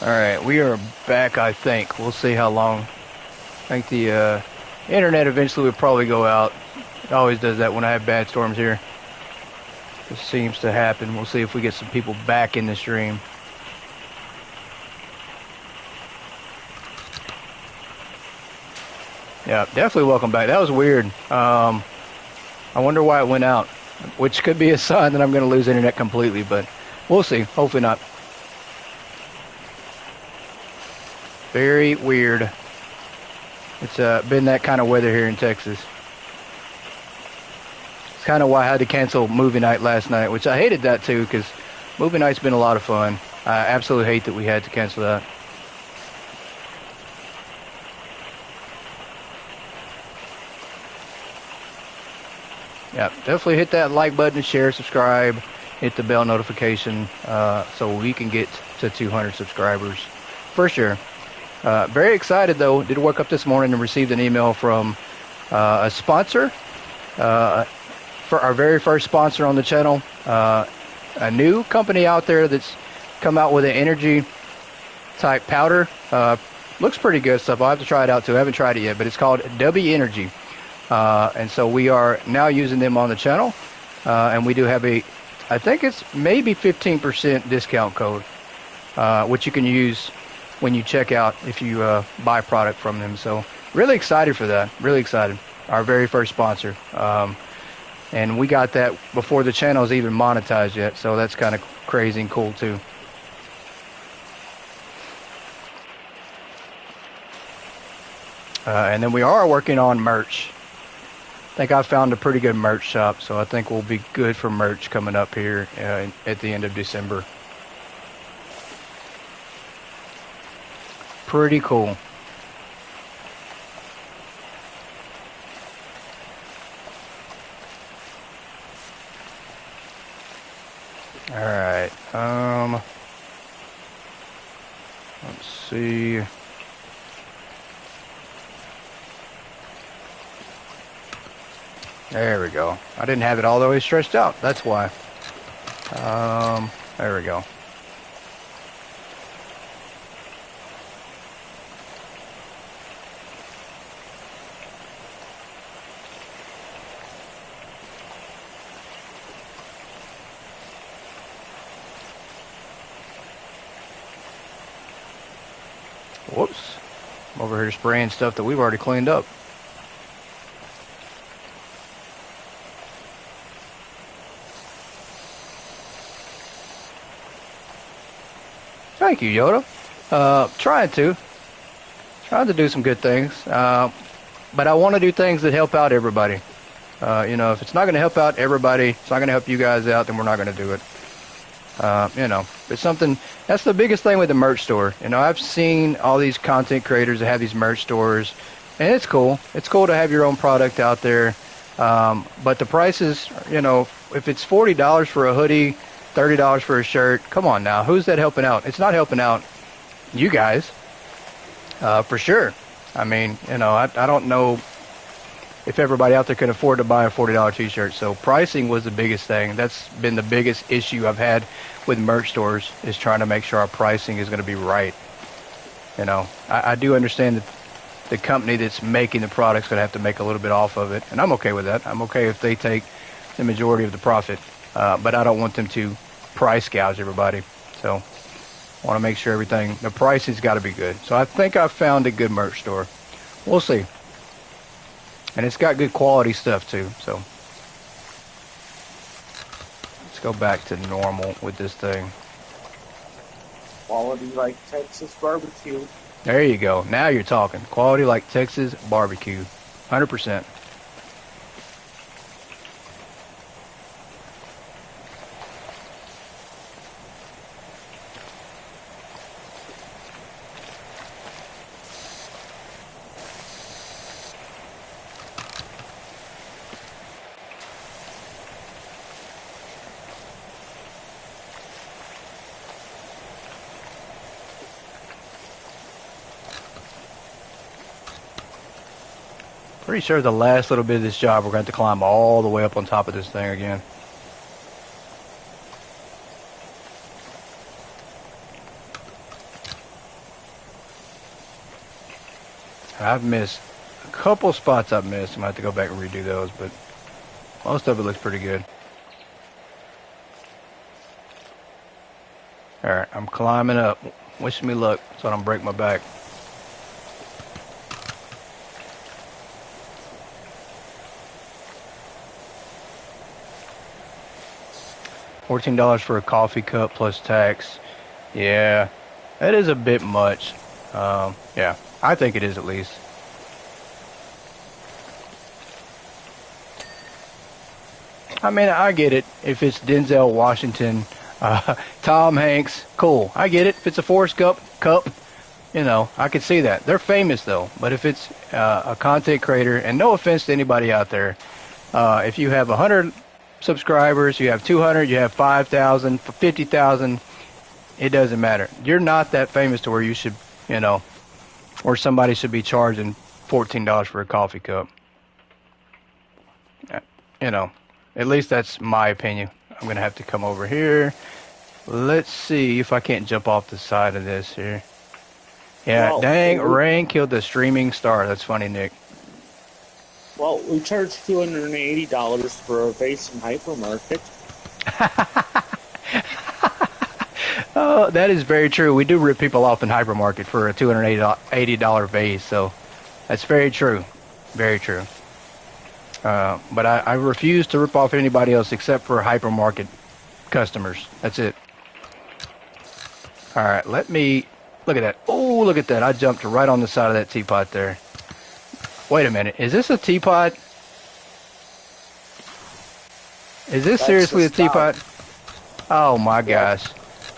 Alright, we are back, I think. We'll see how long. I think the internet eventually would probably go out. It always does that when I have bad storms here. It seems to happen. We'll see if we get some people back in the stream. Yeah, definitely welcome back. That was weird. I wonder why it went out, which could be a sign that I'm going to lose internet completely, but we'll see. Hopefully not. Very weird. It's been that kind of weather here in Texas. It's kind of why I had to cancel movie night last night, which I hated that too, because movie night's been a lot of fun. I absolutely hate that we had to cancel that. Yeah, definitely hit that like button, share, subscribe, hit the bell notification so we can get to 200 subscribers for sure. Very excited though. Did wake up this morning and received an email from a sponsor for our very first sponsor on the channel. A new company out there that's come out with an energy type powder. Looks pretty good stuff. I'll have to try it out too. I haven't tried it yet, but it's called W Energy. And so we are now using them on the channel. And we do have I think it's maybe 15% discount code, which you can use when you check out if you buy product from them. So really excited for that. Really excited. Our very first sponsor. And we got that before the channel is even monetized yet. So that's kind of crazy and cool too. And then we are working on merch. I think I found a pretty good merch shop. So I think we'll be good for merch coming up here at the end of December. Pretty cool. All right. Let's see. There we go. I didn't have it all the way stretched out. That's why. There we go. Whoops. I'm over here spraying stuff that we've already cleaned up. Thank you, Yoda. Trying to do some good things. But I want to do things that help out everybody. You know, if it's not going to help out everybody, it's not going to help you guys out, then we're not going to do it. You know, it's something, that's the biggest thing with the merch store. You know, I've seen all these content creators that have these merch stores, and it's cool. It's cool to have your own product out there. But the prices, you know, if it's $40 for a hoodie, $30 for a shirt, come on now. Who's that helping out? It's not helping out you guys, for sure. I mean, you know, I don't know if everybody out there can afford to buy a $40 t-shirt. So pricing was the biggest thing. That's been the biggest issue I've had with merch stores, is trying to make sure our pricing is going to be right. You know, I do understand that the company that's making the product is going to have to make a little bit off of it, and I'm okay with that. I'm okay if they take the majority of the profit, but I don't want them to price gouge everybody. So I want to make sure everything, the pricing's got to be good. So I think I found a good merch store. We'll see. And it's got good quality stuff too. So let's go back to normal with this thing. Quality like Texas barbecue. There you go. Now you're talking. Quality like Texas barbecue. 100%. Pretty sure the last little bit of this job we're going to have to climb all the way up on top of this thing again. I've missed a couple spots. I've missed. I might have to go back and redo those, but most of it looks pretty good. All right, I'm climbing up. Wish me luck so I don't break my back. $14 for a coffee cup plus tax. Yeah, that is a bit much. Yeah, I think it is at least. I mean, I get it. If it's Denzel Washington, Tom Hanks, cool. I get it. If it's a Forrest Gump cup, you know, I could see that. They're famous though. But if it's a content creator, and no offense to anybody out there, if you have 100 subscribers, you have 200, you have 5,000, 50,000, it doesn't matter. You're not that famous to where you should, you know, or somebody should be charging $14 for a coffee cup. You know, at least that's my opinion. I'm going to have to come over here. Let's see if I can't jump off the side of this here. Yeah, Well, dang, rain killed the streaming star. That's funny, Nick. Well, we charge $280 for a vase in hypermarket. Oh, that is very true. We do rip people off in hypermarket for a $280 vase, so that's very true. Very true. But I refuse to rip off anybody else except for hypermarket customers. That's it. All right, let me look at that. Oh, look at that. I jumped right on the side of that teapot there. Wait a minute. Is this a teapot? Is this That's seriously a the start. teapot? Oh my gosh.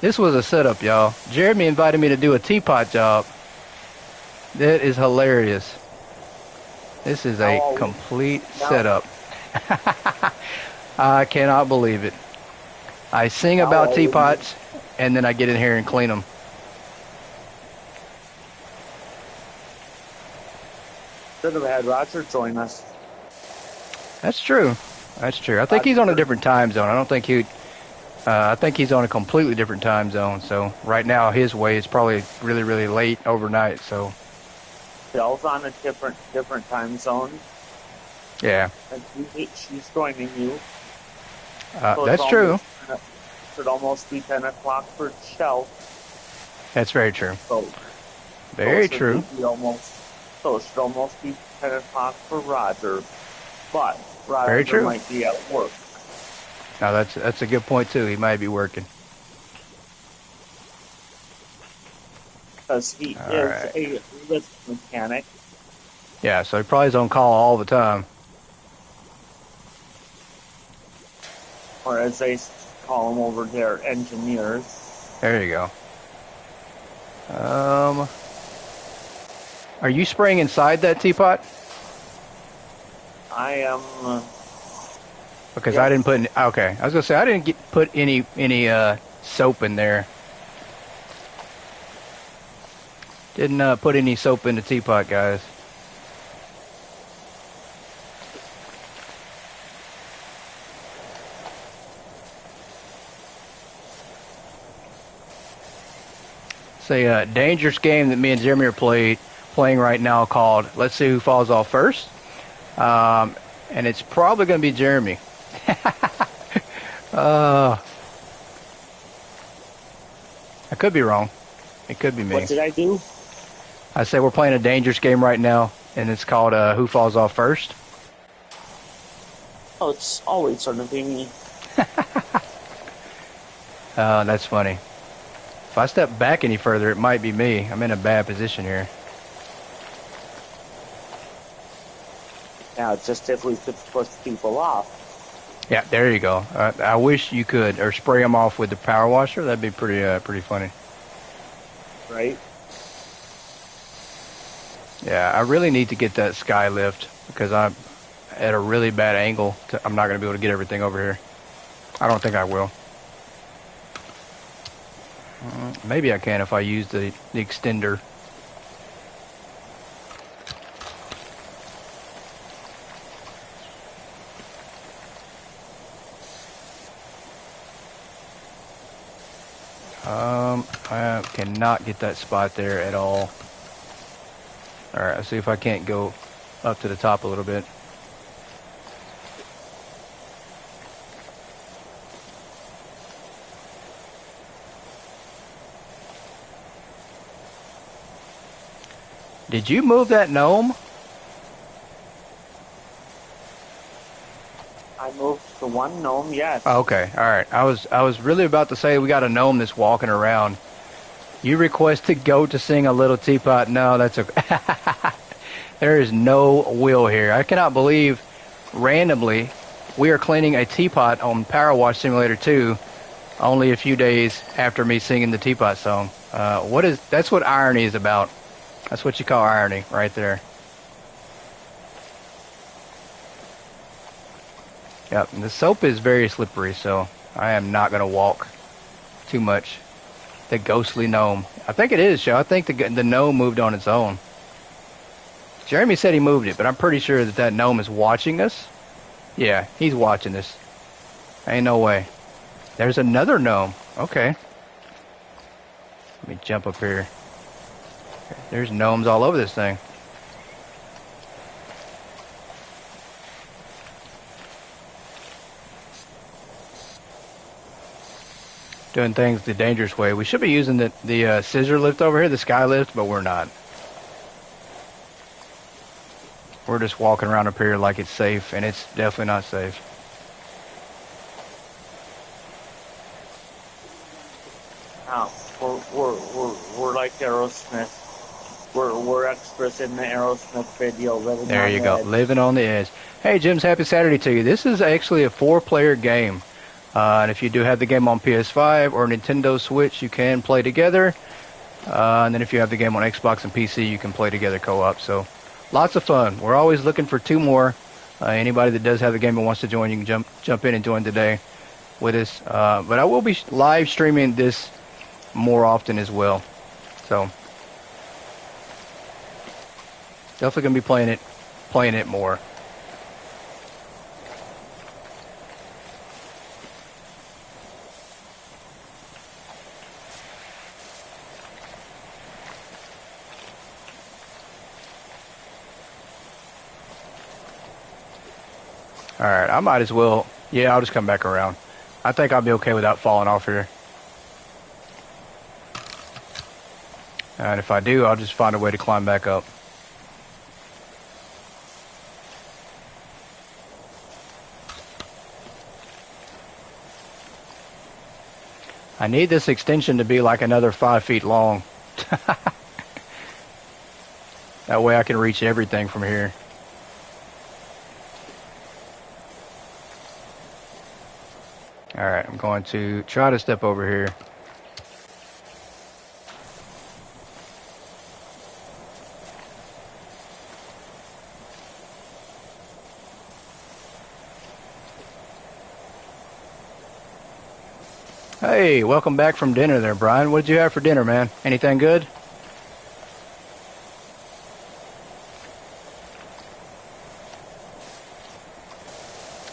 This was a setup, y'all. Jeremy invited me to do a teapot job. That is hilarious. This is a Now, complete now, setup. I cannot believe it. I sing now about all we teapots, and then I get in here and clean them. should have had Roger join us. That's true. That's true. I think he's on a different time zone. I don't think he. I think he's on a completely different time zone. So right now, his way is probably really, really late overnight. So Bill's on a different time zone, yeah, and she's joining you. So that's true. Should almost be 10 o'clock for Shell. That's very true. So Very so it true. should be so it should almost be 10 o'clock for Roger. But Very Roger true. might be at work. Now that's a good point too. He might be working. Because he All is right. a lift mechanic. Yeah, so he probably is on call all the time. Or as they call them over there, engineers. There you go. Are you spraying inside that teapot? I am. Because Yeah. I didn't put any, okay. I was gonna say I didn't put any soap in there. Didn't put any soap in the teapot, guys. It's a dangerous game that me and Jeremy are playing right now called Let's See Who Falls Off First. And it's probably going to be Jeremy. I could be wrong. It could be me. What did I do? I say we're playing a dangerous game right now, and it's called Who Falls Off First. Oh, it's always going to be me. That's funny. If I step back any further, it might be me. I'm in a bad position here. Now, just if we could push people off. Yeah, there you go. I wish you could, or spray them off with the power washer. That'd be pretty funny. Right? Yeah, I really need to get that sky lift because I'm at a really bad angle. I'm not going to be able to get everything over here. I don't think I will. Maybe I can if I use the extender. I cannot get that spot there at all. All right, let's see if I can't go up to the top a little bit. Did you move that gnome? I moved the one gnome, yes. Oh, okay, all right. I was really about to say we got a gnome that's walking around. You requested Goat to sing a little teapot. No, that's okay. There is no will here. I cannot believe randomly we are cleaning a teapot on Power Wash Simulator 2 only a few days after me singing the teapot song. That's what irony is about. That's what you call irony right there. Yep, and the soap is very slippery, so I am not going to walk too much. The ghostly gnome. I think it is, Joe. I think the gnome moved on its own. Jeremy said he moved it, but I'm pretty sure that gnome is watching us. Yeah, he's watching us. Ain't no way. There's another gnome. Okay. Let me jump up here. There's gnomes all over this thing. Doing things the dangerous way. We should be using the scissor lift over here, the sky lift, but we're not. We're just walking around up here like it's safe, and it's definitely not safe. Now, we're like Aerosmith. We're extras in the Aerosmith video. There you go, living on the edge. Hey, Jemz, happy Saturday to you. This is actually a 4-player game. And if you do have the game on PS5 or Nintendo Switch, you can play together. And then if you have the game on Xbox and PC, you can play together co-op. So lots of fun. We're always looking for 2 more. Anybody that does have the game and wants to join, you can jump in and join today with us. But I will be live streaming this more often as well. So definitely gonna be playing it more. Alright, I might as well. Yeah, I'll just come back around. I think I'll be okay without falling off here. And if I do, I'll just find a way to climb back up. I need this extension to be like another 5 feet long. That way I can reach everything from here. Alright, I'm going to try to step over here. Hey, welcome back from dinner there, Brian. What did you have for dinner, man? Anything good?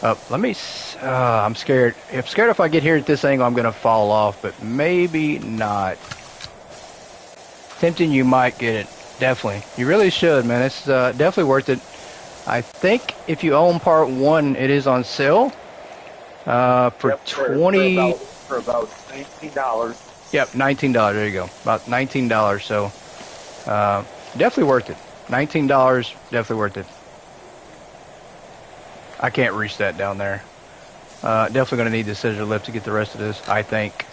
Let me... I'm scared. I'm scared if I get here at this angle, I'm going to fall off, but maybe not. Tempting you might get it. Definitely. You really should, man. It's definitely worth it. I think if you own part 1, it is on sale. For 20... For about $19. Yep, $19. There you go. About $19. So, definitely worth it. $19, definitely worth it. I can't reach that down there. Definitely going to need the scissor lift to get the rest of this, I think.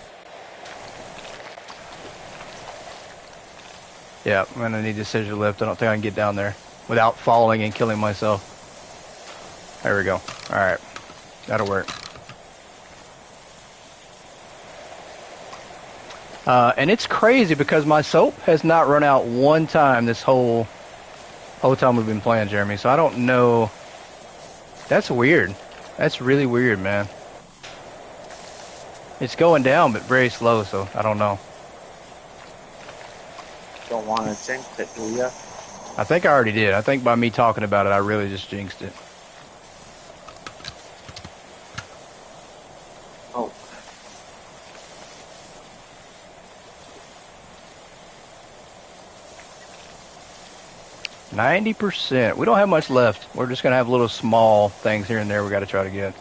Yeah, I'm going to need the scissor lift. I don't think I can get down there without falling and killing myself. There we go. Alright. That'll work. And it's crazy because my soap has not run out one time this whole time we've been playing, Jeremy. So I don't know. That's weird. That's really weird, man. It's going down, but very slow, so I don't know. Don't want to jinx it, do ya? I think I already did. I think by me talking about it, I really just jinxed it. Oh. 90%. We don't have much left. We're just going to have little small things here and there we got to try to get.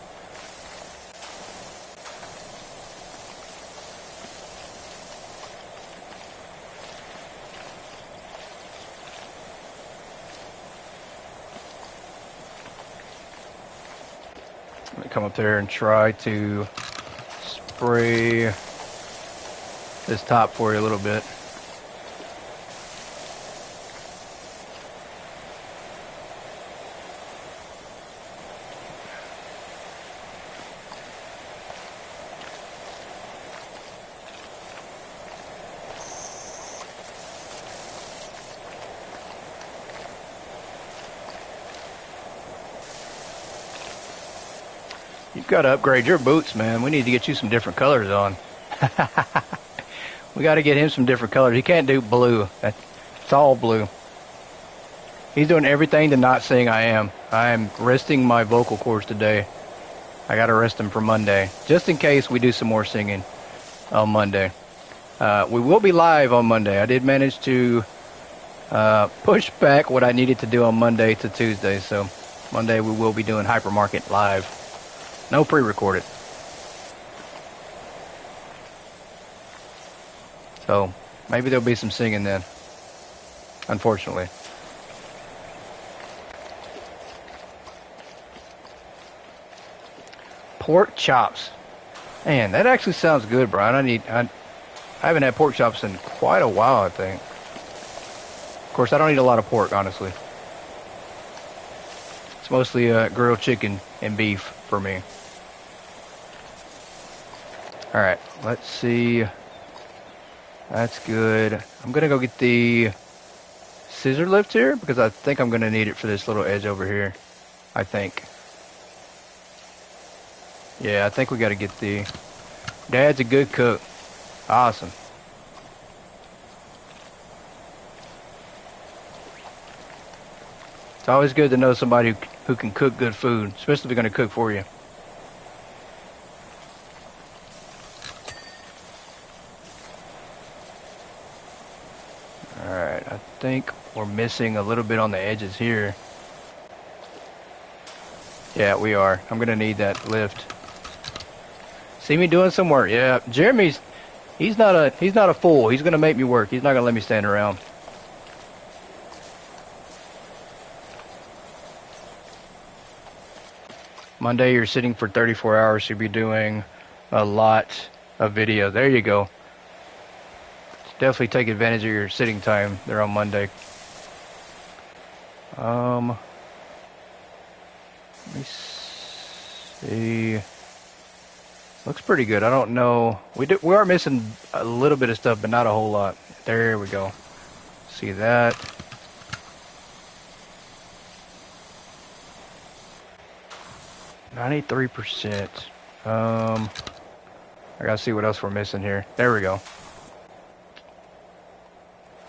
Let me come up there and try to spray this top for you a little bit. You've got to upgrade your boots, man. We need to get you some different colors on. We got to get him some different colors. He can't do blue. It's all blue. He's doing everything to not sing I am. I am resting my vocal cords today. I got to rest them for Monday, just in case we do some more singing on Monday. We will be live on Monday. I did manage to push back what I needed to do on Monday to Tuesday. So Monday we will be doing Hypermarket live. No pre-recorded. So maybe there'll be some singing then. Unfortunately. Pork chops. Man, that actually sounds good, Brian. I haven't had pork chops in quite a while, I think. Of course, I don't eat a lot of pork, honestly. It's mostly grilled chicken and beef for me. Alright, let's see. That's good. I'm going to go get the scissor lift here because I think I'm going to need it for this little edge over here. I think. Yeah, I think we got to get the... Dad's a good cook. Awesome. It's always good to know somebody who can cook good food, especially if they're going to cook for you. Alright, I think we're missing a little bit on the edges here. Yeah, we are. I'm going to need that lift. See me doing some work. Yeah, Jeremy's, he's not a fool. He's going to make me work. He's not going to let me stand around. Monday, you're sitting for 34 hours. You'll be doing a lot of video. There you go. Definitely take advantage of your sitting time there on Monday. Let me see. Looks pretty good. I don't know. We are missing a little bit of stuff, but not a whole lot. There we go. See that? %. I gotta see what else we're missing here. There we go.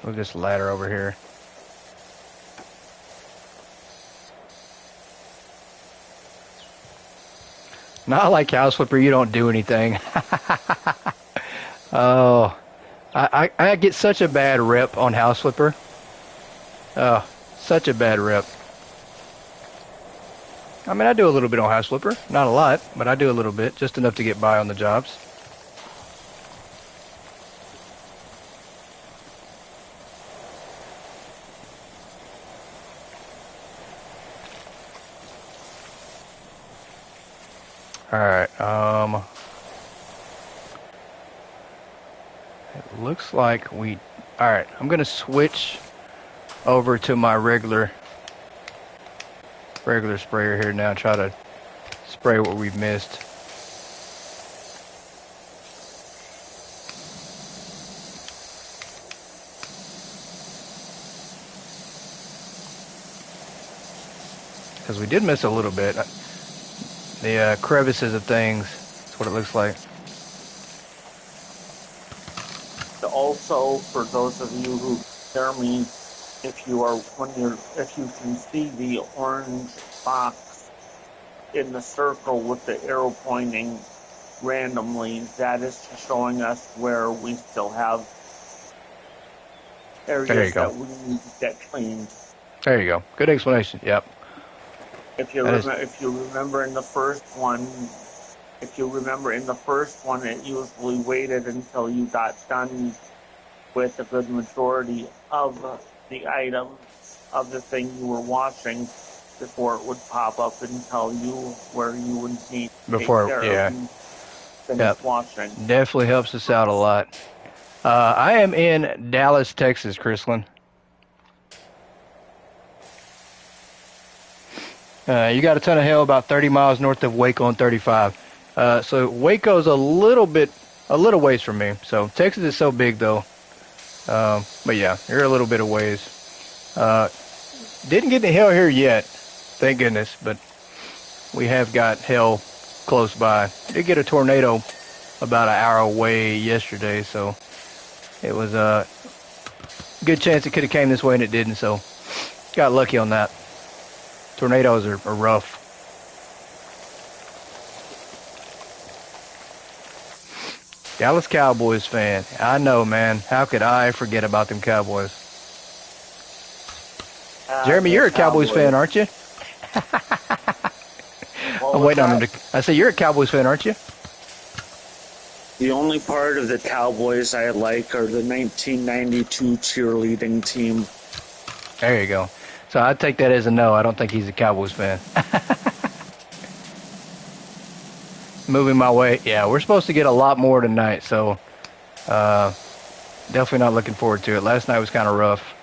Move this ladder over here. Not like House Flipper, you don't do anything. Oh, I get such a bad rep on House Flipper. Oh, such a bad rep. I mean, I do a little bit on House Flipper. Not a lot, but I do a little bit. Just enough to get by on the jobs. Alright, it looks like we... Alright, I'm going to switch over to my regular sprayer here now and try to spray what we've missed. Because we did miss a little bit. The crevices of things. That's what it looks like. Also, for those of you who hear me, if you can see the orange box in the circle with the arrow pointing randomly, that is just showing us where we still have areas that we need to get cleaned. There you go. Good explanation. Yep. If you That is remember in the first one, it usually waited until you got done with a good majority of the items of the thing you were washing before it would pop up and tell you where you would need to take before. care of Yeah. and finish Yep. washing. Definitely helps us out a lot. I am in Dallas, Texas, Chrislyn. You got a ton of hail about 30 miles north of Waco on 35. So Waco's a little ways from me. So Texas is so big though. But yeah, you're a little bit of ways. Didn't get any hail here yet, thank goodness. But we have got hail close by. Did get a tornado about an hour away yesterday, so it was a good chance it could have came this way and it didn't. So got lucky on that. Tornadoes are rough. Dallas Cowboys fan. I know, man. How could I forget about them Cowboys? Jeremy, you're a Cowboys fan, aren't you? I'm waiting on him to. I say you're a Cowboys fan, aren't you? The only part of the Cowboys I like are the 1992 cheerleading team. There you go. So I'd take that as a no. I don't think he's a Cowboys fan. Moving my way. Yeah, we're supposed to get a lot more tonight, so definitely not looking forward to it. Last night was kind of rough.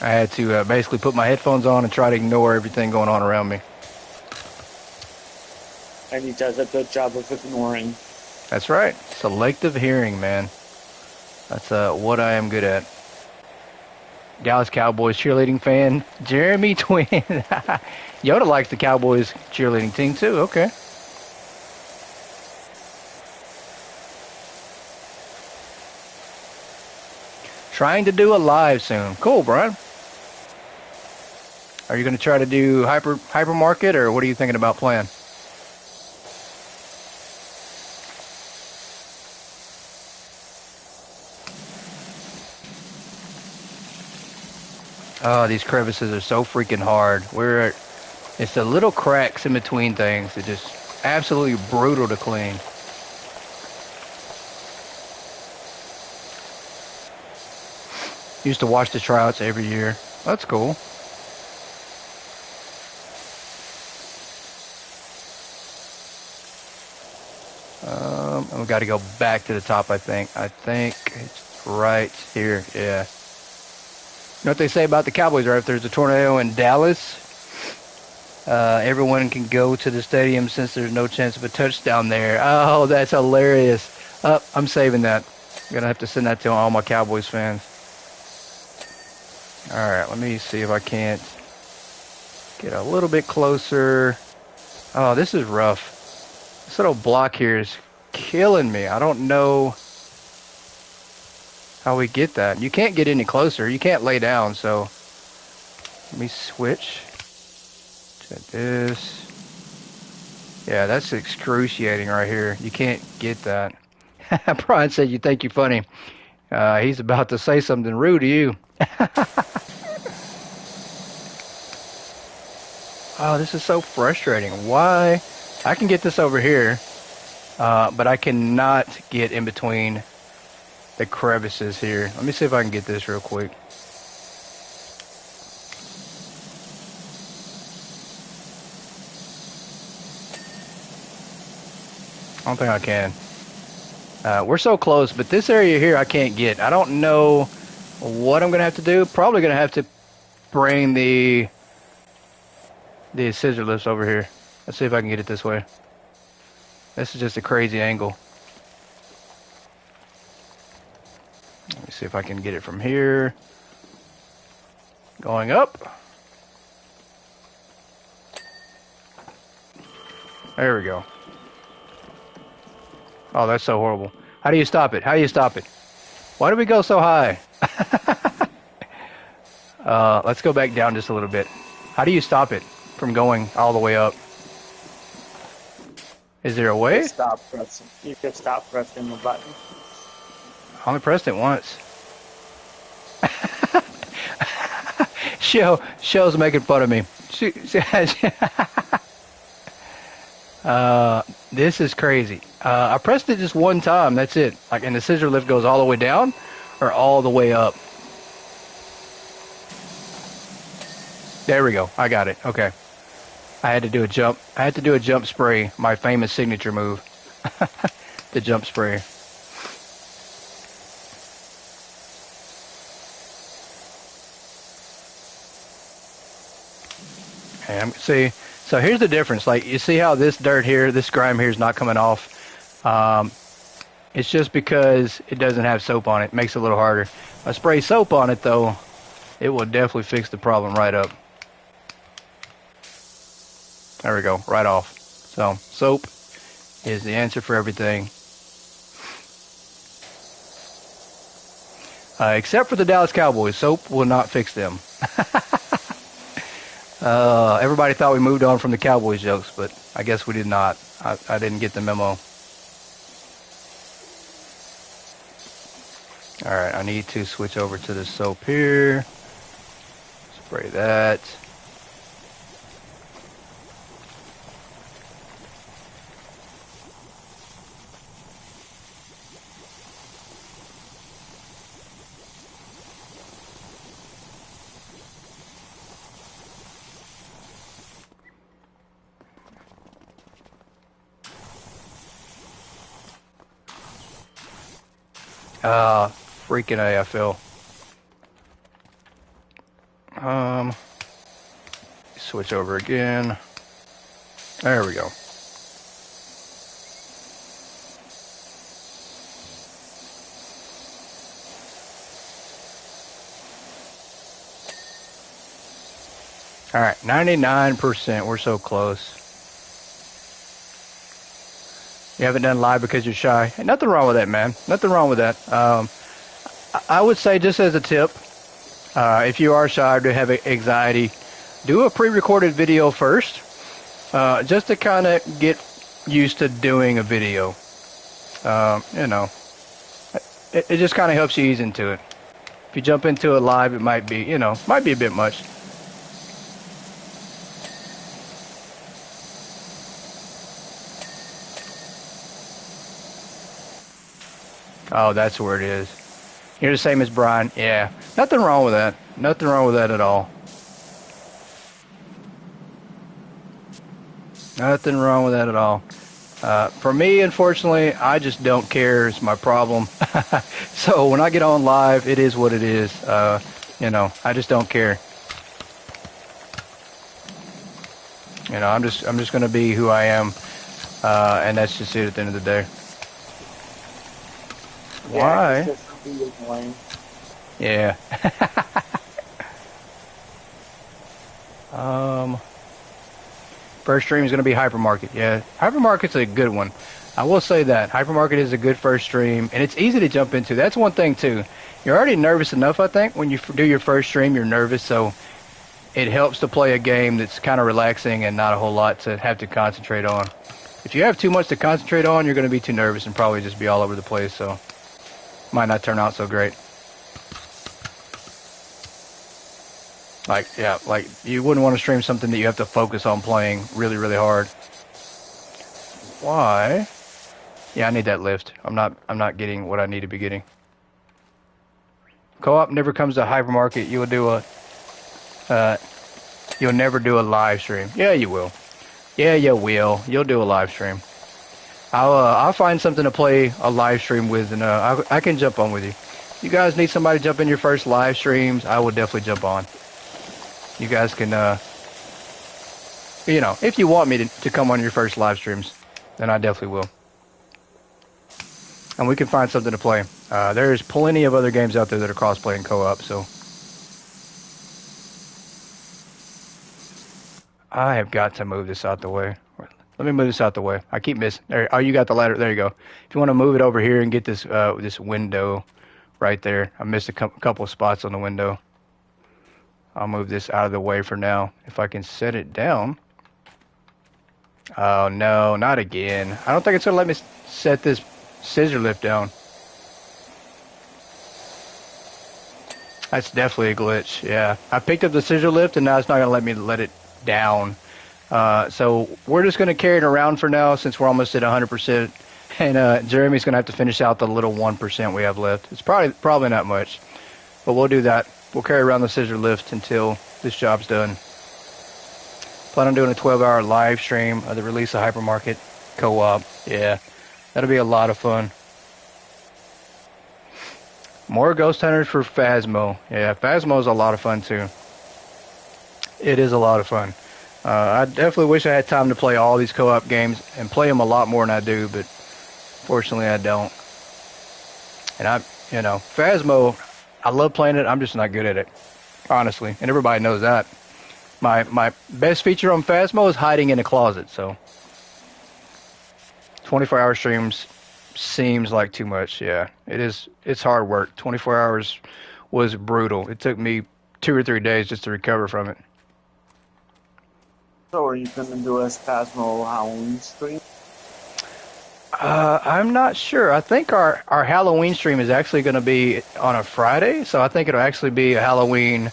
I had to basically put my headphones on and try to ignore everything going on around me. And he does a good job of ignoring. That's right. Selective hearing, man. That's what I am good at. Dallas Cowboys cheerleading fan, Jeremy Twin. Yoda likes the Cowboys cheerleading team too. Okay. Trying to do a live soon. Cool, Brian. Are you going to try to do hypermarket, or what are you thinking about playing? Oh, these crevices are so freaking hard. It's the little cracks in between things. It's just absolutely brutal to clean. Used to watch the tryouts every year. That's cool. We got to go back to the top, I think. I think it's right here. Yeah. You know what they say about the Cowboys, right? If there's a tornado in Dallas, everyone can go to the stadium since there's no chance of a touchdown there. Oh, that's hilarious. I'm saving that. I'm going to have to send that to all my Cowboys fans. All right, let me see if I can't get a little bit closer. Oh, this is rough. This little block here is killing me. I don't know how we get that. You can't get any closer. You can't lay down, so let me switch to this. Yeah, that's excruciating right here. You can't get that. Brian said you think you're funny. He's about to say something rude to you. Oh, this is so frustrating. Why? I can get this over here, but I cannot get in between the crevices here. Let me see if I can get this real quick. I don't think I can. We're so close, but this area here I can't get. I don't know what I'm going to have to do. Probably going to have to bring the scissor lifts over here. Let's see if I can get it this way. This is just a crazy angle. Let me see if I can get it from here. Going up. There we go. Oh, that's so horrible. How do you stop it? How do you stop it? Why do we go so high? Let's go back down just a little bit. How do you stop it from going all the way up? Is there a way? You just stop pressing the button. I only pressed it once. Shell's making fun of me. This is crazy. I pressed it just one time. That's it. Like, and the scissor lift goes all the way down or all the way up. There we go. I got it. Okay. I had to do a jump. I had to do a jump spray. My famous signature move. The jump spray. And see, so here's the difference. Like, you see how this dirt here, this grime here is not coming off. It's just because it doesn't have soap on it. It makes it a little harder. If I spray soap on it, though, it will definitely fix the problem right up. There we go, right off. So, soap is the answer for everything. Except for the Dallas Cowboys. Soap will not fix them. Everybody thought we moved on from the Cowboys jokes, but I guess we did not. I didn't get the memo. Alright, I need to switch over to the soap here. Spray that. Freaking AFL. Switch over again. There we go. All right, 99%. We're so close. You haven't done live because you're shy. Hey, nothing wrong with that, man. Nothing wrong with that. I would say, just as a tip, if you are shy or do have anxiety, do a pre-recorded video first, just to kind of get used to doing a video. You know, it just kind of helps you ease into it. If you jump into it live, it might be, might be a bit much. Oh, that's where it is. You're the same as Brian. Yeah, nothing wrong with that. Nothing wrong with that at all. Nothing wrong with that at all. For me, unfortunately, I just don't care. It's my problem. So when I get on live, it is what it is. I just don't care. I'm just gonna be who I am, and that's just it at the end of the day. Why? Yeah. First stream is going to be Hypermarket. Yeah, Hypermarket's a good one. I will say that. Hypermarket is a good first stream, and it's easy to jump into. That's one thing, too. You're already nervous enough, I think. When you do your first stream, you're nervous, so it helps to play a game that's kind of relaxing and not a whole lot to have to concentrate on. If you have too much to concentrate on, you're going to be too nervous and probably just be all over the place, so might not turn out so great. Like you wouldn't want to stream something that you have to focus on playing really, really hard. Why? Yeah, I need that lift. I'm not getting what I need to be getting. Co-op never comes to Hypermarket. You will do you'll never do a live stream. Yeah, you will. Yeah, you will. You'll do a live stream. I'll find something to play a live stream with, and I can jump on with you. You guys need somebody to jump in your first live streams, I will definitely jump on. You guys can, if you want me to come on your first live streams, then I definitely will. And we can find something to play. There's plenty of other games out there that are cross-play and co-op, so. I have got to move this out the way. Let me move this out the way. I keep missing. There. Oh, you got the ladder. There you go. If you want to move it over here and get this this window right there. I missed a couple of spots on the window. I'll move this out of the way for now. If I can set it down. Oh, no, not again. I don't think it's going to let me set this scissor lift down. That's definitely a glitch. Yeah, I picked up the scissor lift, and now it's not gonna let me let it down. So we're just gonna carry it around for now, since we're almost at 100%. And Jeremy's gonna have to finish out the little 1% we have left. It's probably not much, but we'll do that. We'll carry around the scissor lift until this job's done. Plan on doing a 12-hour live stream of the release of Hypermarket co-op. Yeah, that'll be a lot of fun. More Ghost Hunters for Phasmo. Yeah, Phasmo is a lot of fun too. It is a lot of fun. I definitely wish I had time to play all these co-op games and play them a lot more than I do, but fortunately I don't. And Phasmo, I love playing it. I'm just not good at it, honestly, and everybody knows that. My best feature on Phasmo is hiding in a closet. So 24-hour streams seems like too much. Yeah, it is. It's hard work. 24 hours was brutal. It took me 2 or 3 days just to recover from it. So are you going to do a Spasmo Halloween stream? I'm not sure. I think our Halloween stream is actually going to be on a Friday, so I think it'll actually be a Halloween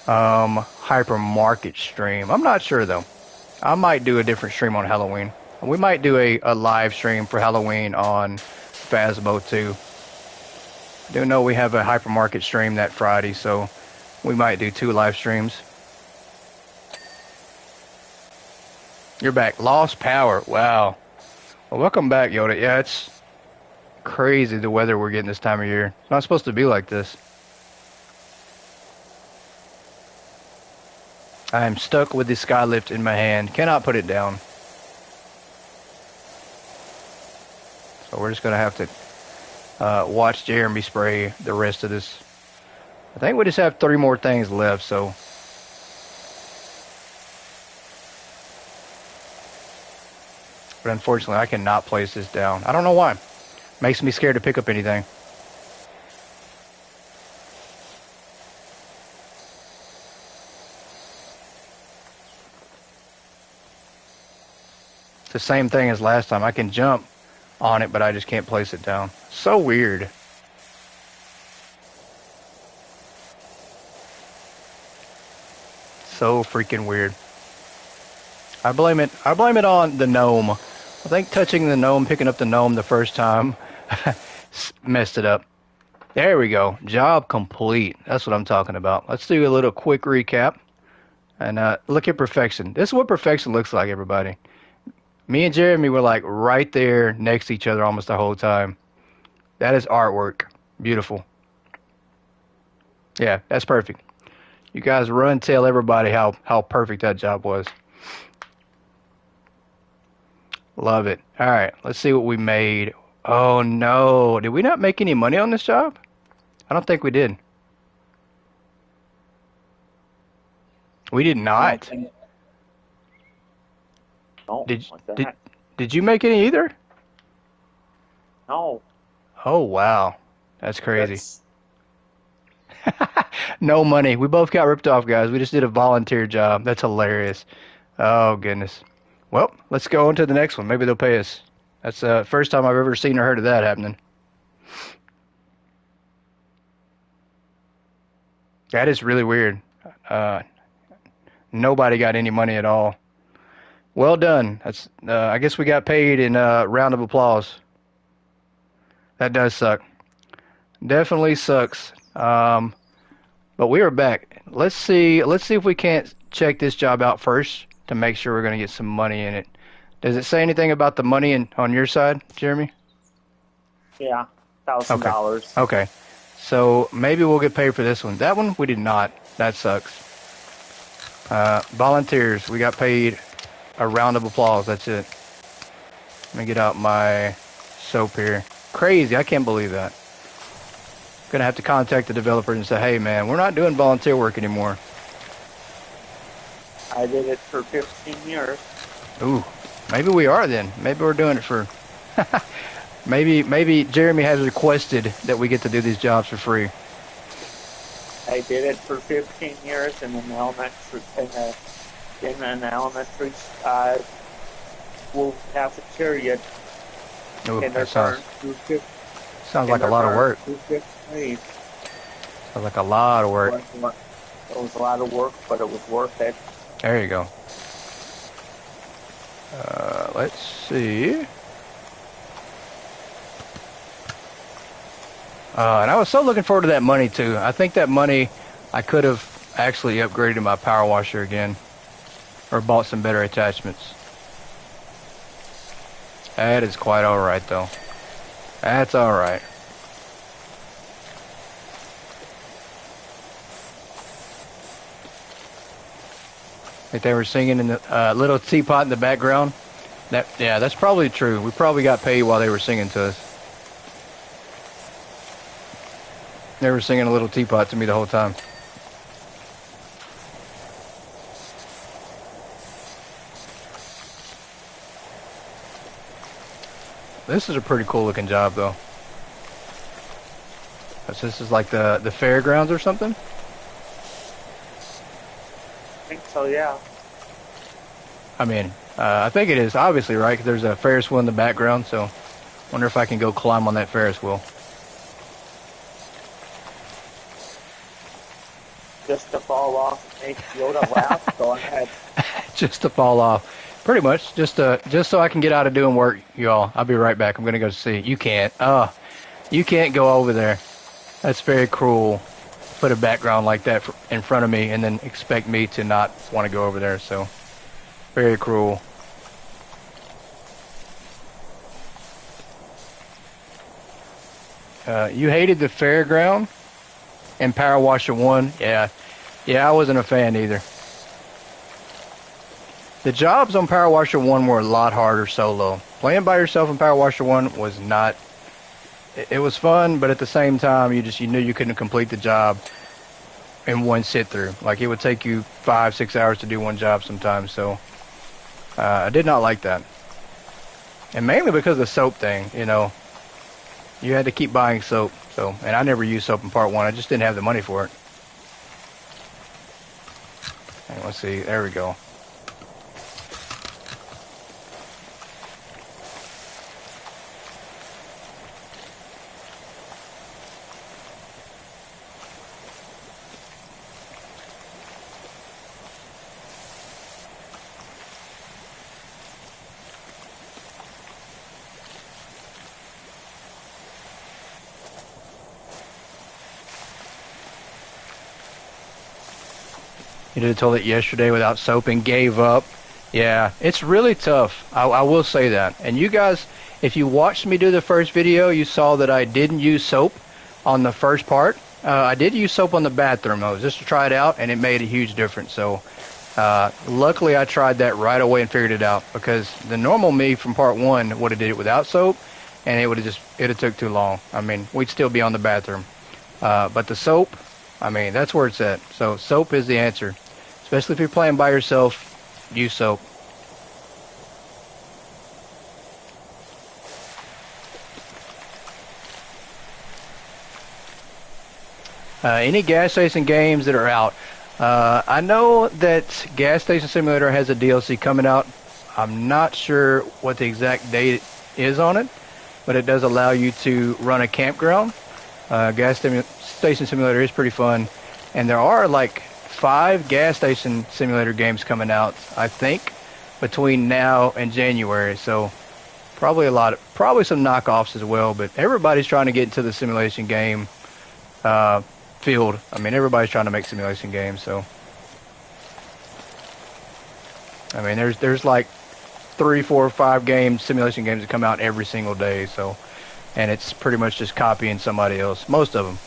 hypermarket stream. I'm not sure though. I might do a different stream on Halloween. We might do a live stream for Halloween on Phasmo too. I do know we have a hypermarket stream that Friday, so we might do 2 live streams. You're back. Lost power. Wow. Well, welcome back, Yoda. Yeah, it's crazy the weather we're getting this time of year. It's not supposed to be like this. I am stuck with the skylift in my hand. Cannot put it down. So we're just going to have to watch Jeremy spray the rest of this. I think we just have 3 more things left, so. But unfortunately, I cannot place this down. I don't know why. Makes me scared to pick up anything. It's the same thing as last time. I can jump on it, but I just can't place it down. So weird. So freaking weird. I blame it on the gnome. I think touching the gnome, picking up the gnome the first time messed it up. There we go. Job complete. That's what I'm talking about. Let's do a little quick recap. And look at perfection. This is what perfection looks like, everybody. Me and Jeremy were like right there next to each other almost the whole time. That is artwork. Beautiful. Yeah, that's perfect. You guys run tell everybody how perfect that job was. Love it. All right, let's see what we made. Oh no, did we not make any money on this job? I don't think we did. We did not. No. Did you make any either? No. Oh wow, that's crazy. No money. We both got ripped off, guys. We just did a volunteer job. That's hilarious. Oh goodness. Well, let's go on to the next one. Maybe they'll pay us. That's the first time I've ever seen or heard of that happening. That is really weird. Nobody got any money at all. Well done. That's. I guess we got paid in a round of applause. That does suck. Definitely sucks. But we are back. Let's see if we can't check this job out first to make sure we're going to get some money in it. Does it say anything about the money on your side, Jeremy? Yeah, $1,000. Okay. So maybe we'll get paid for this one. That one we did not. That sucks. Volunteers, we got paid a round of applause. That's it. Let me get out my soap here. Crazy. I can't believe that. Gonna have to contact the developers and say, hey man, we're not doing volunteer work anymore. I did it for 15 years. Ooh, maybe we are then. Maybe we're doing it for. maybe Jeremy has requested that we get to do these jobs for free. I did it for 15 years in an elementary school cafeteria. Ooh, that sounds like a lot of work. That was like a lot of work. It was a lot of work, but it was worth it. There you go. Let's see. And I was so looking forward to that money too. I think that money, I could have actually upgraded my power washer again, or bought some better attachments. That is quite all right though. That's all right. Like they were singing in the little teapot in the background. Yeah, that's probably true. We probably got paid while they were singing to us. They were singing a little teapot to me the whole time. This is a pretty cool looking job though. This is like the fairgrounds or something? I think so, yeah. I mean, I think it is, obviously, right? 'Cause there's a Ferris wheel in the background, so wonder if I can go climb on that Ferris wheel. Just to fall off and make Yoda laugh, go ahead. Just to fall off. Pretty much, just so I can get out of doing work, y'all. I'll be right back. I'm gonna go see. You can't. You can't go over there. That's very cruel. Put a background like that in front of me and then expect me to not want to go over there. So, very cruel. You hated the fairground and Power Washer 1? Yeah, I wasn't a fan either. The jobs on Power Washer 1 were a lot harder solo. Playing by yourself in Power Washer 1 was not... It was fun, but at the same time, you knew you couldn't complete the job in one sit-through. Like, it would take you 5-6 hours to do one job sometimes, so... I did not like that. And mainly because of the soap thing, you know. You had to keep buying soap, so... And I never used soap in Part 1, I just didn't have the money for it. And let's see, there we go. You did a toilet yesterday without soap and gave up. Yeah, it's really tough. I will say that. And you guys, if you watched me do the first video, you saw that I didn't use soap on the first part. I did use soap on the bathroom, though, just to try it out, and it made a huge difference. So, luckily, I tried that right away and figured it out, because the normal me from Part 1 would have did it without soap, and it would have took too long. I mean, we'd still be on the bathroom. But the soap, I mean, that's where it's at. So, soap is the answer. Especially if you're playing by yourself, use soap. Any gas station games that are out. I know that Gas Station Simulator has a DLC coming out. I'm not sure what the exact date is on it, but it does allow you to run a campground. Gas Station Simulator is pretty fun, and there are like 5 gas station simulator games coming out, I think, between now and January. So probably some knockoffs as well. But everybody's trying to get into the simulation game field. I mean, everybody's trying to make simulation games. So I mean, there's like 3, 4, 5 simulation games that come out every single day. So, and it's pretty much just copying somebody else. Most of them.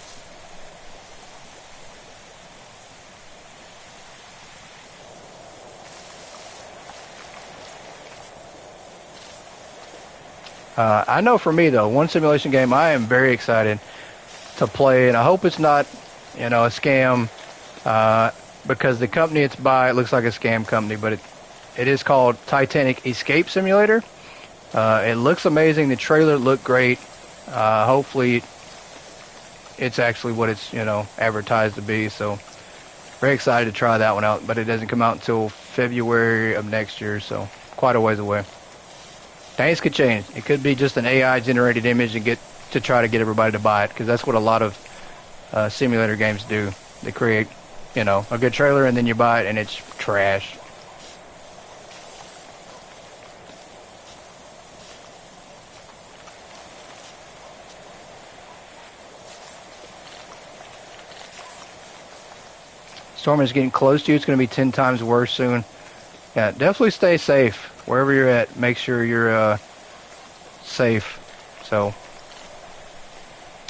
I know for me, though, one simulation game I am very excited to play, and I hope it's not, a scam, because the company it's by, it looks like a scam company, but it is called Titanic Escape Simulator. It looks amazing. The trailer looked great. Hopefully it's actually what it's, advertised to be, so very excited to try that one out, but it doesn't come out until February of next year, so quite a ways away. Things could change. It could be just an AI generated image and try to get everybody to buy it, because that's what a lot of simulator games do. They create, a good trailer, and then you buy it and it's trash. Storm is getting close to you. It's going to be 10 times worse soon. Yeah, definitely stay safe. Wherever you're at, make sure you're safe. So,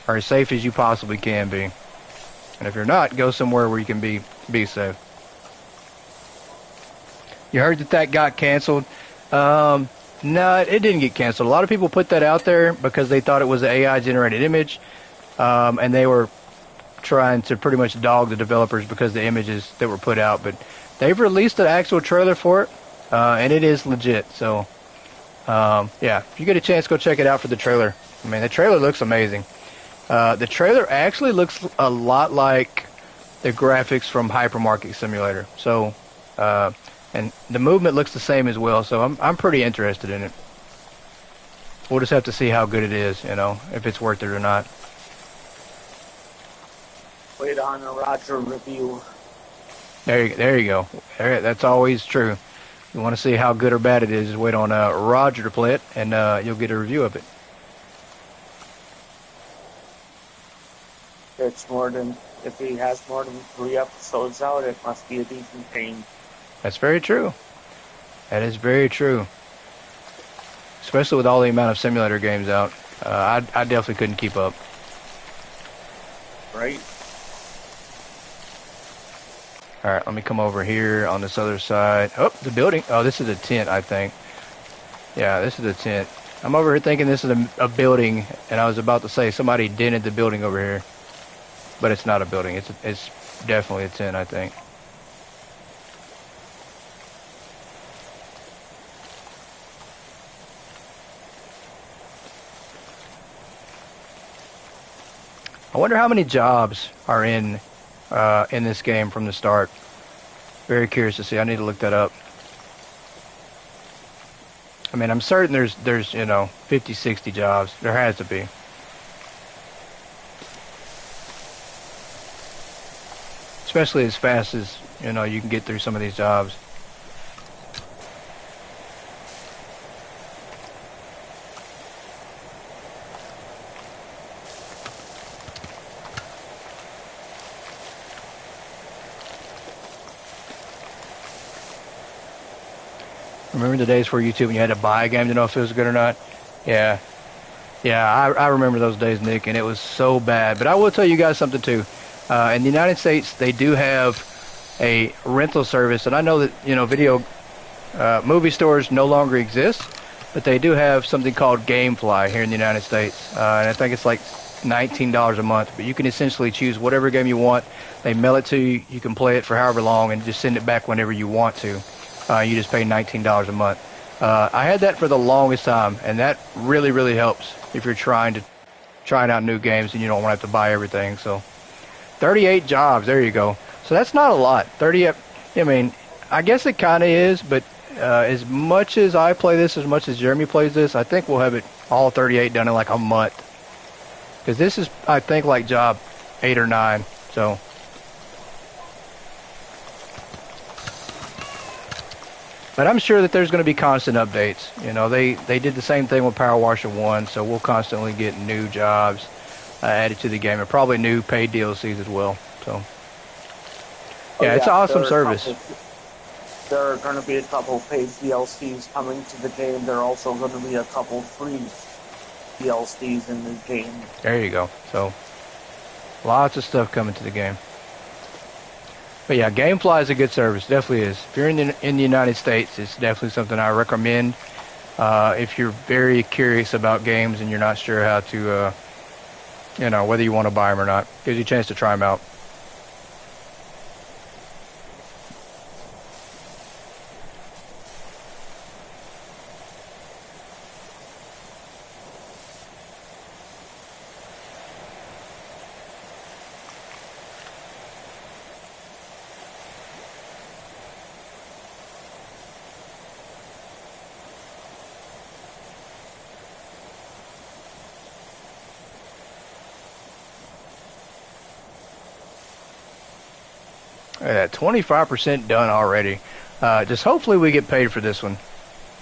or as safe as you possibly can be. And if you're not, go somewhere where you can be safe. You heard that got canceled? No, it didn't get canceled. A lot of people put that out there because they thought it was an AI-generated image, and they were trying to pretty much dog the developers because of the images that were put out. But they've released an actual trailer for it, and it is legit. So, yeah, if you get a chance, go check it out for the trailer. I mean, the trailer looks amazing. The trailer actually looks a lot like the graphics from Hypermarket Simulator. So, and the movement looks the same as well. So I'm pretty interested in it. We'll just have to see how good it is, if it's worth it or not. Wait on a Roger review. There you go. That's always true. You want to see how good or bad it is, just wait on Roger to play it, and you'll get a review of it. If he has more than 3 episodes out, it must be a decent game. That's very true. That is very true. Especially with all the amount of simulator games out. I definitely couldn't keep up. Right. Alright, let me come over here on this other side. Oh, the building. Oh, this is a tent, I think. Yeah, this is a tent. I'm over here thinking this is a building, and I was about to say somebody dented the building over here. But it's not a building. It's definitely a tent, I think. I wonder how many jobs are in this game from the start. Very curious to see. I need to look that up. I mean, I'm certain there's 50, 60 jobs. There has to be. Especially as fast as, you can get through some of these jobs. Remember the days for YouTube when you had to buy a game to know if it was good or not? Yeah. Yeah, I remember those days, Nick, and it was so bad. But I will tell you guys something, too. In the United States, they do have a rental service, and I know that, movie stores no longer exist, but they do have something called GameFly here in the United States, and I think it's like $19 a month, but you can essentially choose whatever game you want. They mail it to you, you can play it for however long, and just send it back whenever you want to. You just pay $19 a month. I had that for the longest time, and that really, really helps if you're trying out new games and you don't want to have to buy everything. So 38 jobs, there you go. So that's not a lot. 30, I mean, I guess it kind of is, but as much as I play this, as much as Jeremy plays this, I think we'll have it all 38 done in like a month. Because this is, I think, like job 8 or 9. So. But I'm sure that there's going to be constant updates. They did the same thing with Power Washer 1, so we'll constantly get new jobs added to the game, and probably new paid DLCs as well. So, yeah, it's an awesome service. There are going to be a couple paid DLCs coming to the game. There are also going to be a couple free DLCs in the game. There you go. So, lots of stuff coming to the game. But yeah, GameFly is a good service. Definitely is. If you're in the United States, it's definitely something I recommend. If you're very curious about games and you're not sure how to, whether you want to buy them or not, gives you a chance to try them out. Look at that, 25% done already. Just hopefully we get paid for this one.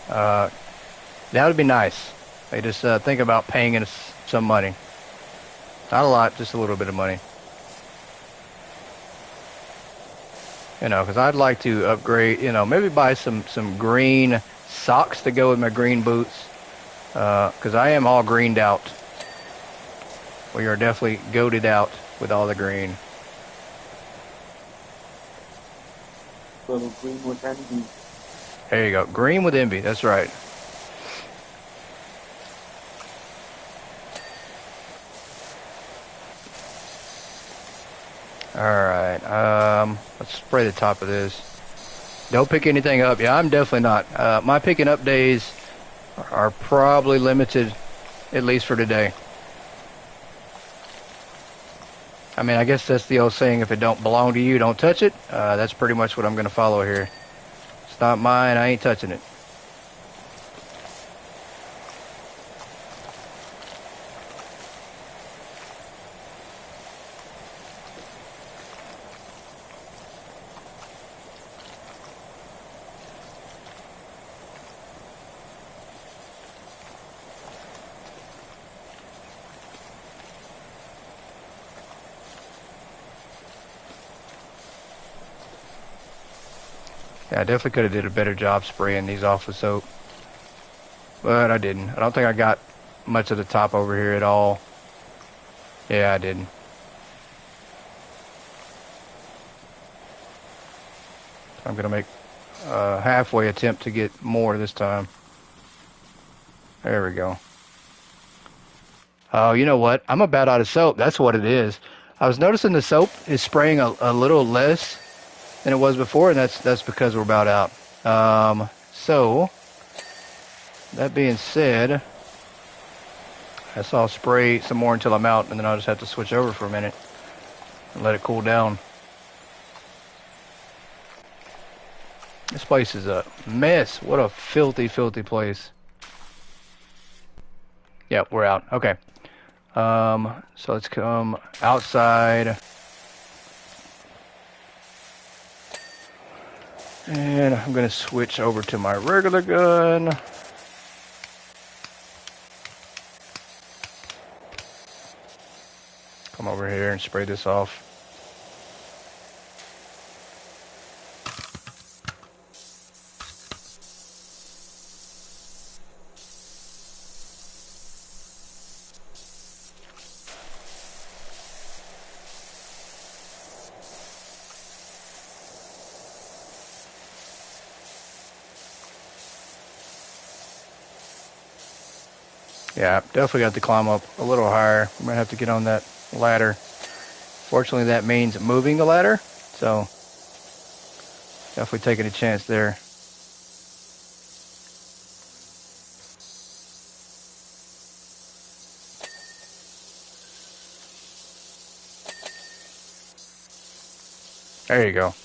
That would be nice. They just think about paying us some money. Not a lot, just a little bit of money. You know, because I'd like to upgrade, you know, maybe buy some green socks to go with my green boots. Because I am all greened out. We are definitely goated out with all the green. Little green with envy. There you go. Green with envy. That's right. Alright. Let's spray the top of this. Don't pick anything up. Yeah, I'm definitely not. My picking up days are probably limited, at least for today. I mean, I guess that's the old saying, if it don't belong to you, don't touch it. That's pretty much what I'm going to follow here. It's not mine, I ain't touching it. Yeah, I definitely could have did a better job spraying these off with soap. But I didn't. I don't think I got much of the top over here at all. Yeah, I didn't. I'm going to make a halfway attempt to get more this time. There we go. Oh, you know what? I'm about out of soap. That's what it is. I was noticing the soap is spraying a little less than it was before, and that's because we're about out. So, that being said, I guess I'll spray some more until I'm out, and then I'll just have to switch over for a minute and let it cool down. This place is a mess. What a filthy, filthy place. Yep, we're out. Okay. So let's come outside. And I'm going to switch over to my regular gun. Come over here and spray this off. Yeah, definitely got to climb up a little higher. I'm going to have to get on that ladder. Fortunately, that means moving the ladder, so definitely taking a chance there. There you go.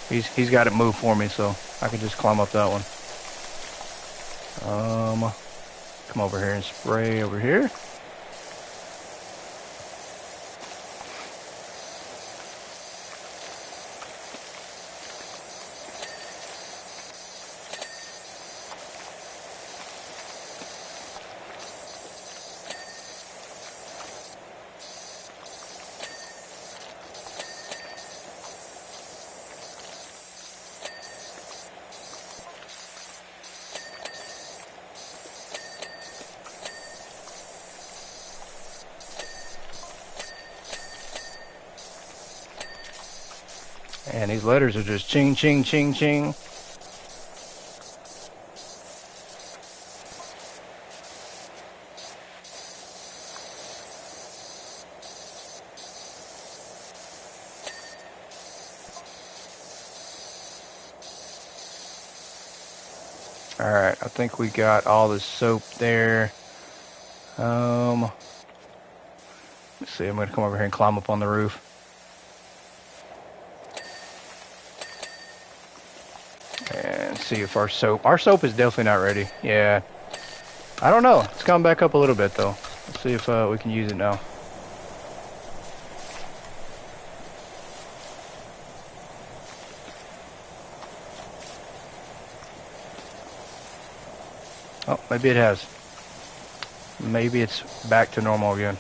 He's got it moved for me, so I can just climb up that one. Come over here and spray over here. And these letters are just ching, ching, ching, ching. Alright, I think we got all the soap there. Let's see, I'm going to come over here and climb up on the roof. And see if our soap is definitely not ready. Yeah. I don't know. It's coming back up a little bit though. Let's see if we can use it now. Oh, maybe it has. Maybe it's back to normal again.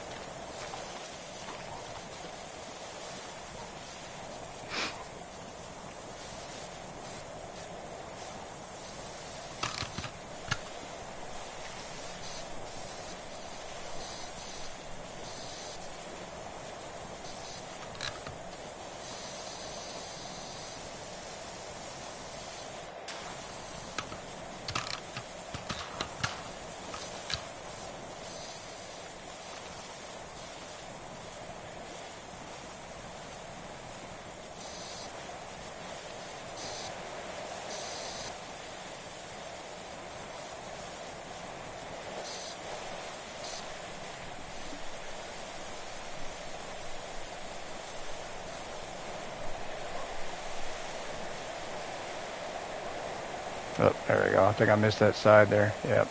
Oh, there we go. I think I missed that side there. Yep,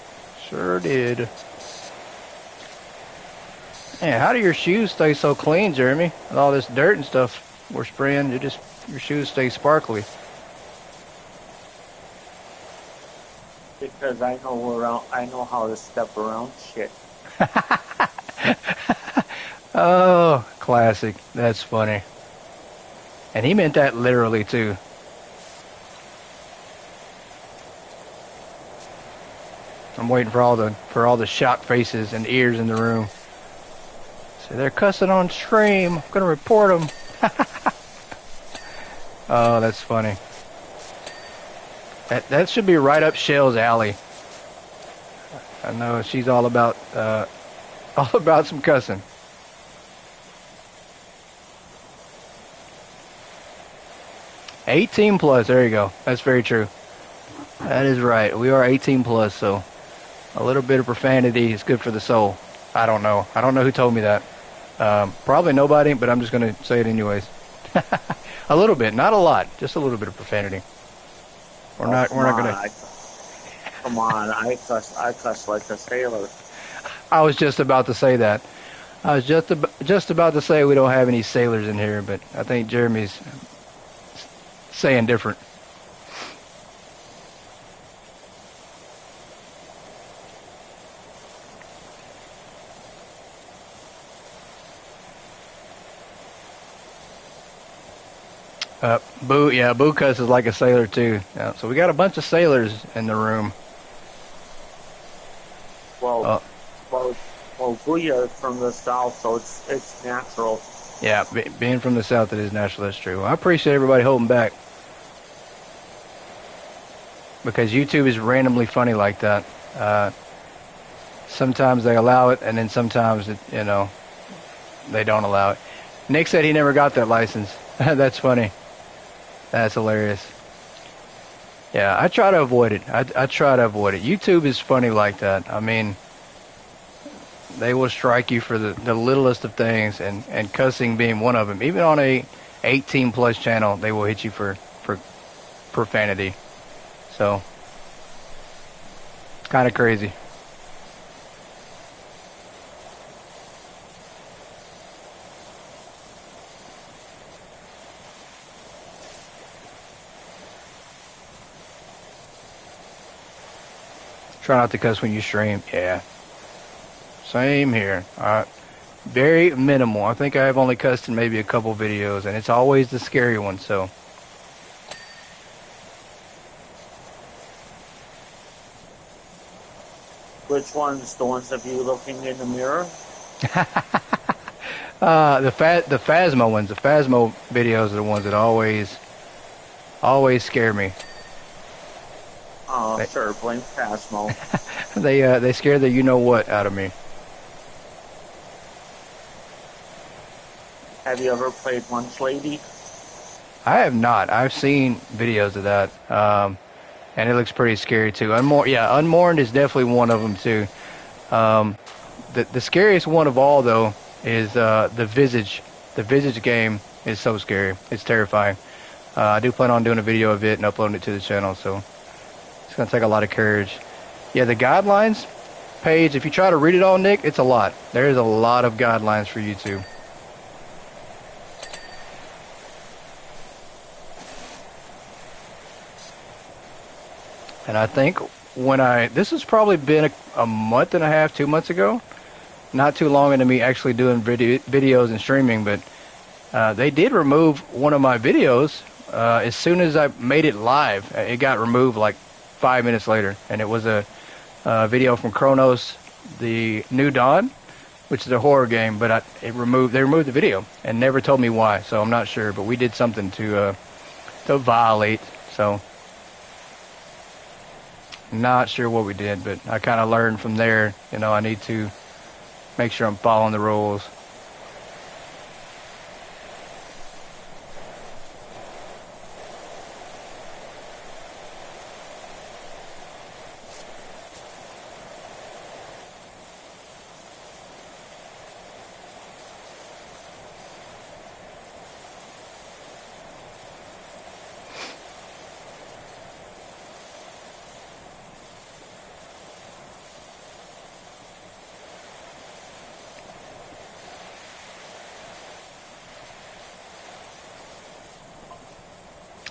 sure did. Man, how do your shoes stay so clean, Jeremy? With all this dirt and stuff we're spraying, your shoes stay sparkly. Because I know how to step around shit. Oh, classic. That's funny. And he meant that literally too. I'm waiting for all the shocked faces and ears in the room. So they're cussing on stream. I'm gonna report them. Oh, that's funny. That should be right up Shell's alley. I know she's all about some cussing. +18. There you go. That's very true. That is right. We are 18+, so a little bit of profanity is good for the soul. I don't know. I don't know who told me that. Probably nobody, but I'm just going to say it anyways. A little bit, not a lot, just a little bit of profanity. We're not going to. Come on, I cuss like a sailor. I was just about to say that. I was just about to say we don't have any sailors in here, but I think Jeremy's saying different. Boo cusses like a sailor too. Yeah, so we got a bunch of sailors in the room. Well, Booyah from the south, so it's natural. Yeah, being from the south, it is natural. That's true. Well, I appreciate everybody holding back because YouTube is randomly funny like that. Sometimes they allow it, and then sometimes they don't allow it. Nick said he never got that license. That's funny. That's hilarious. Yeah, I try to avoid it. I try to avoid it. YouTube is funny like that. I mean, they will strike you for the littlest of things, and cussing being one of them. Even on a 18+ channel, they will hit you for profanity. So, kind of crazy. Try not to cuss when you stream. Yeah. Same here. Very minimal. I think I've only cussed in maybe a couple videos, and it's always the scary one, so. Which ones? The ones of you looking in the mirror? The Phasmo ones. The Phasmo videos are the ones that always scare me. Oh, sure. Blame Phasmo. They scare the you-know-what out of me. Have you ever played Lunch Lady? I have not. I've seen videos of that, and it looks pretty scary too. Unmourned is definitely one of them too. The scariest one of all though is the Visage. The Visage game is so scary. It's terrifying. I do plan on doing a video of it and uploading it to the channel, so it's gonna take a lot of courage. Yeah, the guidelines page. If you try to read it all, Nick, it's a lot. There is a lot of guidelines for YouTube. And I think this has probably been a month and a half, 2 months ago. Not too long into me actually doing videos and streaming, but they did remove one of my videos as soon as I made it live. It got removed like 5 minutes later, and it was a video from Chronos, the New Dawn, which is a horror game. But they removed the video and never told me why, so I'm not sure. But we did something to violate, so not sure what we did. But I kind of learned from there. I need to make sure I'm following the rules.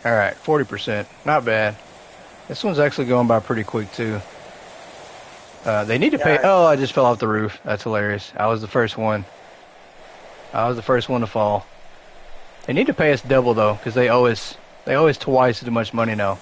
All right, 40%. Not bad. This one's actually going by pretty quick, too. They need to pay... Yeah, Oh, I just fell off the roof. That's hilarious. I was the first one. I was the first one to fall. They need to pay us double, though, because they owe us twice as much money now.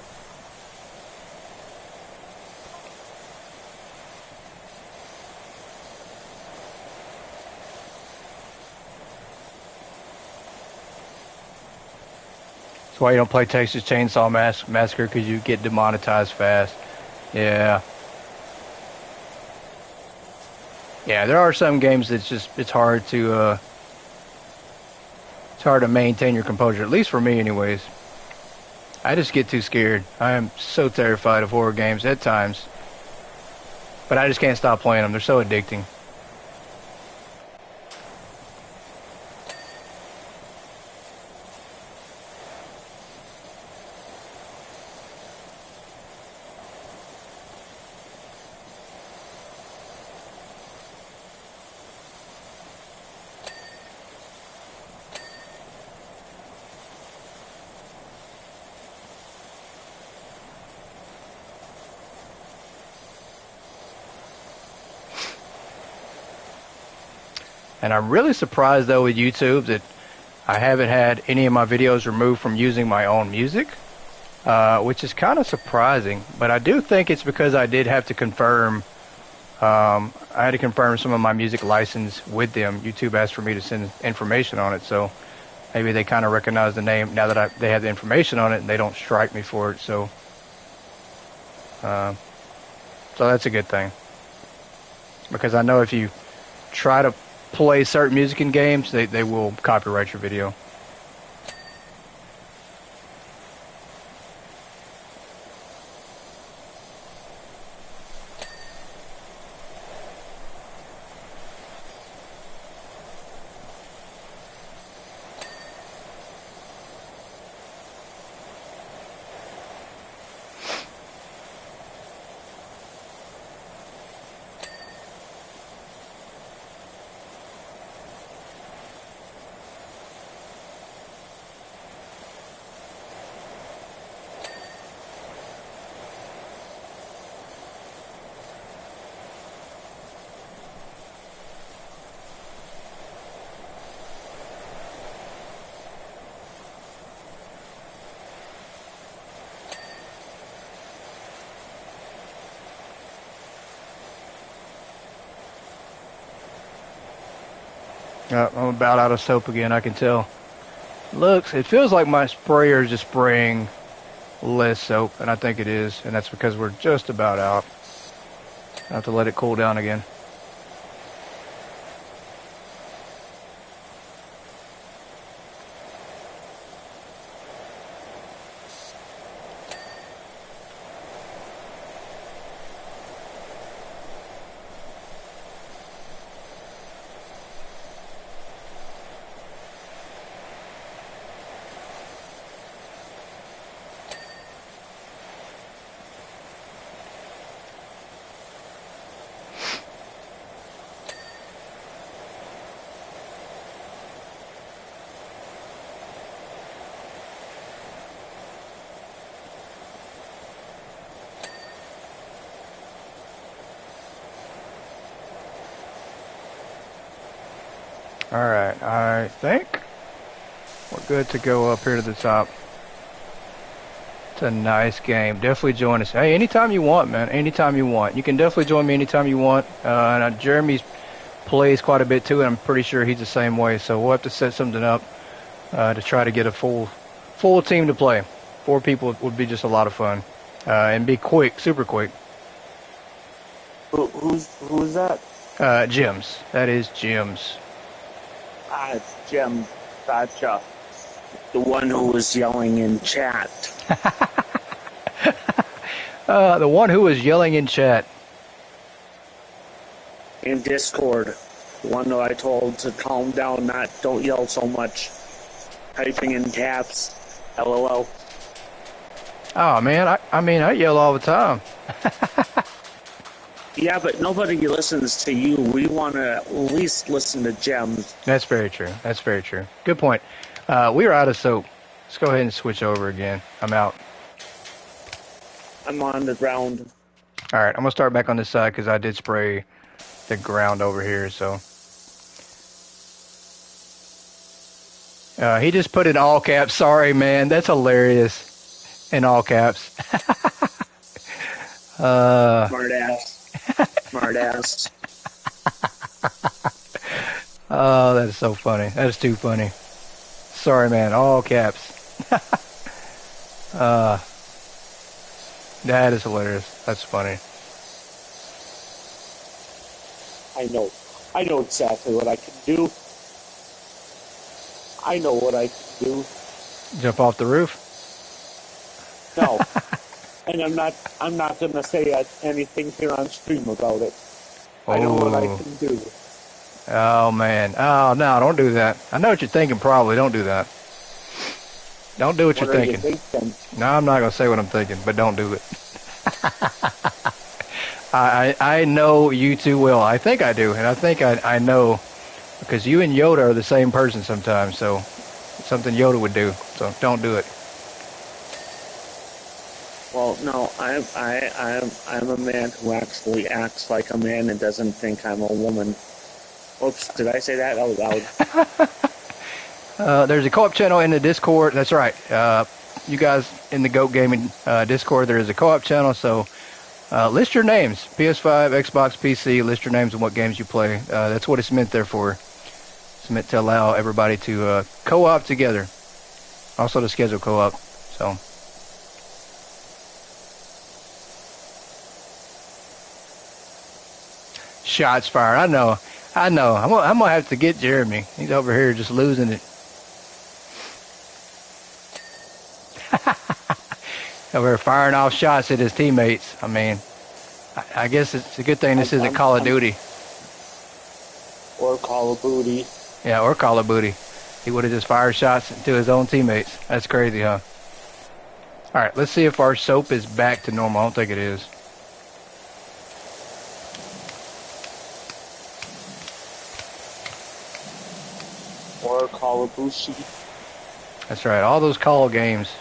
That's why you don't play Texas Chainsaw Massacre, because you get demonetized fast. Yeah. Yeah, there are some games that's it's hard to maintain your composure, at least for me anyways. I just get too scared. I am so terrified of horror games at times. But I just can't stop playing them. They're so addicting. And I'm really surprised, though, with YouTube that I haven't had any of my videos removed from using my own music, which is kind of surprising. But I do think it's because I did have to confirm, I had to confirm some of my music license with them. YouTube asked for me to send information on it, so maybe they kind of recognize the name now that they have the information on it, and they don't strike me for it. So that's a good thing, because I know if you try to play certain music in games, they will copyright your video. I'm about out of soap again, I can tell. It feels like my sprayer is just spraying less soap, and I think it is, and that's because we're just about out. I have to let it cool down again. All right, I think we're good to go up here to the top. It's a nice game. Definitely join us. Hey, anytime you want, man. Anytime you want. You can definitely join me anytime you want. Jeremy plays quite a bit too, and I'm pretty sure he's the same way. So we'll have to set something up to try to get a full team to play. 4 people would be just a lot of fun, and be quick, super quick. Who's that? Jemz. That is Jemz. Ah, it's Jemz. Gotcha. The one who was yelling in chat. The one who was yelling in chat. In Discord. The one that I told to calm down, don't yell so much. Typing in caps. LOL. Oh, man. I yell all the time. Yeah, but nobody listens to you. We want to at least listen to Jemz. That's very true. That's very true. Good point. We are out of soap. Let's go ahead and switch over again. I'm out. I'm on the ground. All right, I'm going to start back on this side because I did spray the ground over here, so. He just put in all caps. Sorry, man. That's hilarious. In all caps. Smart ass. Smart ass. Oh, that is so funny. That is too funny. Sorry, man. All caps. That is hilarious. That's funny. I know exactly what I can do. I know what I can do. Jump off the roof? No. And I'm not gonna say anything here on stream about it. I know what I can do. Oh, man. Oh, no, don't do that. I know what you're thinking, probably. Don't do that. Don't do what you're thinking. No, I'm not going to say what I'm thinking, but don't do it. I know you too well. I think I do, and I think I know, because you and Yoda are the same person sometimes, so something Yoda would do, so don't do it. Well, no, I'm a man who actually acts like a man and doesn't think I'm a woman. Oops, did I say that out loud? There's a co-op channel in the Discord. That's right. You guys in the GOAT Gaming Discord, there is a co-op channel, so list your names. PS5, Xbox, PC, list your names and what games you play. That's what it's meant there for. It's meant to allow everybody to co-op together. Also to schedule co-op, so... Shots fired. I know. I'm gonna have to get Jeremy. He's over here just losing it. Over here firing off shots at his teammates. I mean, I guess it's a good thing this isn't Call of Duty. Or Call of Booty. Yeah, or Call of Booty. He would have just fired shots to his own teammates. That's crazy, huh? All right, let's see if our soap is back to normal. I don't think it is. Or Call of Booty. That's right, all those call games.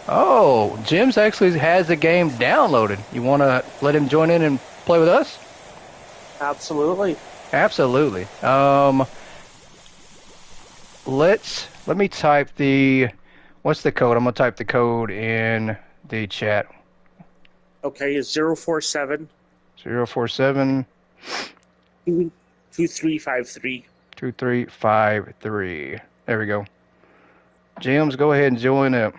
Oh, Jemz actually has the game downloaded. You want to let him join in and play with us? Absolutely. Absolutely. Let me type what's the code? I'm going to type the code in the chat. Okay, it's 047 047 2353. 2353. There we go. Jemz, go ahead and join up.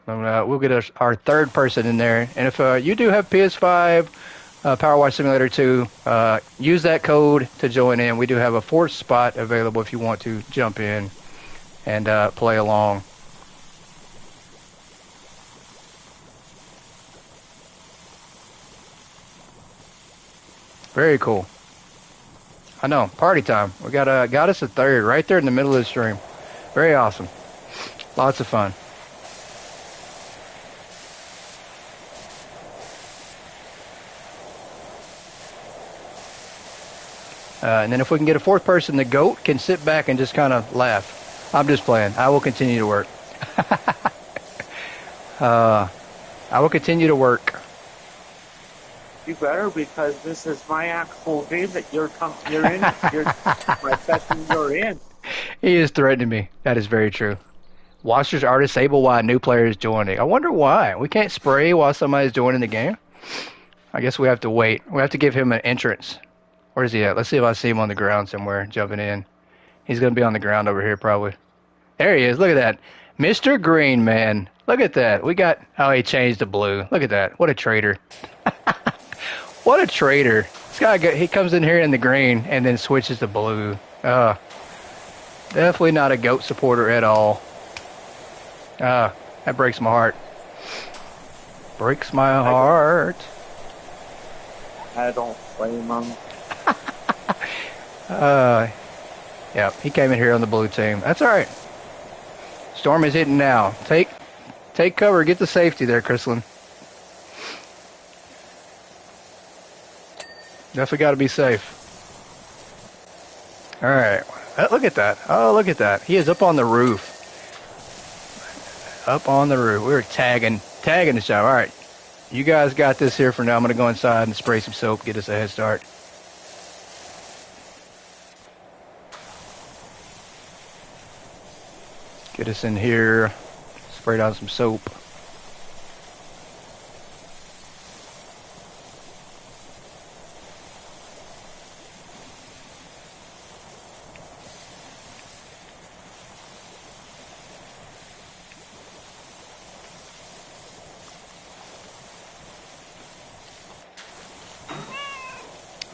We'll get our third person in there. And if you do have PS5, Power Wash Simulator 2, use that code to join in. We do have a fourth spot available if you want to jump in and play along. Very cool. I know, party time. We got us a third right there in the middle of the stream. Very awesome. Lots of fun. And then if we can get a fourth person, the GOAT can sit back and just kind of laugh. I'm just playing. I will continue to work. I will continue to work. You better, because this is my actual day that you're in. You're my session you're in. He is threatening me. That is very true. Watchers are disabled while a new player is joining. I wonder why. We can't spray while somebody's joining the game. I guess we have to wait. We have to give him an entrance. Where is he at? Let's see if I see him on the ground somewhere, jumping in. He's going to be on the ground over here, probably. There he is. Look at that. Mr. Green, man. Look at that. We got... Oh, he changed to blue. Look at that. What a traitor. What a traitor. This guy, he comes in here in the green and then switches to blue. Definitely not a GOAT supporter at all. That breaks my heart. Breaks my heart. I don't blame him. Yeah, he came in here on the blue team. That's all right. Storm is hitting now. Take cover. Get the safety there, Chrislin. Definitely got to be safe. All right. Look at that. Oh, look at that. He is up on the roof. Up on the roof. We were tagging this job. All right. You guys got this here for now. I'm going to go inside and spray some soap, get us a head start. Get us in here. Spray down some soap.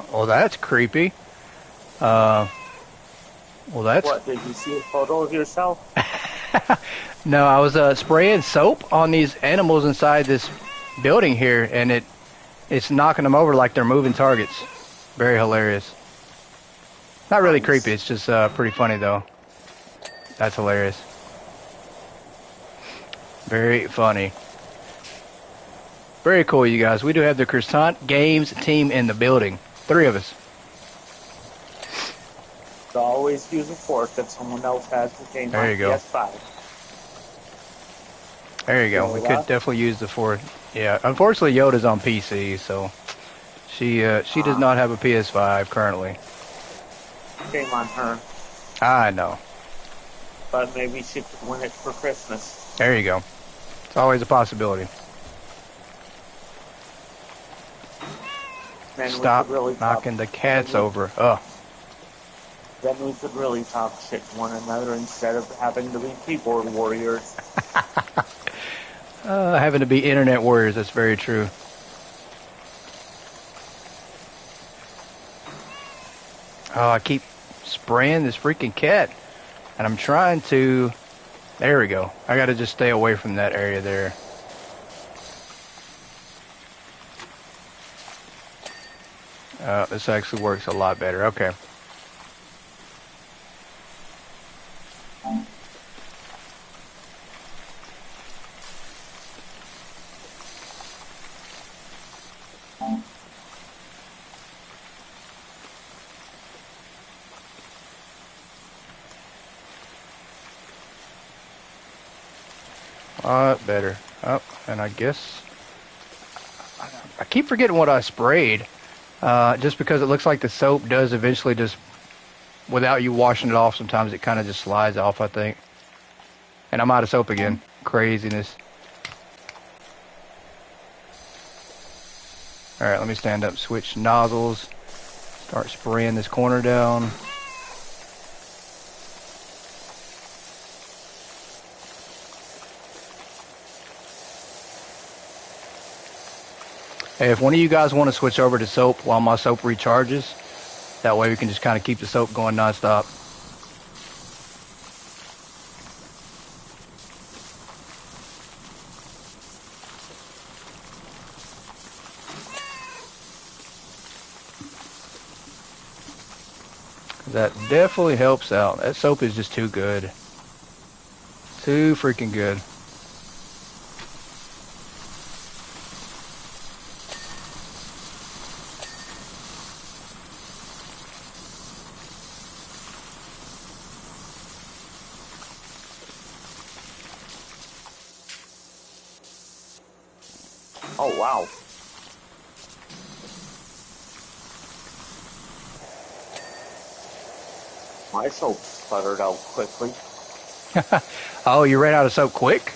Well, that's creepy. Well, that's... What, did you see a photo of yourself? No, I was spraying soap on these animals inside this building here, and it's knocking them over like they're moving targets. Very hilarious. Not really creepy, it's just pretty funny, though. That's hilarious. Very funny. Very cool, you guys. We do have the Croissant Games team in the building. 3 of us. So always use a fork if someone else has the game there on you go. PS5. There you go. We could definitely use the fork. Yeah, unfortunately Yoda's on PC, so she does not have a PS5 currently. Shame on her. I know. But maybe she could win it for Christmas. There you go. It's always a possibility. Then Stop really knocking the cats over. Ugh. Then we could really talk shit to one another instead of having to be keyboard warriors. Having to be internet warriors, that's very true. Oh, I keep spraying this freaking cat. And I'm trying to... There we go. I gotta just stay away from that area there. This actually works a lot better. Okay. A lot better. Oh, and I guess... I keep forgetting what I sprayed. Just because it looks like the soap does eventually just, without you washing it off, sometimes it kind of just slides off, I think. And I'm out of soap again. Craziness. Alright, let me stand up, switch nozzles, start spraying this corner down. Hey, if one of you guys want to switch over to soap while my soap recharges, that way we can just kind of keep the soap going nonstop. That definitely helps out. That soap is just too good. Too freaking good. wow. My soap sputtered out quickly. Oh, you ran out of soap quick?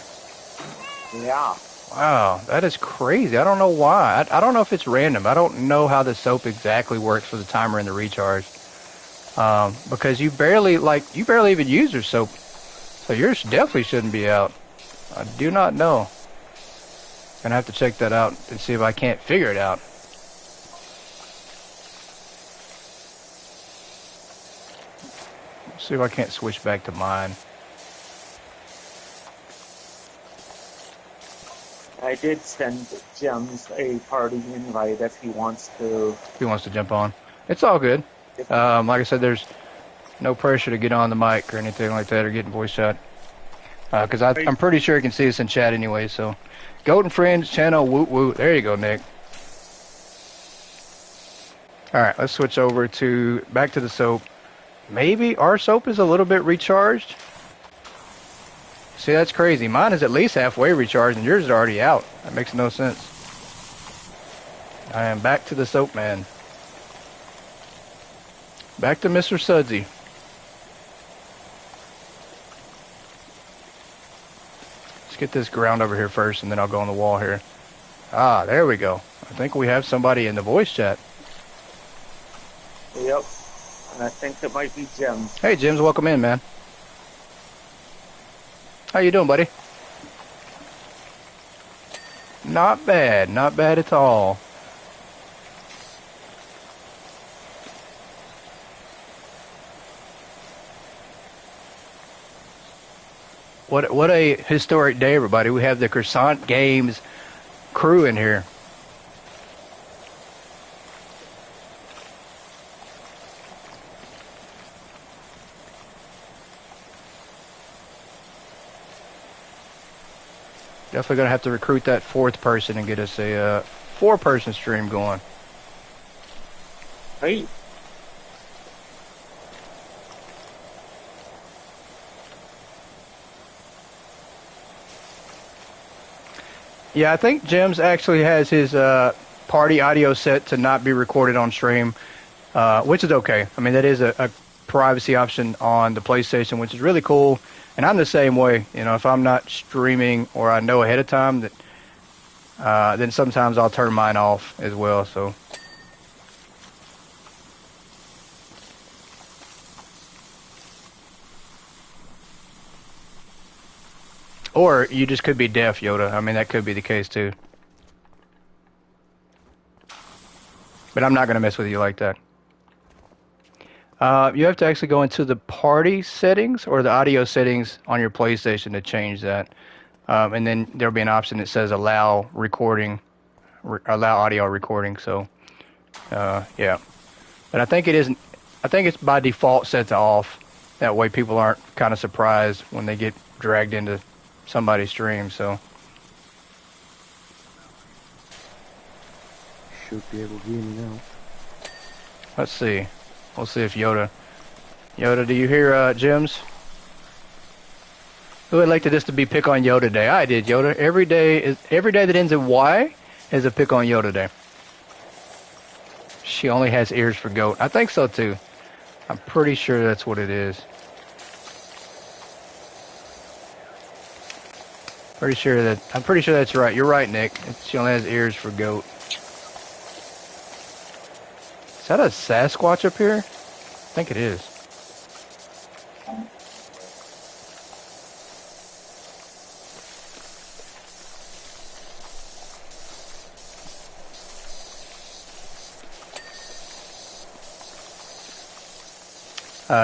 Yeah. Wow, that is crazy. I don't know why. I don't know if it's random. I don't know how the soap exactly works for the timer and the recharge. Because you barely even use your soap. So yours definitely shouldn't be out. I do not know. Gonna have to check that out and see if I can't figure it out. See if I can't switch back to mine. I did send Jemz a party invite if he wants to. If he wants to jump on. It's all good. Like I said, there's no pressure to get on the mic or anything like that or get in voice chat. Because I'm pretty sure he can see us in chat anyway, so. Goat and Friends channel, woot woot. There you go, Nick. Alright, let's switch over to, back to the soap. Maybe our soap is a little bit recharged. See, that's crazy. Mine is at least halfway recharged and yours is already out. That makes no sense. I am back to the soap man. Back to Mr. Sudsy. Let's get this ground over here first and then I'll go on the wall here. Ah, there we go. I think we have somebody in the voice chat. Yep. And I think it might be Jemz. Hey, Jemz, welcome in, man. How you doing, buddy? Not bad. Not bad at all. What a historic day, everybody. We have the Croissant Games crew in here. Definitely going to have to recruit that fourth person and get us a four-person stream going. Hey. Yeah, I think Jemz actually has his party audio set to not be recorded on stream, which is okay. I mean, that is a privacy option on the PlayStation, which is really cool. And I'm the same way. You know, if I'm not streaming or I know ahead of time that, then sometimes I'll turn mine off as well. So. Or you just could be deaf, Yoda. I mean, that could be the case too. But I'm not going to mess with you like that. You have to actually go into the party settings or the audio settings on your PlayStation to change that. And then there'll be an option that says allow recording, allow audio recording. So, yeah. But I think it isn't. I think it's by default set to off. That way people aren't kind of surprised when they get dragged into somebody's stream. So. Should be able to hear me now. Let's see. We'll see if Yoda, do you hear Jemz? Who would like this to be Pick on Yoda Day? I did, Yoda. Every day that ends in Y is a Pick on Yoda Day. She only has ears for goat. I think so too. I'm pretty sure that's what it is. I'm pretty sure that's right. You're right, Nick. She only has ears for goat. Is that a Sasquatch up here? I think it is.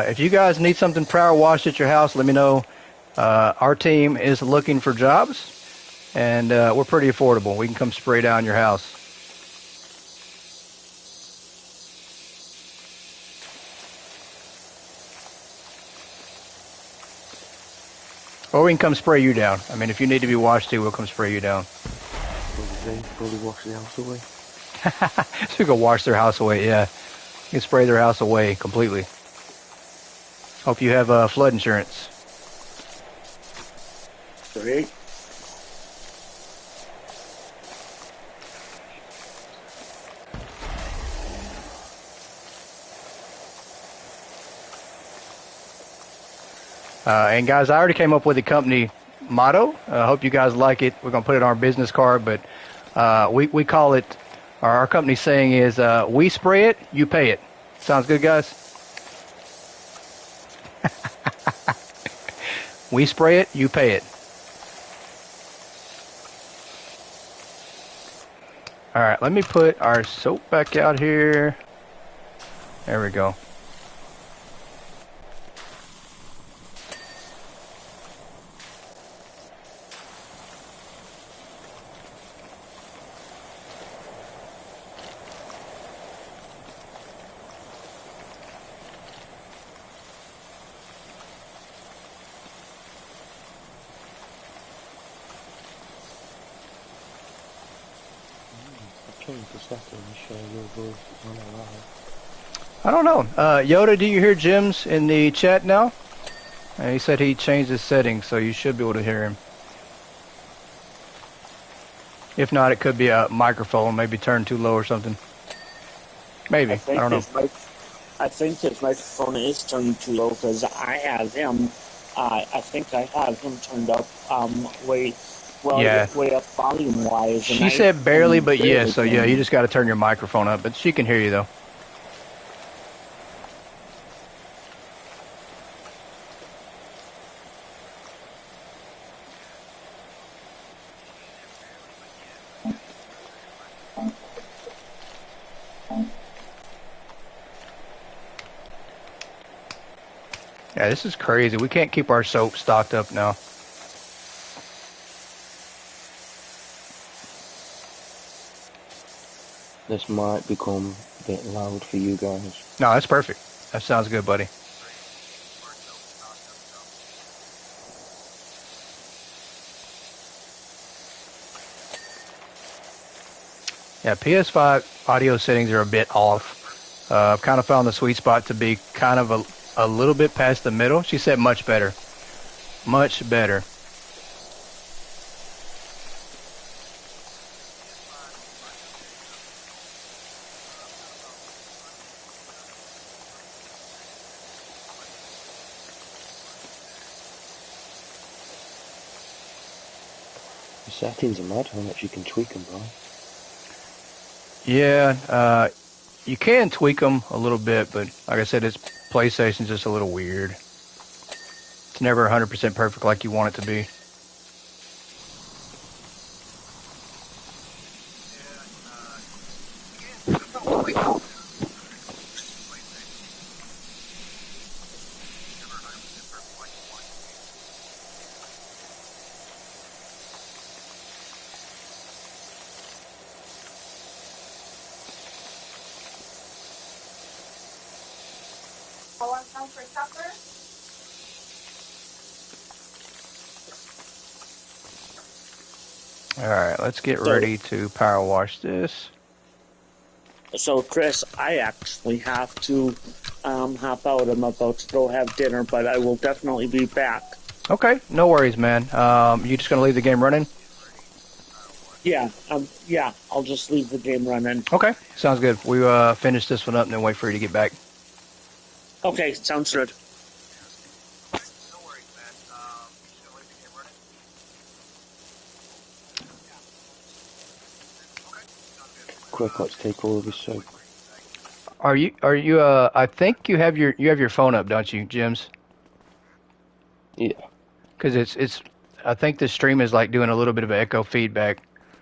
If you guys need something power washed at your house, let me know. Our team is looking for jobs, and we're pretty affordable. We can come spray down your house. Or we can come spray you down. I mean, if you need to be washed too, we'll come spray you down. Probably wash the house away. So we can wash their house away, yeah. You can spray their house away completely. Hope you have flood insurance. Great. And guys, I already came up with the company motto. I hope you guys like it. We're gonna put it on our business card, but we call it. Our company saying is, "We spray it, you pay it." Sounds good, guys. We spray it, you pay it. All right, let me put our soap back out here. There we go. Change the settings, show your voice is on alive. I don't know. Yoda, do you hear Jemz in the chat now? He said he changed his settings, so you should be able to hear him. If not, it could be a microphone, maybe turned too low or something. Maybe. I don't know. I think his microphone is turned too low because I have him. I think I have him turned up way up volume wise. She said barely, but yes. So yeah, you just got to turn your microphone up, but she can hear you though. Yeah, this is crazy. We can't keep our soap stocked up now. This might become a bit loud for you guys. No, that's perfect. That sounds good, buddy. Yeah, PS5 audio settings are a bit off. I've kind of found the sweet spot to be kind of a little bit past the middle. She said much better. Much better. The settings are mad how much you can tweak them, bro. Yeah, you can tweak them a little bit, but like I said, it's PlayStation's just a little weird. It's never 100% perfect like you want it to be. Alright, let's get ready to power wash this. So, Chris, I actually have to hop out. I'm about to go have dinner, but I will definitely be back. Okay, no worries, man. You just gonna leave the game running? Yeah, I'll just leave the game running. Okay, sounds good. We finish this one up and then wait for you to get back. Okay, sounds good. Quick, let's take all of his soap. Are you I think you have your phone up, don't you, Jemz? Yeah. Cuz it's I think the stream is like doing a little bit of an echo feedback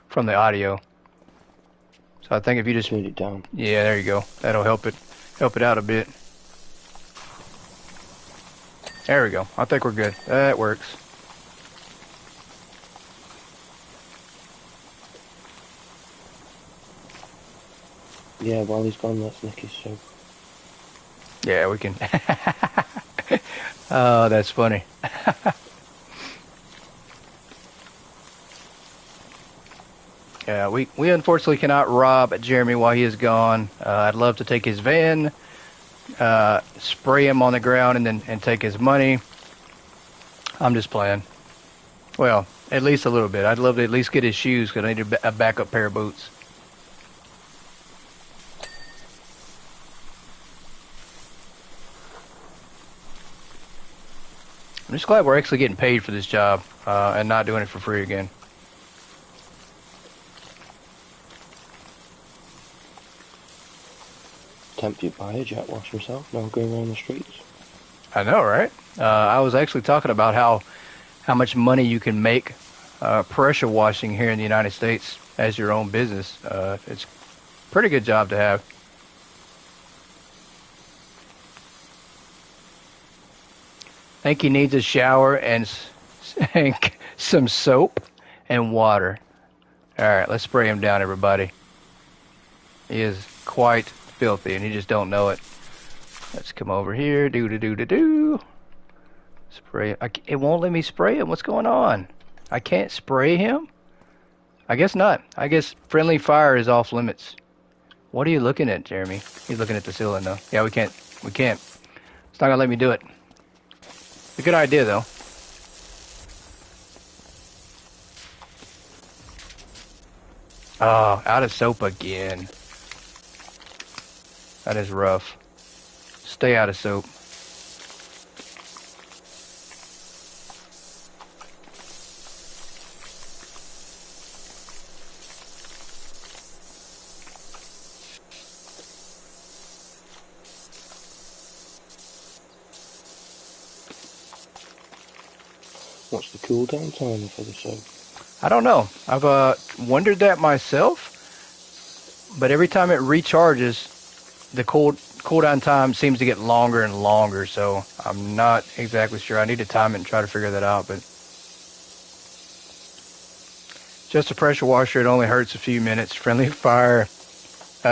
from the audio. So I think if you just turn it down. Yeah, there you go. That'll help it out a bit. There we go. I think we're good. That works. Yeah, while he's gone, let's nick his soap. Yeah, we can. Oh, that's funny. Yeah, we unfortunately cannot rob Jeremy while he is gone. I'd love to take his van, spray him on the ground, and take his money. I'm just playing. Well, at least a little bit. I'd love to at least get his shoes because I need a backup pair of boots. I'm just glad we're actually getting paid for this job and not doing it for free again. Tempted by a jet wash yourself, now going around the streets. I know, right? I was actually talking about how much money you can make pressure washing here in the United States as your own business. It's a pretty good job to have. I think he needs a shower and some soap and water. All right, let's spray him down, everybody. He is quite filthy, and you just don't know it. Let's come over here. Do. Spray. It won't let me spray him. What's going on? I can't spray him? I guess not. I guess friendly fire is off limits. What are you looking at, Jeremy? He's looking at the ceiling, though. Yeah, we can't. We can't. It's not going to let me do it. It's a good idea, though. Oh, out of soap again. That is rough. Stay out of soap. What's the cool down time for the soap? I don't know. I've wondered that myself, but every time it recharges, the cooldown time seems to get longer and longer, so I'm not exactly sure. I need to time it and try to figure that out, but just a pressure washer, it only hurts a few minutes. Friendly fire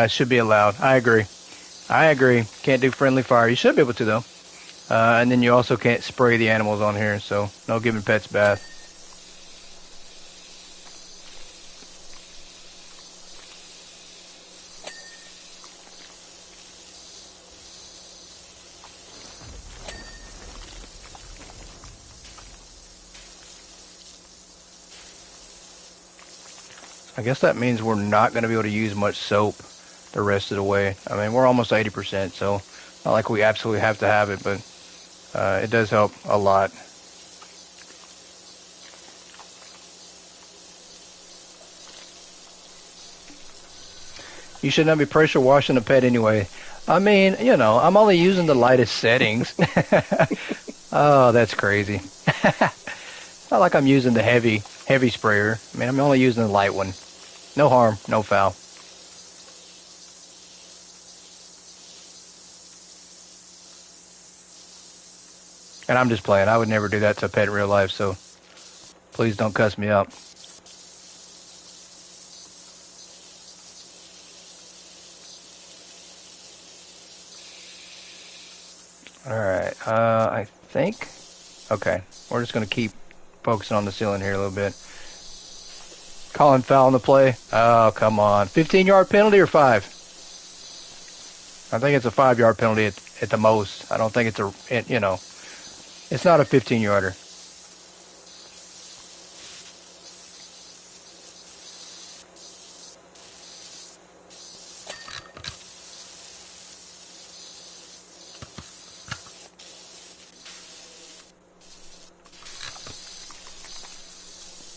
should be allowed. I agree. Can't do friendly fire. You should be able to, though. And then you also can't spray the animals on here, so no giving pets bath. I guess that means we're not going to be able to use much soap the rest of the way. I mean, we're almost 80%, so not like we absolutely have to have it, but it does help a lot. You should not be pressure washing a pet anyway. I mean, you know, I'm only using the lightest settings. Oh, that's crazy. Not like I'm using the heavy sprayer. I mean, I'm only using the light one. No harm, no foul. And I'm just playing. I would never do that to a pet in real life, so please don't cuss me out. Alright, I think... Okay, we're just going to keep focusing on the ceiling here a little bit. Calling foul on the play. Oh, come on. 15-yard penalty or 5? I think it's a 5-yard penalty at the most. I don't think it's it's not a 15-yarder.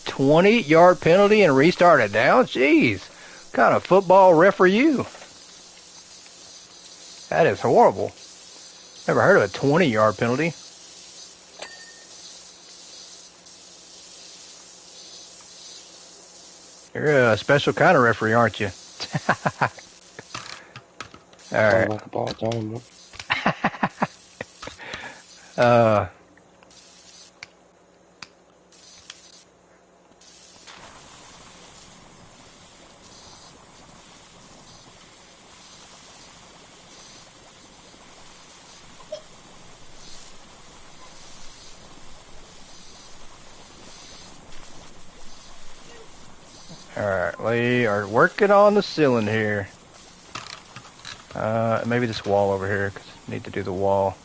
$20-yard penalty and restart it down? Jeez. What kind of football ref are you? That is horrible. Never heard of a 20-yard penalty. You're a special kind of referee, aren't you? All right. Like a part-time one. Alright, we are working on the ceiling here. Maybe this wall over here, because I need to do the wall.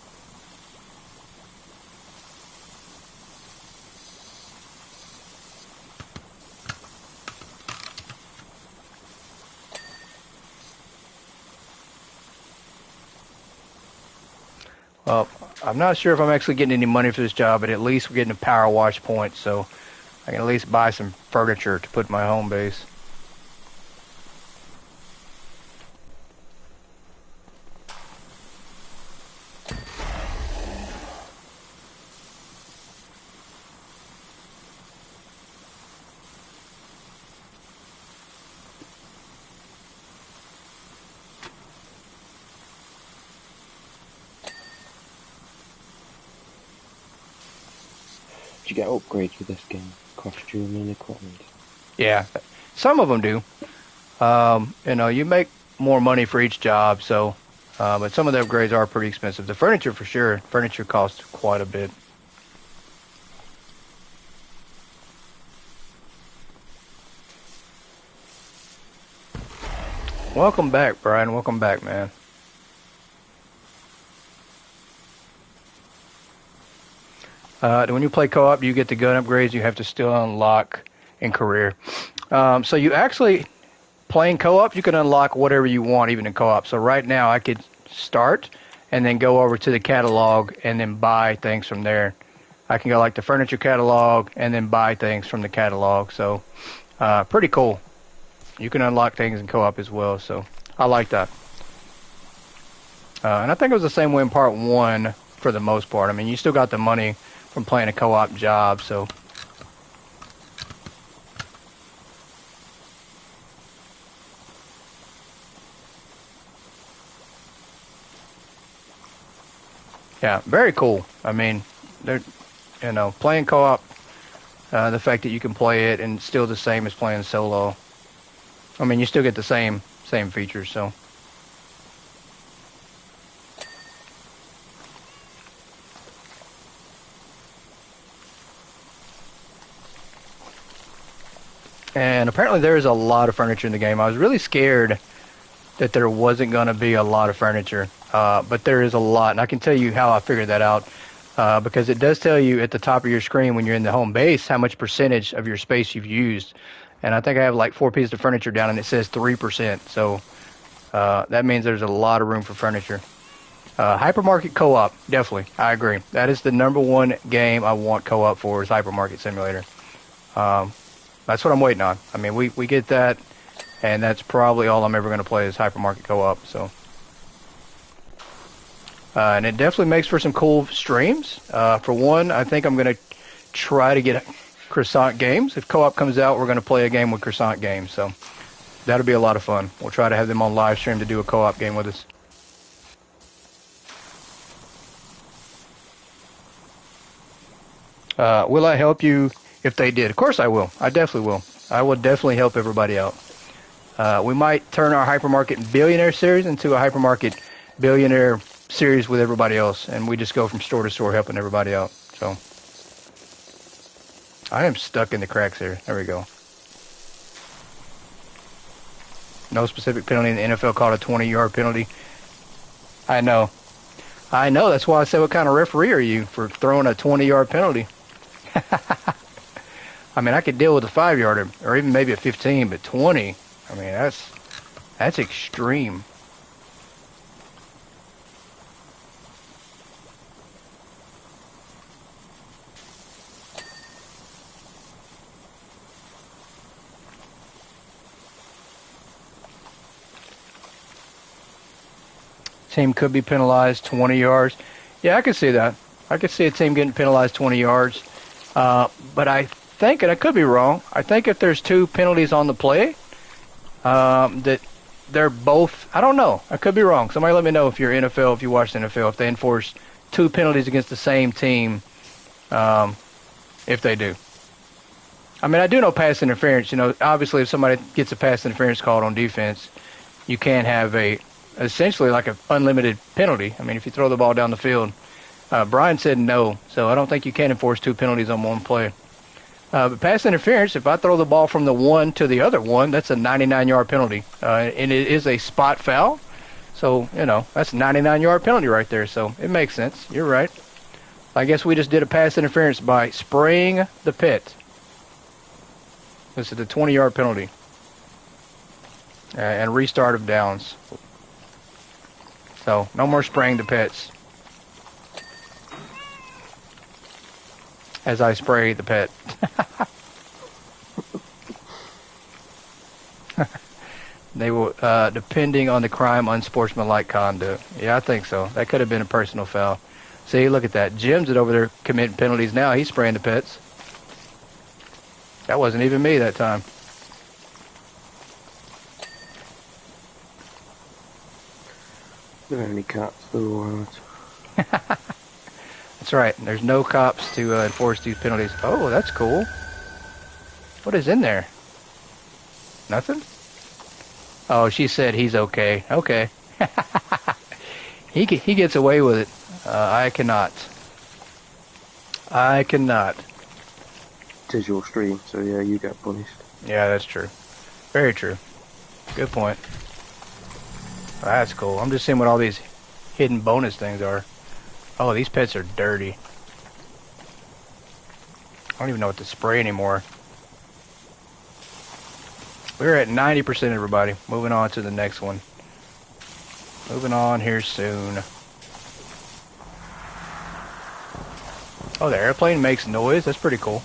Well, I'm not sure if I'm actually getting any money for this job, but at least we're getting a power wash point, so I can at least buy some furniture to put in my home base. Do you get upgrades with this game? Costume and equipment? Yeah, some of them do. You know, you make more money for each job, so, but some of the upgrades are pretty expensive. The furniture, for sure, furniture costs quite a bit. Welcome back, Brian. Welcome back, man. When you play co-op, you get the gun upgrades you have to still unlock in career. So you actually, playing co-op, you can unlock whatever you want, even in co-op. So right now, I could start and then go over to the catalog and then buy things from there. I can go like the furniture catalog and then buy things from the catalog. So pretty cool. You can unlock things in co-op as well. So I like that. And I think it was the same way in part 1 for the most part. I mean, you still got the money from playing a co-op job, so. Yeah, very cool. I mean, they're, you know, playing co-op, the fact that you can play it and still the same as playing solo. I mean, you still get the same features, so. And apparently there is a lot of furniture in the game. I was really scared that there wasn't going to be a lot of furniture, but there is a lot. And I can tell you how I figured that out, because it does tell you at the top of your screen when you're in the home base how much percentage of your space you've used. And I think I have like 4 pieces of furniture down, and it says 3%. So that means there's a lot of room for furniture. Hypermarket co-op, definitely. I agree. That is the #1 game I want co-op for, is Hypermarket Simulator. That's what I'm waiting on. I mean, we get that, and that's probably all I'm ever going to play is Hypermarket Co-op. So, and it definitely makes for some cool streams. For one, I think I'm going to try to get Croissant Games. If co-op comes out, we're going to play a game with Croissant Games. So that'll be a lot of fun. We'll try to have them on live stream to do a co-op game with us. Will I help you if they did? Of course I will. I definitely will. I will definitely help everybody out. We might turn our Hypermarket Billionaire series into a Hypermarket Billionaire series with everybody else, and we just go from store to store helping everybody out. So I am stuck in the cracks here. There we go. No specific penalty in the NFL called a 20-yard penalty. I know. That's why I said, what kind of referee are you for throwing a 20-yard penalty? I mean, I could deal with a 5-yarder or even maybe a 15, but 20, I mean, that's extreme. Team could be penalized 20 yards. Yeah, I could see that. I could see a team getting penalized 20 yards. But I think, and I could be wrong, I think if there's 2 penalties on the play, that they're both, I don't know. I could be wrong. Somebody let me know if you're NFL, if you watch the NFL, if they enforce 2 penalties against the same team, if they do. I mean, I do know pass interference. You know, obviously if somebody gets a pass interference called on defense, you can't have essentially like an unlimited penalty. I mean, if you throw the ball down the field. Brian said no, so I don't think you can enforce 2 penalties on one play. But pass interference, if I throw the ball from the one to the other one, that's a 99-yard penalty. And it is a spot foul. So, you know, that's a 99-yard penalty right there. So it makes sense. You're right. I guess we just did a pass interference by spraying the pit. This is the 20-yard penalty. And restart of downs. So no more spraying the pits. as I spray the pet. They will, depending on the crime, unsportsmanlike conduct. Yeah, I think so. That could have been a personal foul. See, look at that. Jemz is over there committing penalties now. He's spraying the pets. That wasn't even me that time. There are any cats though, aren't? That's right. There's no cops to enforce these penalties. Oh, that's cool. What is in there? Nothing? Oh, she said he's okay. Okay. He gets away with it. I cannot. I cannot. It is your stream, so yeah, you get punished. Yeah, that's true. Very true. Good point. That's cool. I'm just seeing what all these hidden bonus things are. Oh, these pets are dirty. I don't even know what to spray anymore. We're at 90%, everybody. Moving on to the next one. Moving on here soon. Oh, the airplane makes noise. That's pretty cool.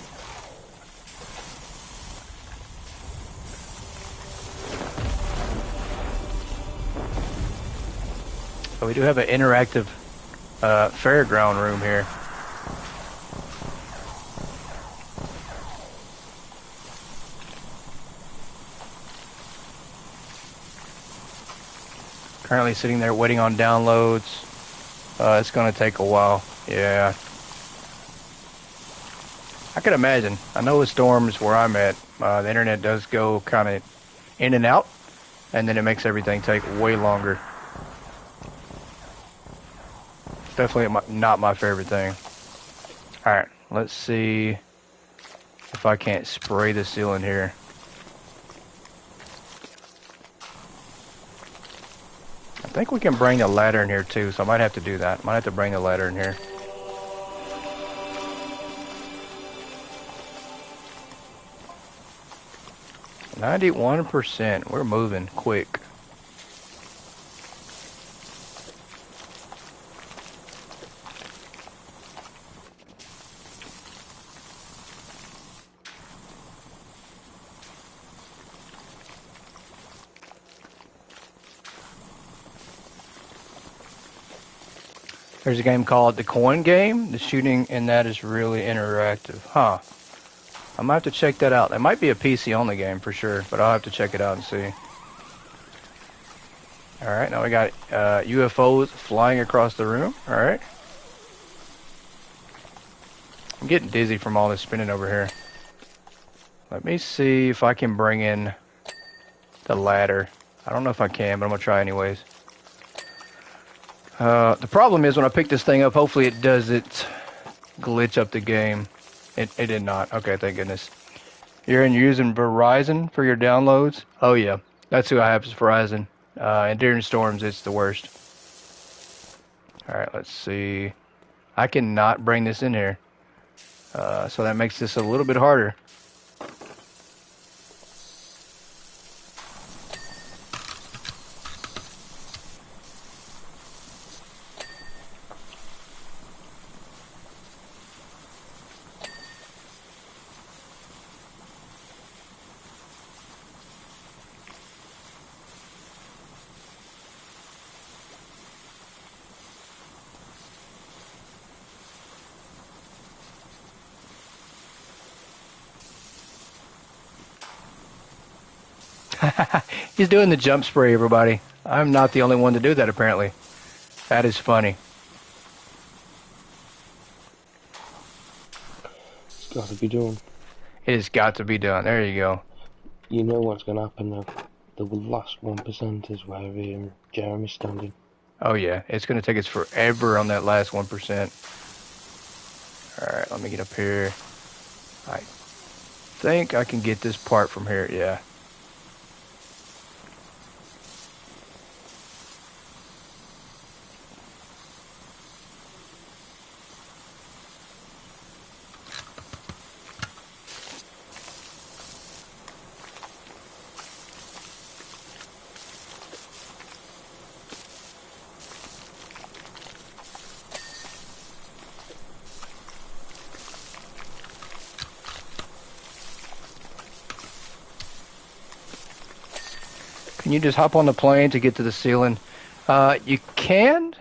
So we do have an interactive fairground room here. Currently sitting there waiting on downloads. It's going to take a while. Yeah. I can imagine. I know with storms where I'm at, the internet does go kind of in and out, and then it makes everything take way longer. Definitely not my favorite thing. Alright, let's see if I can't spray the ceiling here. I think we can bring the ladder in here too, so I might have to do that. Might have to bring the ladder in here. %. We're moving quick. There's a game called The Coin Game. The shooting in that is really interactive. Huh. I might have to check that out. That might be a PC-only game for sure, but I'll have to check it out and see. Alright, now we got UFOs flying across the room. Alright. I'm getting dizzy from all this spinning over here. Let me see if I can bring in the ladder. I don't know if I can, but I'm going to try anyways. The problem is when I pick this thing up, hopefully it doesn't glitch up the game. It did not. Okay, thank goodness. You're using Verizon for your downloads? Oh yeah, that's who I have is Verizon. And during storms, it's the worst. Alright, let's see. I cannot bring this in here. So that makes this a little bit harder. He's doing the jump spray, everybody. I'm not the only one to do that, apparently. That is funny. It's got to be done. It has got to be done. There you go. You know what's going to happen though? The last 1% is where Jeremy's standing. Oh yeah, it's going to take us forever on that last 1%. Alright, let me get up here. I think I can get this part from here, yeah. Can you just hop on the plane to get to the ceiling? You can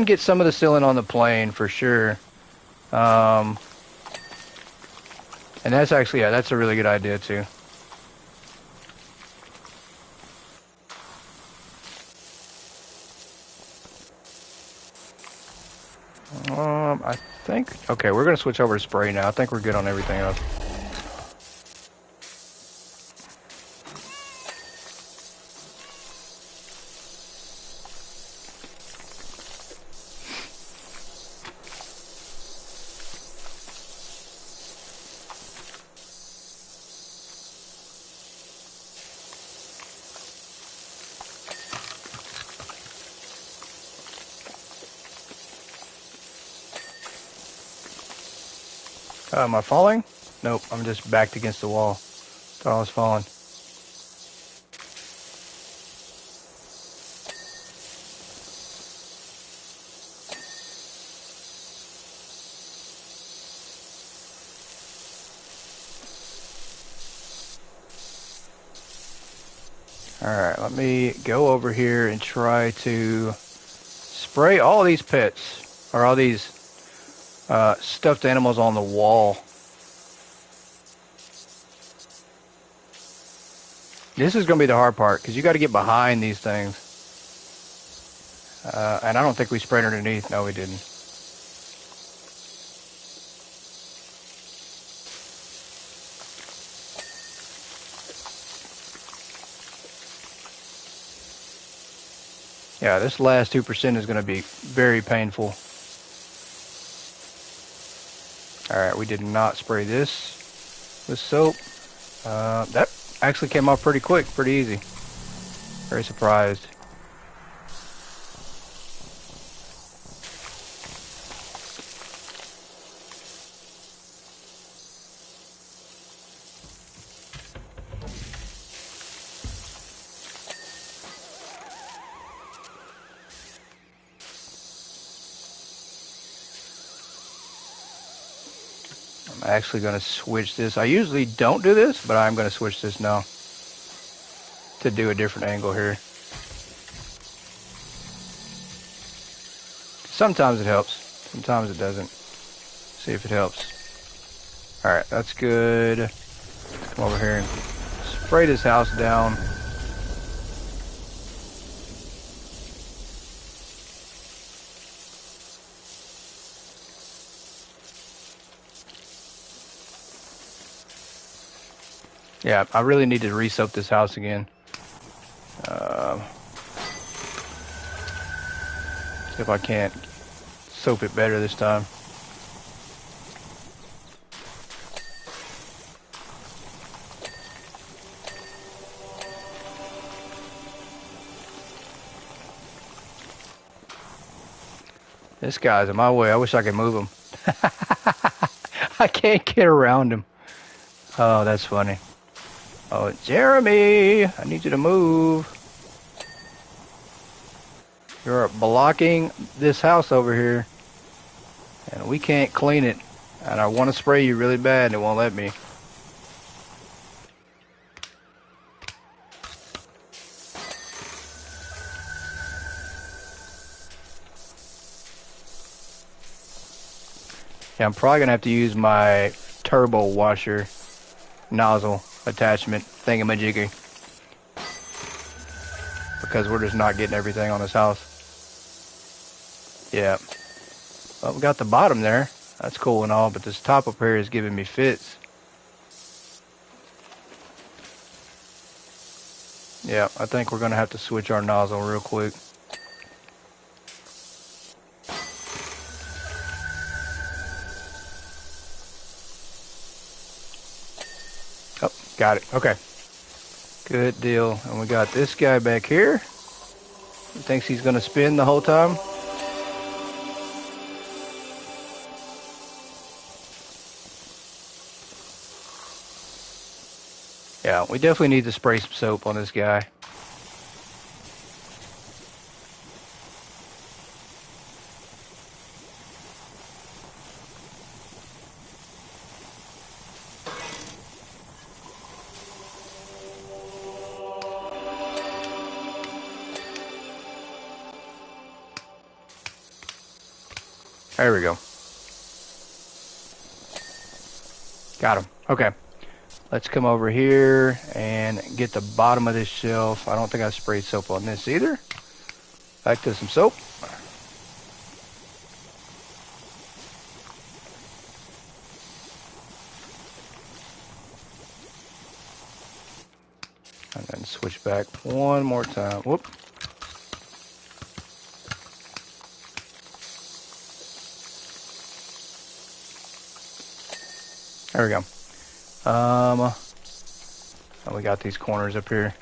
get some of the ceiling on the plane for sure. And that's actually, yeah, that's a really good idea too. I think, okay, we're gonna switch over to spray now. I think we're good on everything else. Am I falling? Nope, I'm just backed against the wall. Thought I was falling. Alright, let me go over here and try to spray all these pets, or all these stuffed animals on the wall. This is going to be the hard part, because you got to get behind these things. And I don't think we sprayed underneath. No, we didn't. Yeah, this last 2% is going to be very painful. Alright, we did not spray this with soap. That actually came off pretty quick, pretty easy. Very surprised. I'm actually going to switch this. I usually don't do this, but I'm going to switch this now to do a different angle here. Sometimes it helps, sometimes it doesn't. See if it helps. Alright, that's good. Come over here and spray this house down. Yeah, I really need to re-soap this house again. See if I can't soap it better this time. This guy's in my way. I wish I could move him. I can't get around him. Oh, that's funny. Oh, Jeremy, I need you to move. You're blocking this house over here, and we can't clean it. And I want to spray you really bad, and it won't let me. Yeah, I'm probably going to have to use my turbo washer nozzle attachment thingamajiggy, because we're just not getting everything on this house. Yeah. Well, we got the bottom there. That's cool and all, but this top up here is giving me fits. Yeah, I think we're going to have to switch our nozzle real quick. Oh, got it. Okay. Good deal. And we got this guy back here. He thinks he's going to spin the whole time. Yeah, we definitely need to spray some soap on this guy. There we go. Got him. Okay. Let's come over here and get the bottom of this shelf. I don't think I sprayed soap on this either. Back to some soap. And then switch back one more time. Whoop. There we go. We got these corners up here.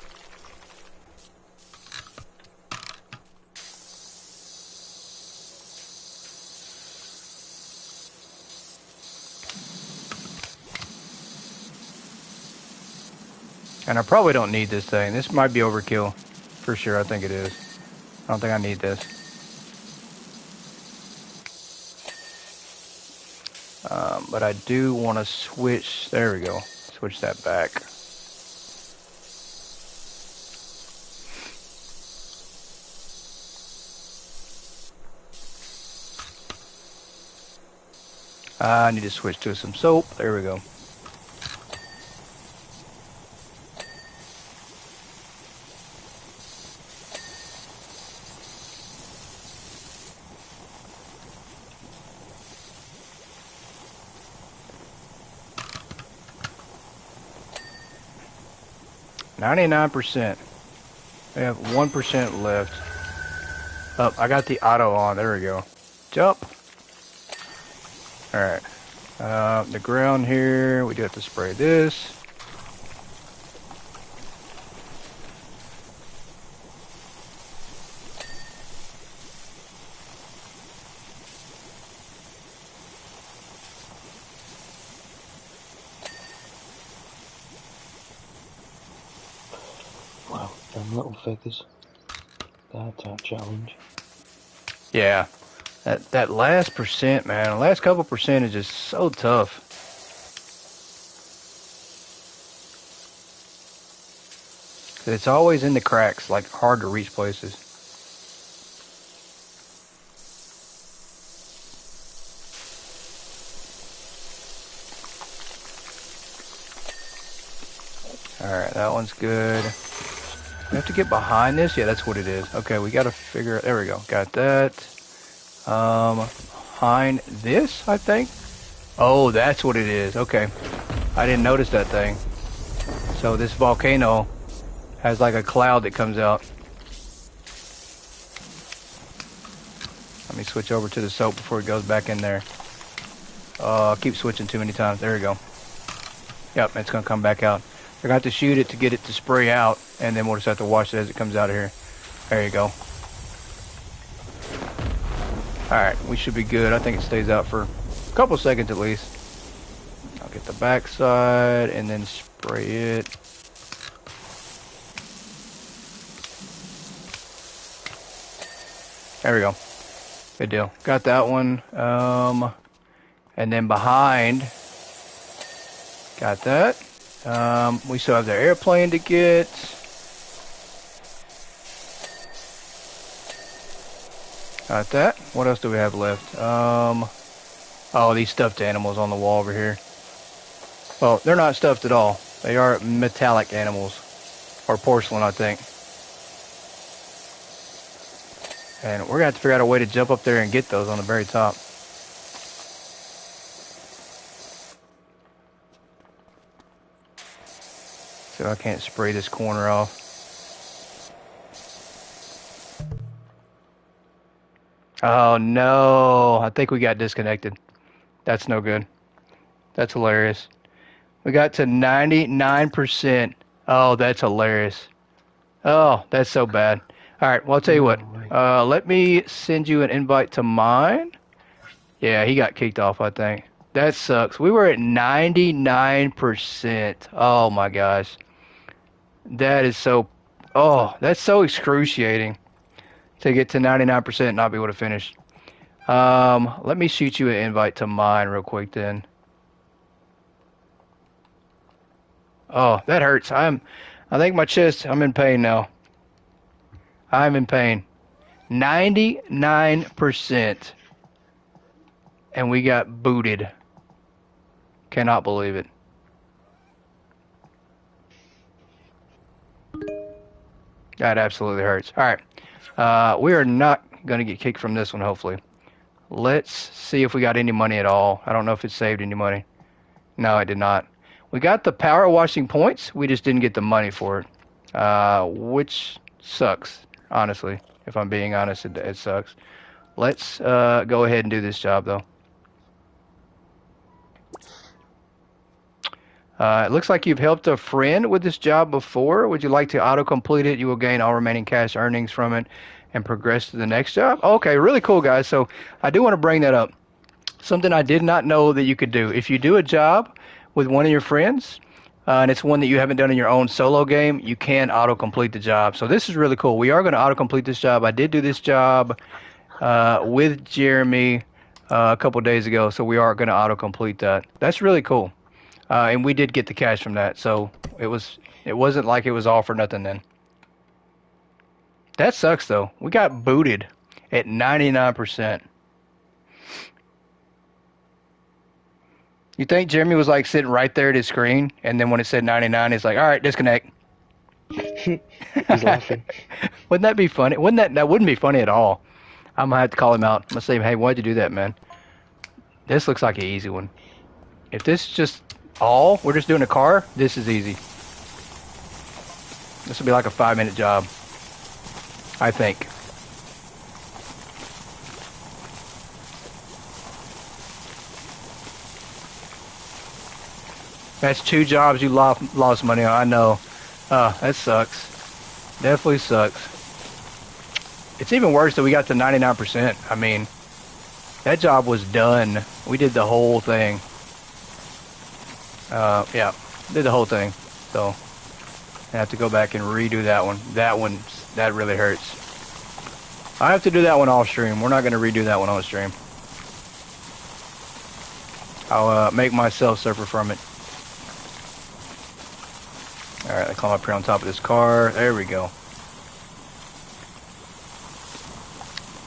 And I probably don't need this thing. This might be overkill. For sure, I think it is. I don't think I need this. But I do want to switch. There we go. Switch that back. I need to switch to some soap. There we go. %. We have 1% left. Oh, I got the auto on. There we go. Jump. Alright. The ground here, we do have to spray this. Wow, them little figures. That's our challenge. Yeah. That last percent, man, the last couple percent is just so tough. It's always in the cracks, like hard to reach places. Alright, that one's good. We have to get behind this? Yeah, that's what it is. Okay, we gotta figure it. There we go. Got that. Behind this, I think. Oh, that's what it is. Okay. I didn't notice that thing. So this volcano has like a cloud that comes out. Let me switch over to the soap before it goes back in there. I keep switching too many times. There we go. Yep, it's gonna come back out. I got to shoot it to get it to spray out, and then we'll just have to watch it as it comes out of here. There you go. Alright, we should be good. I think it stays out for a couple seconds at least. I'll get the back side and then spray it. There we go. Good deal. Got that one. And then behind, got that. We still have the airplane to get. Got that. What else do we have left? Oh, these stuffed animals on the wall over here. Well, they're not stuffed at all. They are metallic animals. Or porcelain, I think. And we're going to have to figure out a way to jump up there and get those on the very top. So I can't spray this corner off. Oh no, I think we got disconnected. That's no good. That's hilarious. We got to 99%. Oh, that's hilarious. Oh, that's so bad. All right, well, I'll tell you what. Let me send you an invite to mine. Yeah, he got kicked off, I think. That sucks. We were at 99%. Oh my gosh. That is so... Oh, that's so excruciating. To get to 99% and not be able to finish. Let me shoot you an invite to mine real quick then. Oh, that hurts. I think my chest, I'm in pain now. I'm in pain. 99%. and we got booted. Cannot believe it. That absolutely hurts. All right. We are not going to get kicked from this one, hopefully. Let's see if we got any money at all. I don't know if it saved any money. No, it did not. We got the power washing points. We just didn't get the money for it, which sucks, honestly. If I'm being honest, it sucks. Let's go ahead and do this job, though. It looks like you've helped a friend with this job before. Would you like to auto-complete it? You will gain all remaining cash earnings from it and progress to the next job. Okay, really cool, guys. So I do want to bring that up. Something I did not know that you could do. If you do a job with one of your friends, and it's one that you haven't done in your own solo game, you can auto-complete the job. So this is really cool. We are going to auto-complete this job. I did do this job with Jeremy a couple days ago, so we are going to auto-complete that. That's really cool. And we did get the cash from that, so it wasn't like it was all for nothing then. That sucks, though. We got booted at 99%. You think Jeremy was like sitting right there at his screen, and then when it said 99, he's like, all right, disconnect. He's laughing. Wouldn't that be funny? That wouldn't be funny at all. I'm going to have to call him out. I'm going to say, hey, why'd you do that, man? This looks like an easy one. If this is just we're just doing a car, this is easy. This will be like a 5-minute job, I think. That's 2 jobs you lost money on. I know. That sucks. Definitely sucks. It's even worse that we got to 99%. I mean, that job was done. We did the whole thing. Yeah, did the whole thing. So I have to go back and redo that one. That really hurts. I have to do that one off stream. We're not going to redo that one on stream. I'll make myself suffer from it. Alright, I climb up here on top of this car. There we go.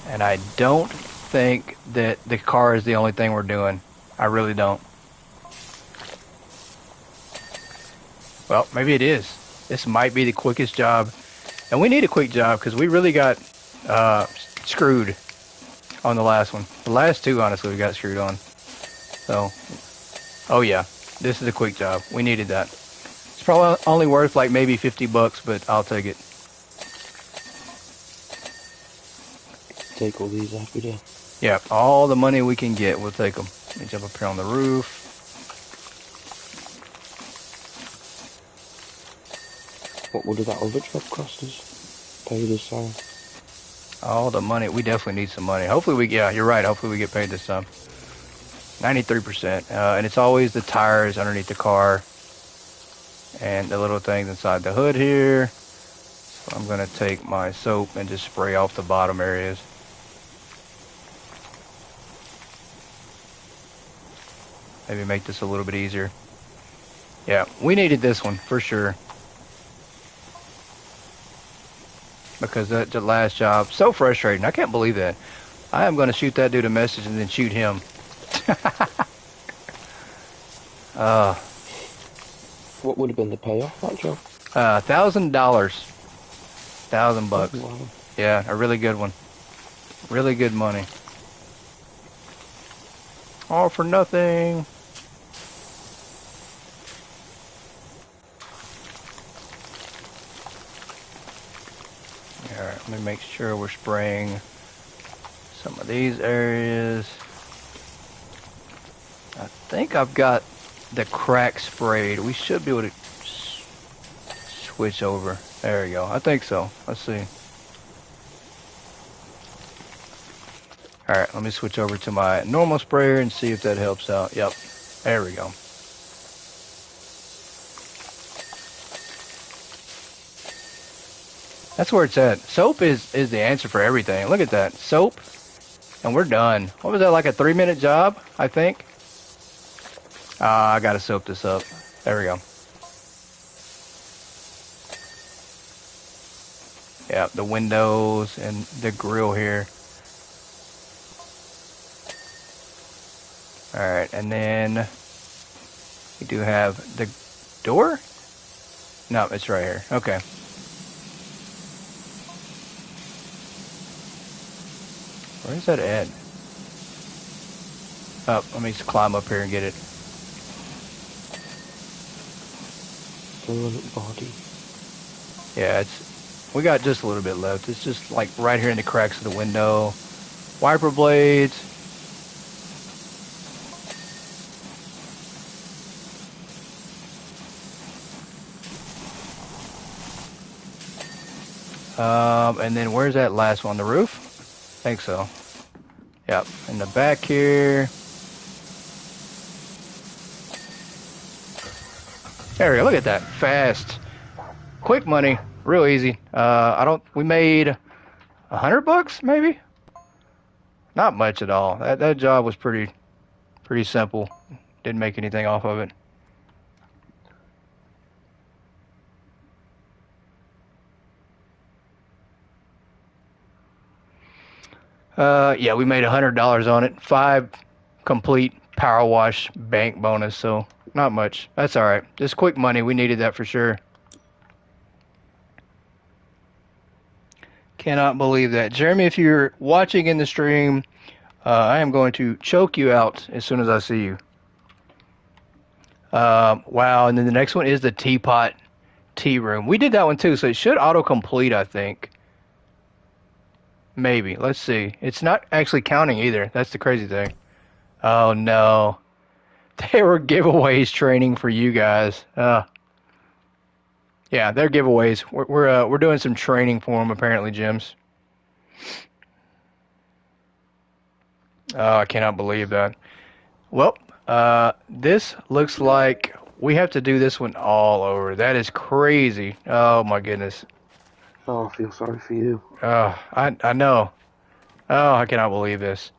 And I don't think that the car is the only thing we're doing. I really don't. Well, maybe it is. This might be the quickest job. And we need a quick job because we really got screwed on the last one. The last 2, honestly, we got screwed on. So, oh yeah, this is a quick job. We needed that. It's probably only worth like maybe $50, but I'll take it. Take all these every day. Yeah, all the money we can get, we'll take them. Let me jump up here on the roof. What would that other job cost us? Pay this time. All the money. We definitely need some money. Hopefully yeah, you're right. Hopefully we get paid this time. 93%. And it's always the tires underneath the car. And the little things inside the hood here. So I'm going to take my soap and just spray off the bottom areas. Maybe make this a little bit easier. Yeah, we needed this one for sure. Because that last job, so frustrating. I can't believe that. I am going to shoot that dude a message and then shoot him. What would have been the payoff that job? $1,000. $1,000 bucks. Oh, wow. Yeah, a really good one. Really good money. All for nothing. Alright, let me make sure we're spraying some of these areas. I think I've got the crack sprayed. We should be able to switch over. There we go. I think so. Let's see. Alright, let me switch over to my normal sprayer and see if that helps out. Yep. There we go. That's where it's at. Soap is the answer for everything. Look at that. Soap, and we're done. What was that, like a 3-minute job, I think? I gotta soap this up. There we go. Yeah, the windows and the grill here. Alright, and then we do have the door? No, it's right here. Okay. Where's that at? Oh, let me just climb up here and get it. Body. Yeah, we got just a little bit left. It's just like right here in the cracks of the window. Wiper blades. And then where's that last one? The roof? I think so. Yep, in the back here. There we go. Look at that. Fast. Quick money. Real easy. We made $100 maybe? Not much at all. That job was pretty simple. Didn't make anything off of it. Yeah, we made $100 on it. 5 complete power wash bank bonus, so not much. That's all right. Just quick money. We needed that for sure. Cannot believe that. Jeremy, if you're watching in the stream, I am going to choke you out as soon as I see you. Wow, and then the next one is the teapot tea room. We did that one too, so it should autocomplete, I think. Maybe. Let's see. It's not actually counting either. That's the crazy thing. Oh, no. They were giveaways training for you guys. Yeah, they're giveaways. We're doing some training for them, apparently, Jemz. Oh, I cannot believe that. Well, this looks like we have to do this one all over. That is crazy. Oh, my goodness. Oh, I feel sorry for you. Oh, I know. Oh, I cannot believe this.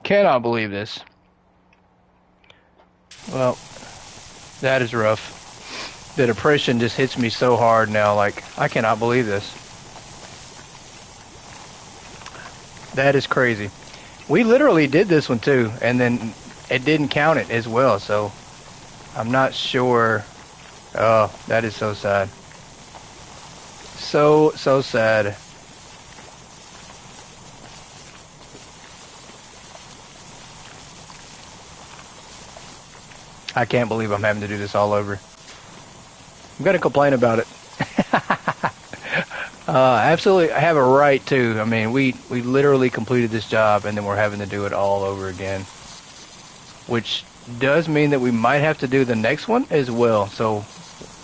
Cannot believe this. Well, that is rough. The depression just hits me so hard now. Like, I cannot believe this. That is crazy. We literally did this one too, and then it didn't count it as well, so I'm not sure. Oh, that is so sad. So sad. I can't believe I'm having to do this all over. I'm going to complain about it. Absolutely, I have a right to. I mean, we literally completed this job, and then we're having to do it all over again. Which does mean that we might have to do the next one as well, so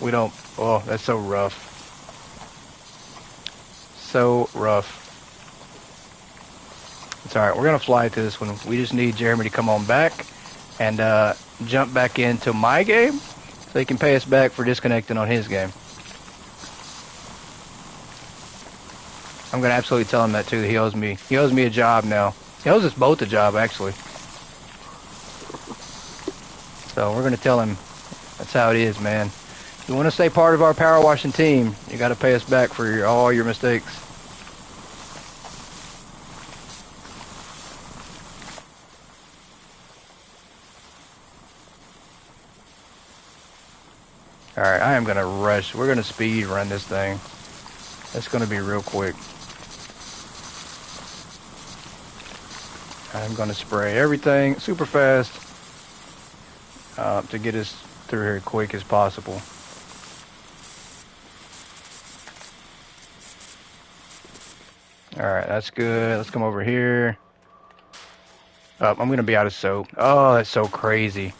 we don't... Oh, that's so rough. So rough. It's alright, we're going to fly to this one. We just need Jeremy to come on back and jump back into my game so he can pay us back for disconnecting on his game. I'm going to absolutely tell him that too. He owes me a job now. He owes us both a job, actually. So we're going to tell him that's how it is, man. If you want to stay part of our power washing team, you got to pay us back for all your mistakes. Alright, I am going to rush. We're going to speed run this thing. It's going to be real quick. I'm going to spray everything super fast to get us through here quick as possible. Alright, that's good. Let's come over here. Oh, I'm going to be out of soap. Oh, that's so crazy.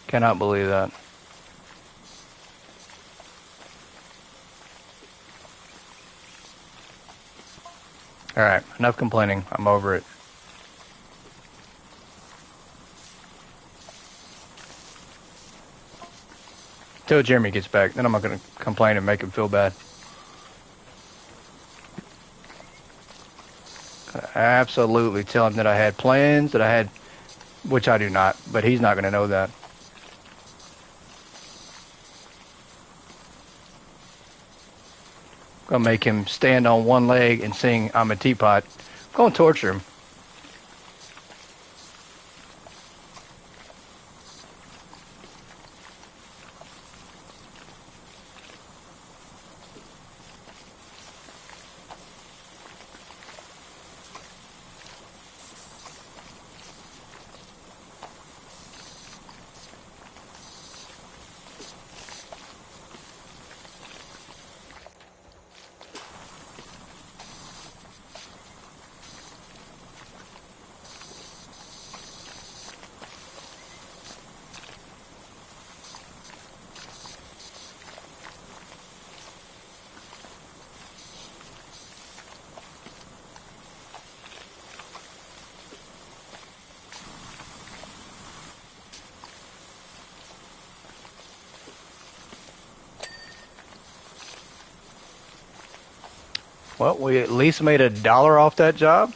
Cannot believe that. Alright, enough complaining. I'm over it. Till Jeremy gets back, then I'm not going to complain and make him feel bad. Absolutely tell him that I had plans, which I do not, but he's not going to know that. Gonna make him stand on one leg and sing "I'm a Teapot." I'm gonna torture him. Well, we at least made $1 off that job,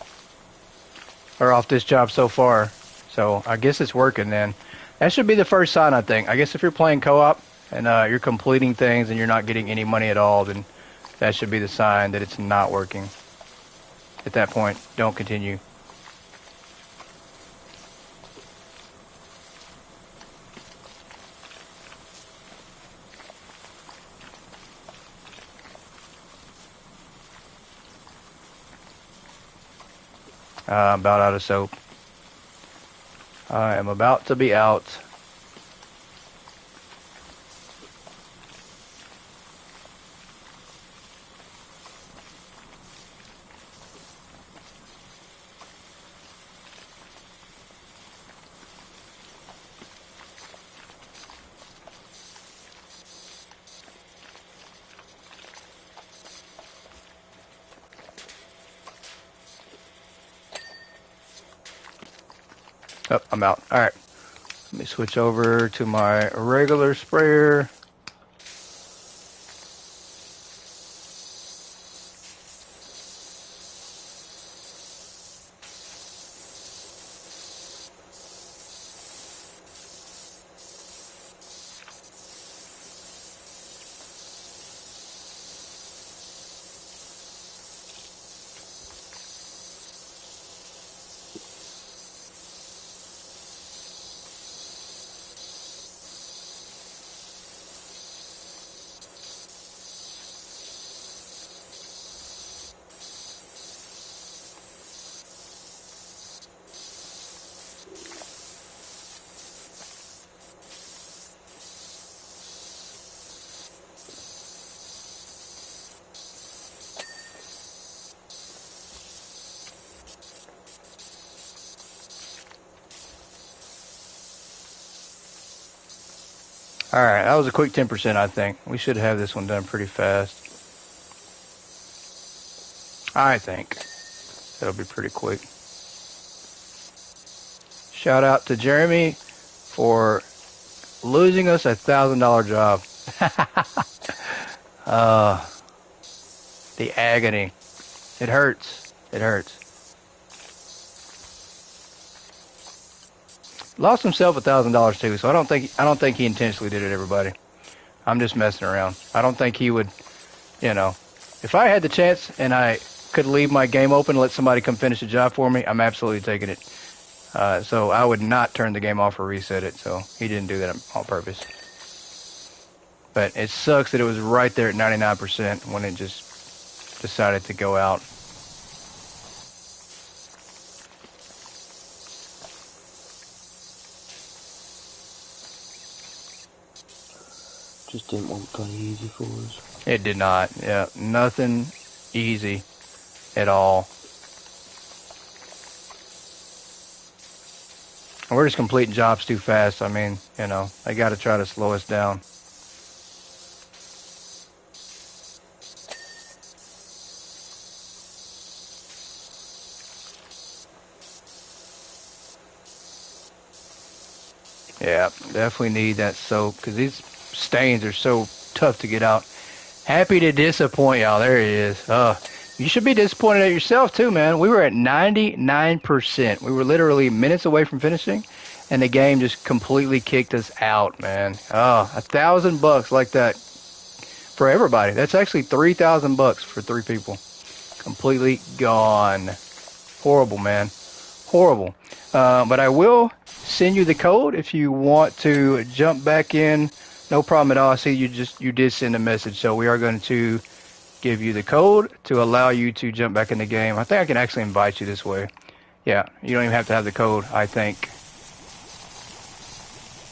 or off this job so far. So I guess it's working then. That should be the first sign, I think. I guess if you're playing co-op and you're completing things and you're not getting any money at all, then that should be the sign that it's not working. At that point, don't continue. I'm about out of soap. I am about to be out. Oh, I'm out. All right. Let me switch over to my regular sprayer. All right, that was a quick 10%, I think. We should have this one done pretty fast. I think that'll be pretty quick. Shout out to Jeremy for losing us $1,000 job. The agony. It hurts. It hurts. Lost himself $1,000 too, so I don't think he intentionally did it, everybody. I'm just messing around. I don't think he would, you know. If I had the chance and I could leave my game open and let somebody come finish the job for me, I'm absolutely taking it. So I would not turn the game off or reset it, so he didn't do that on purpose. But it sucks that it was right there at 99% when it just decided to go out. Just didn't want to go easy for us. It did not. Yeah, nothing easy at all. We're just completing jobs too fast. I mean, you know, they got to try to slow us down. Yeah, definitely need that soap because these stains are so tough to get out. Happy to disappoint y'all. There he is. You should be disappointed at yourself too, man. We were at 99%. We were literally minutes away from finishing, and the game just completely kicked us out, man. $1,000 like that for everybody. That's actually $3,000 for 3 people. Completely gone. Horrible, man. Horrible. But I will send you the code if you want to jump back in. No problem at all. I see you did send a message, so we are going to give you the code to allow you to jump back in the game. I think I can actually invite you this way. Yeah, you don't even have to have the code, I think.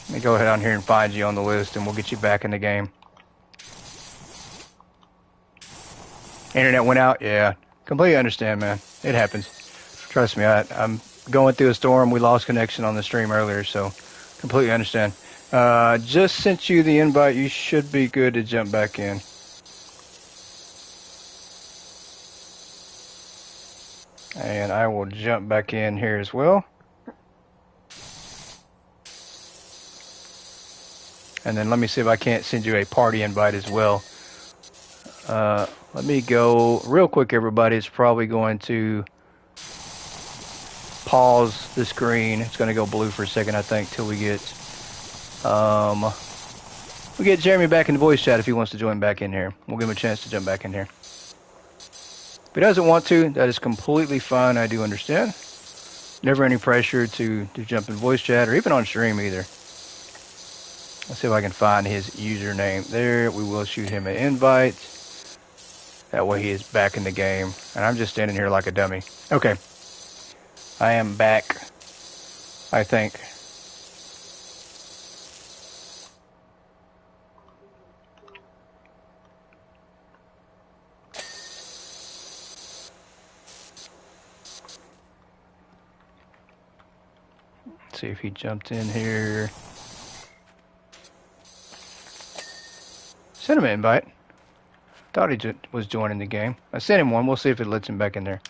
Let me go ahead on here and find you on the list, and we'll get you back in the game. Internet went out? Yeah. Completely understand, man. It happens. Trust me, I'm going through a storm. We lost connection on the stream earlier, so completely understand. Just sent you the invite. You should be good to jump back in. And I will jump back in here as well. And then let me see if I can't send you a party invite as well. let me go real quick, everybody. It's probably going to pause the screen. It's going to go blue for a second, I think, till we get Jeremy back in the voice chat if he wants to join back in here. We'll give him a chance to jump back in here. If he doesn't want to, that is completely fine. I do understand. Never any pressure to jump in voice chat or even on stream either. Let's see if I can find his username there. We will shoot him an invite. That way he is back in the game. And I'm just standing here like a dummy. Okay. I am back, I think. Let's see if he jumped in here. Send him an invite. Thought he was joining the game. I sent him one. We'll see if it lets him back in there.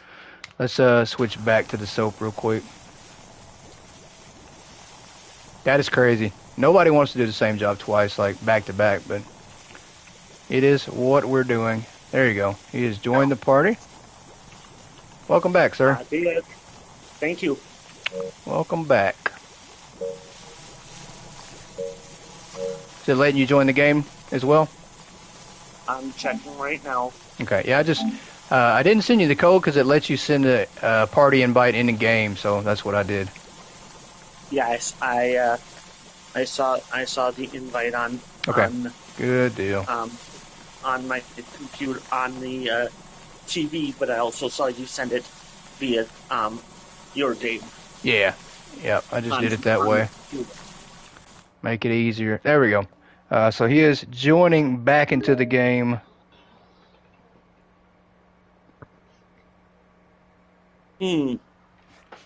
Let's switch back to the soap real quick. That is crazy. Nobody wants to do the same job twice, like back to back, but it is what we're doing. There you go. He has joined the party. Welcome back, sir. Thank you. Welcome back. Is it letting you join the game as well? I'm checking right now. Okay, yeah, I didn't send you the code because it lets you send a party invite in the game, so that's what I did. Yes, I saw the invite on. Okay, good deal. On my computer, on the TV, but I also saw you send it via your game. Yeah, I just did it that way. Make it easier. There we go. So he is joining back into the game.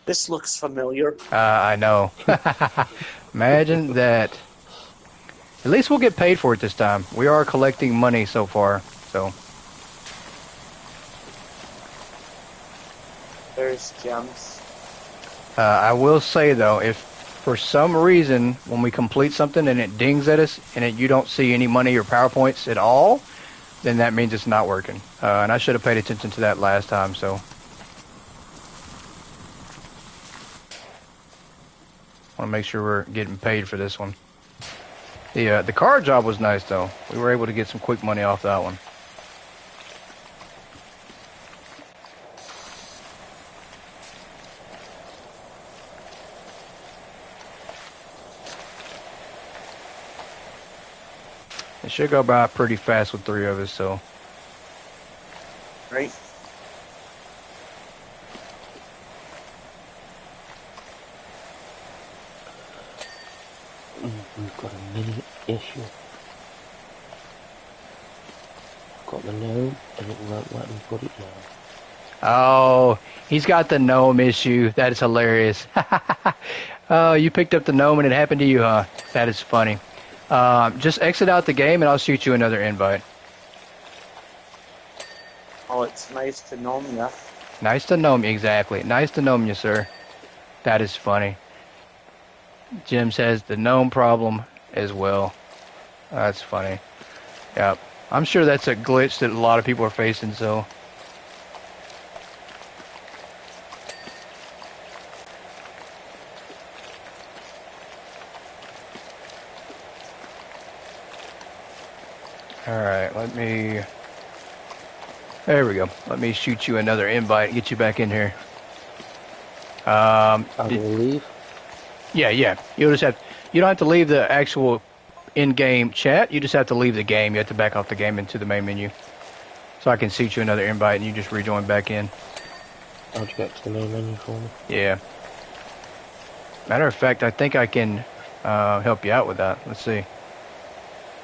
This looks familiar. I know. Imagine that. At least we'll get paid for it this time. We are collecting money so far, so. There's Jemz. I will say, though, if for some reason when we complete something and it dings at us and you don't see any money or PowerPoints at all, then that means it's not working. And I should have paid attention to that last time, so. Want to make sure we're getting paid for this one. The car job was nice, though. We were able to get some quick money off that one. It should go by pretty fast with 3 of us, so. Right. We've got a mini issue. I've got the gnome and it won't let me put it down. Oh, he's got the gnome issue. That is hilarious. Oh, you picked up the gnome and it happened to you, huh? That is funny. Just exit out the game and I'll shoot you another invite. Oh, it's nice to know you. Nice to know me, exactly. Nice to know you, sir. That is funny. Jemz has the gnome problem as well. That's funny. Yep. I'm sure that's a glitch that a lot of people are facing, so. Alright, there we go. Let me shoot you another invite and get you back in here. I will leave. Yeah. You don't have to leave the actual in-game chat. You just have to leave the game. You have to back off the game into the main menu. So I can shoot you another invite and you just rejoin back in. How'd you get to the main menu for me? Yeah. Matter of fact, I think I can help you out with that. Let's see.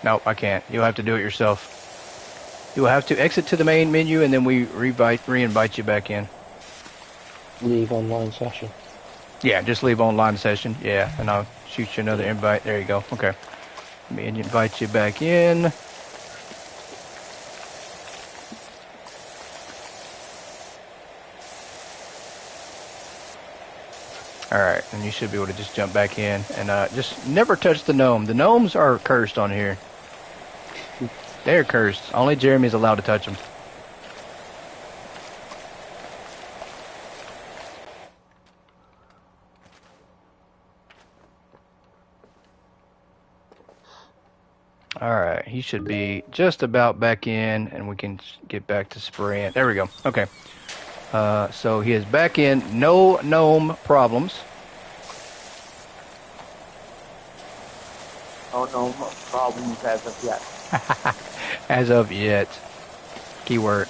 Nope, I can't. You'll have to do it yourself. You will have to exit to the main menu and then we re-invite you back in. Leave online session. Yeah, just leave online session. Yeah, and I'll shoot you another invite. There you go. Okay. Let me invite you back in. Alright, and you should be able to just jump back in. And just never touch the gnome. The gnomes are cursed on here. They're cursed. Only Jeremy's allowed to touch them. Alright, he should be just about back in, and we can get back to spraying. There we go. Okay. So he is back in. No gnome problems. Oh no problems as of yet. As of yet. Keyword.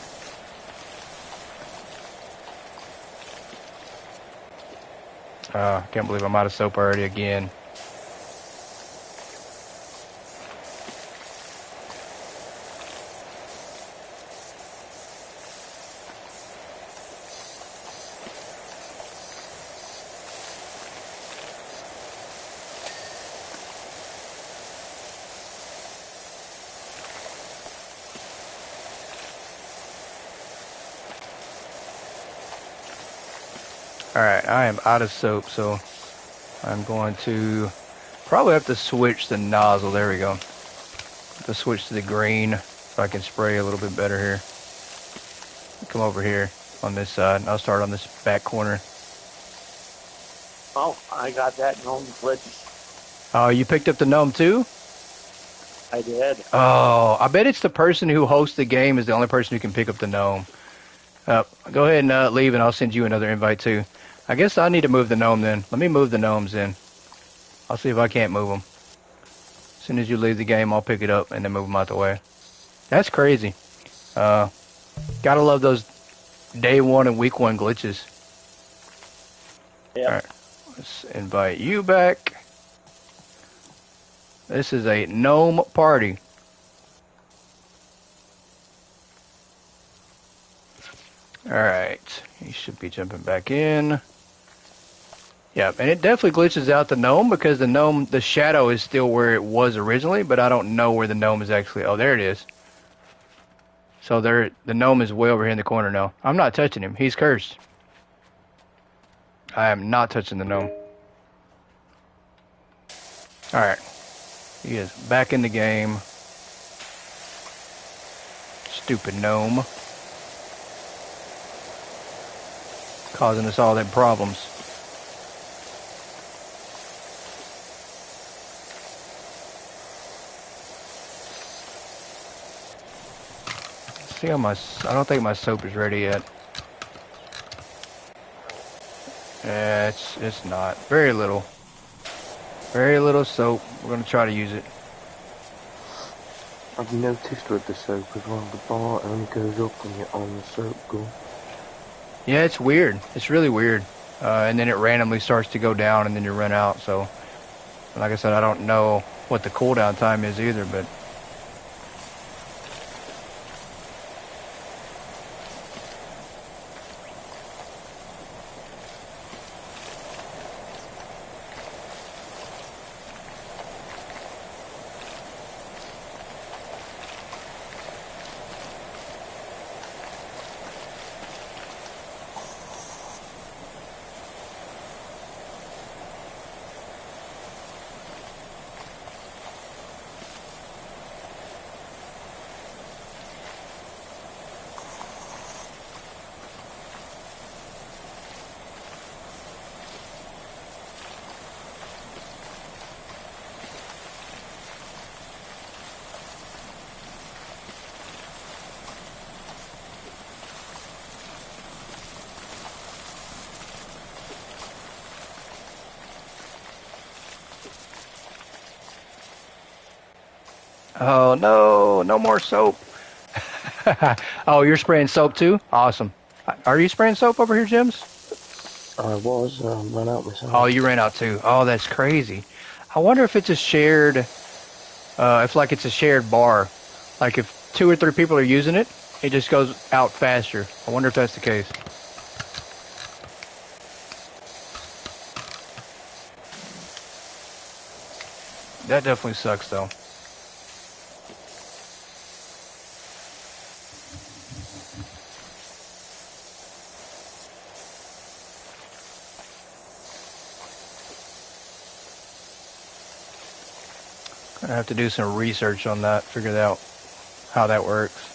Can't believe I'm out of soap already again. Alright, I am out of soap, so I'm going to probably have to switch the nozzle. There we go. To switch to the green so I can spray a little bit better here. Come over here on this side, and I'll start on this back corner. Oh, I got that gnome glitch. Oh, you picked up the gnome too? I did. Oh, I bet it's the person who hosts the game is the only person who can pick up the gnome. Go ahead and leave, and I'll send you another invite too. I guess I need to move the gnome then. Let me move the gnomes in. I'll see if I can't move them. As soon as you leave the game, I'll pick it up and then move them out the way. That's crazy. Gotta love those day one and week one glitches. Yep. All right, let's invite you back. This is a gnome party. All right, he should be jumping back in. Yeah, and it definitely glitches out the gnome because the gnome, the shadow is still where it was originally, but I don't know where the gnome is actually. Oh, there it is. So there, the gnome is way over here in the corner now. I'm not touching him. He's cursed. I am not touching the gnome. All right, he is back in the game. Stupid gnome, causing us all them problems. See how I don't think my soap is ready yet. It's not. Very little soap. We're gonna try to use it. I've noticed with the soap as well, the bar only goes up when you're on the soap gun. Yeah, it's weird. It's really weird. And then it randomly starts to go down, and then you run out. So, like I said, I don't know what the cooldown time is either, but. Oh no, no more soap. Oh, you're spraying soap too? Awesome. Are you spraying soap over here, Jemz? I was, ran out myself. Oh, you ran out too. Oh, that's crazy. I wonder if it's a shared, if like it's a shared bar. Like if 2 or 3 people are using it, it just goes out faster. I wonder if that's the case. That definitely sucks though. I have to do some research on that, figure out how that works.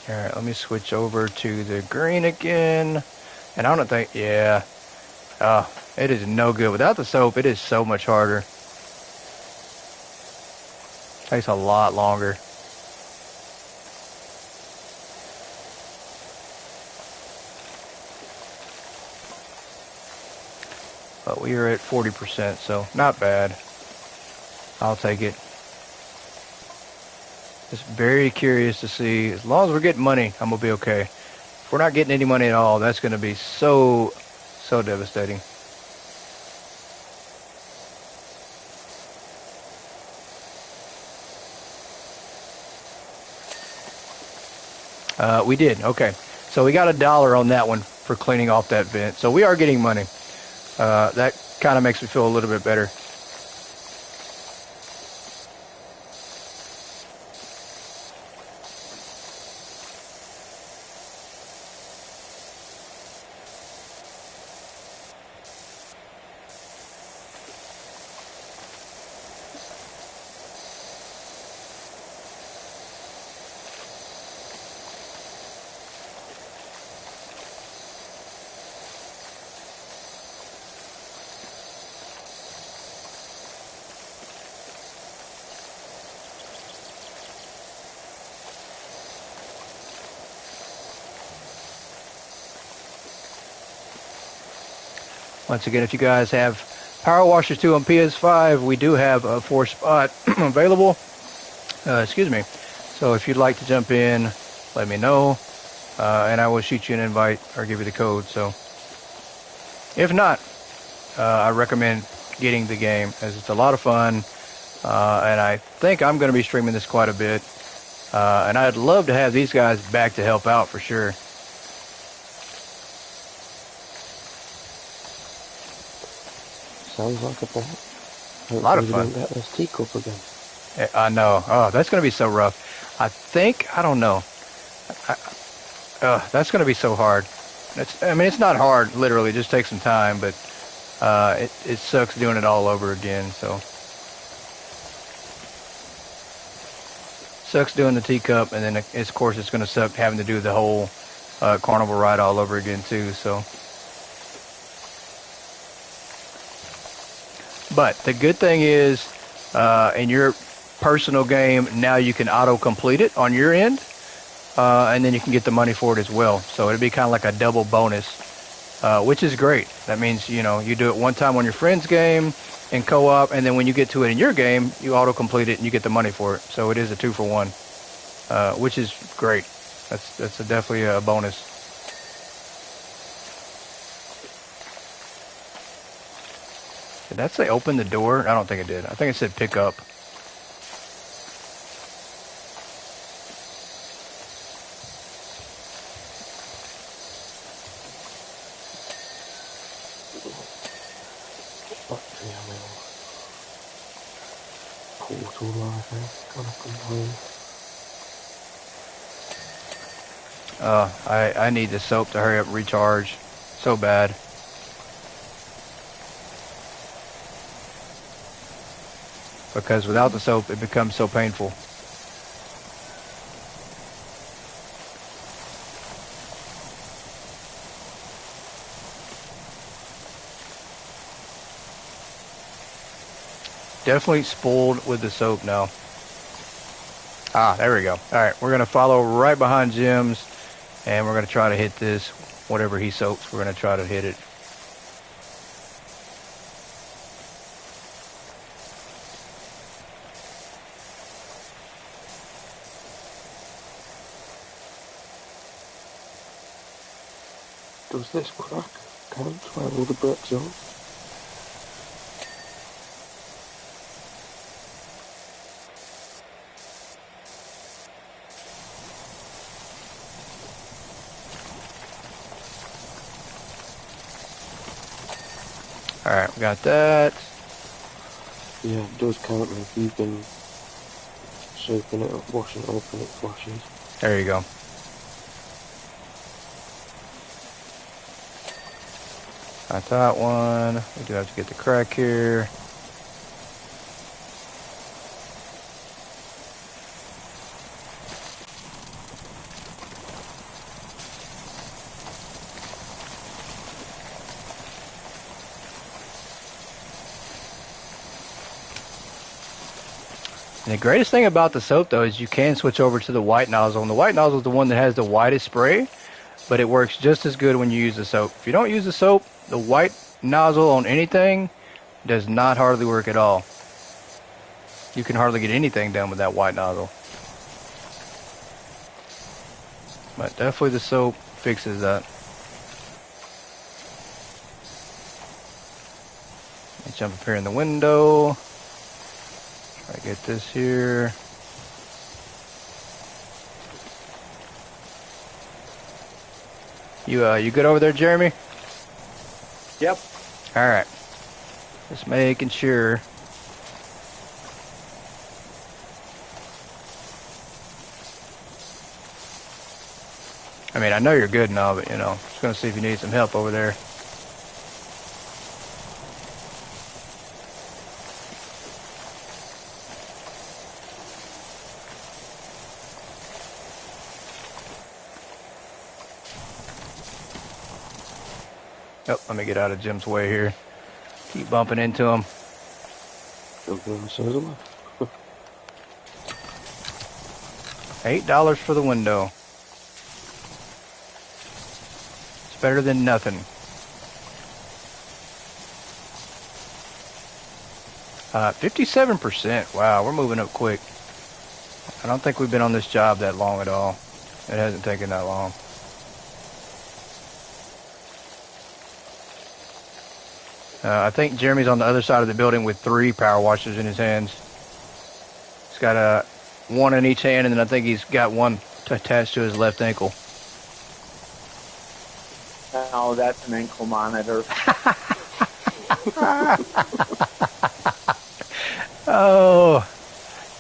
Alright, let me switch over to the green again. And I don't think, yeah. Oh, it is no good. Without the soap, it is so much harder. Takes a lot longer. But we are at 40%, so not bad. I'll take it. Just very curious to see. As long as we're getting money, I'm going to be okay. If we're not getting any money at all, that's going to be so devastating. We did. Okay. So we got $1 on that one for cleaning off that vent. So we are getting money. That kind of makes me feel a little bit better. Once again, if you guys have Power Washers 2 on PS5, we do have a 4-spot available. Excuse me. So if you'd like to jump in, let me know, and I will shoot you an invite or give you the code. So if not, I recommend getting the game, as it's a lot of fun, and I think I'm going to be streaming this quite a bit. And I'd love to have these guys back to help out for sure. Sounds like a bet. A lot of fun. Get this teacup again. I know. Oh, that's going to be so rough. I don't know. That's going to be so hard. I mean, it's not hard, literally. It just takes some time, but it sucks doing it all over again. So sucks doing the teacup, and then of course it's going to suck having to do the whole carnival ride all over again too. So. But the good thing is, in your personal game, now you can auto-complete it on your end, and then you can get the money for it as well. So it'd be kind of like a double bonus, which is great. That means, you do it one time on your friend's game in co-op, and then when you get to it in your game, you auto-complete it and you get the money for it. So it is a 2-for-1, which is great. That's definitely a bonus. Did that say open the door? I don't think it did. I think it said pick up. Battery ammo. Portal rifle. Gotta come home. I need the soap to hurry up and recharge so bad. Because without the soap, it becomes so painful. Definitely spoiled with the soap now. Ah, there we go. All right, we're going to follow right behind Jemz, and we're going to try to hit this. Whatever he soaks, we're going to try to hit it. Does this crack count where all the bricks are? Alright, we got that. Yeah, it does count if you've been soaking it up, washing it up, and it flashes. There you go. Got that one. We do have to get the crack here. And the greatest thing about the soap, though, is you can switch over to the white nozzle. And the white nozzle is the one that has the widest spray, but it works just as good when you use the soap. If you don't use the soap, the white nozzle on anything does not hardly work at all. You can hardly get anything done with that white nozzle. But definitely the soap fixes that. Let me jump up here in the window. Try to get this here. You good over there, Jeremy? Yep. All right. Just making sure. I mean, I know you're good now, but, just going to see if you need some help over there. Oh, let me get out of Jim's way here. Keep bumping into him. Jumping on the side of the way. $8 for the window. It's better than nothing. 57%. Wow, we're moving up quick. I don't think we've been on this job that long at all. It hasn't taken that long. I think Jeremy's on the other side of the building with 3 power washers in his hands. He's got one in each hand, and then I think he's got one attached to his left ankle. No, that's an ankle monitor. Oh,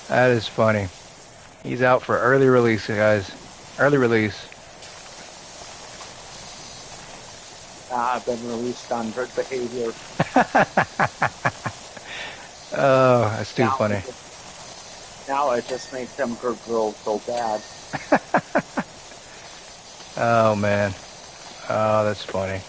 that is funny. He's out for early release, guys. Early release. I've been released on good behavior. Oh, that's too funny. Now it just makes them good girls so bad. Oh, man. Oh, that's funny.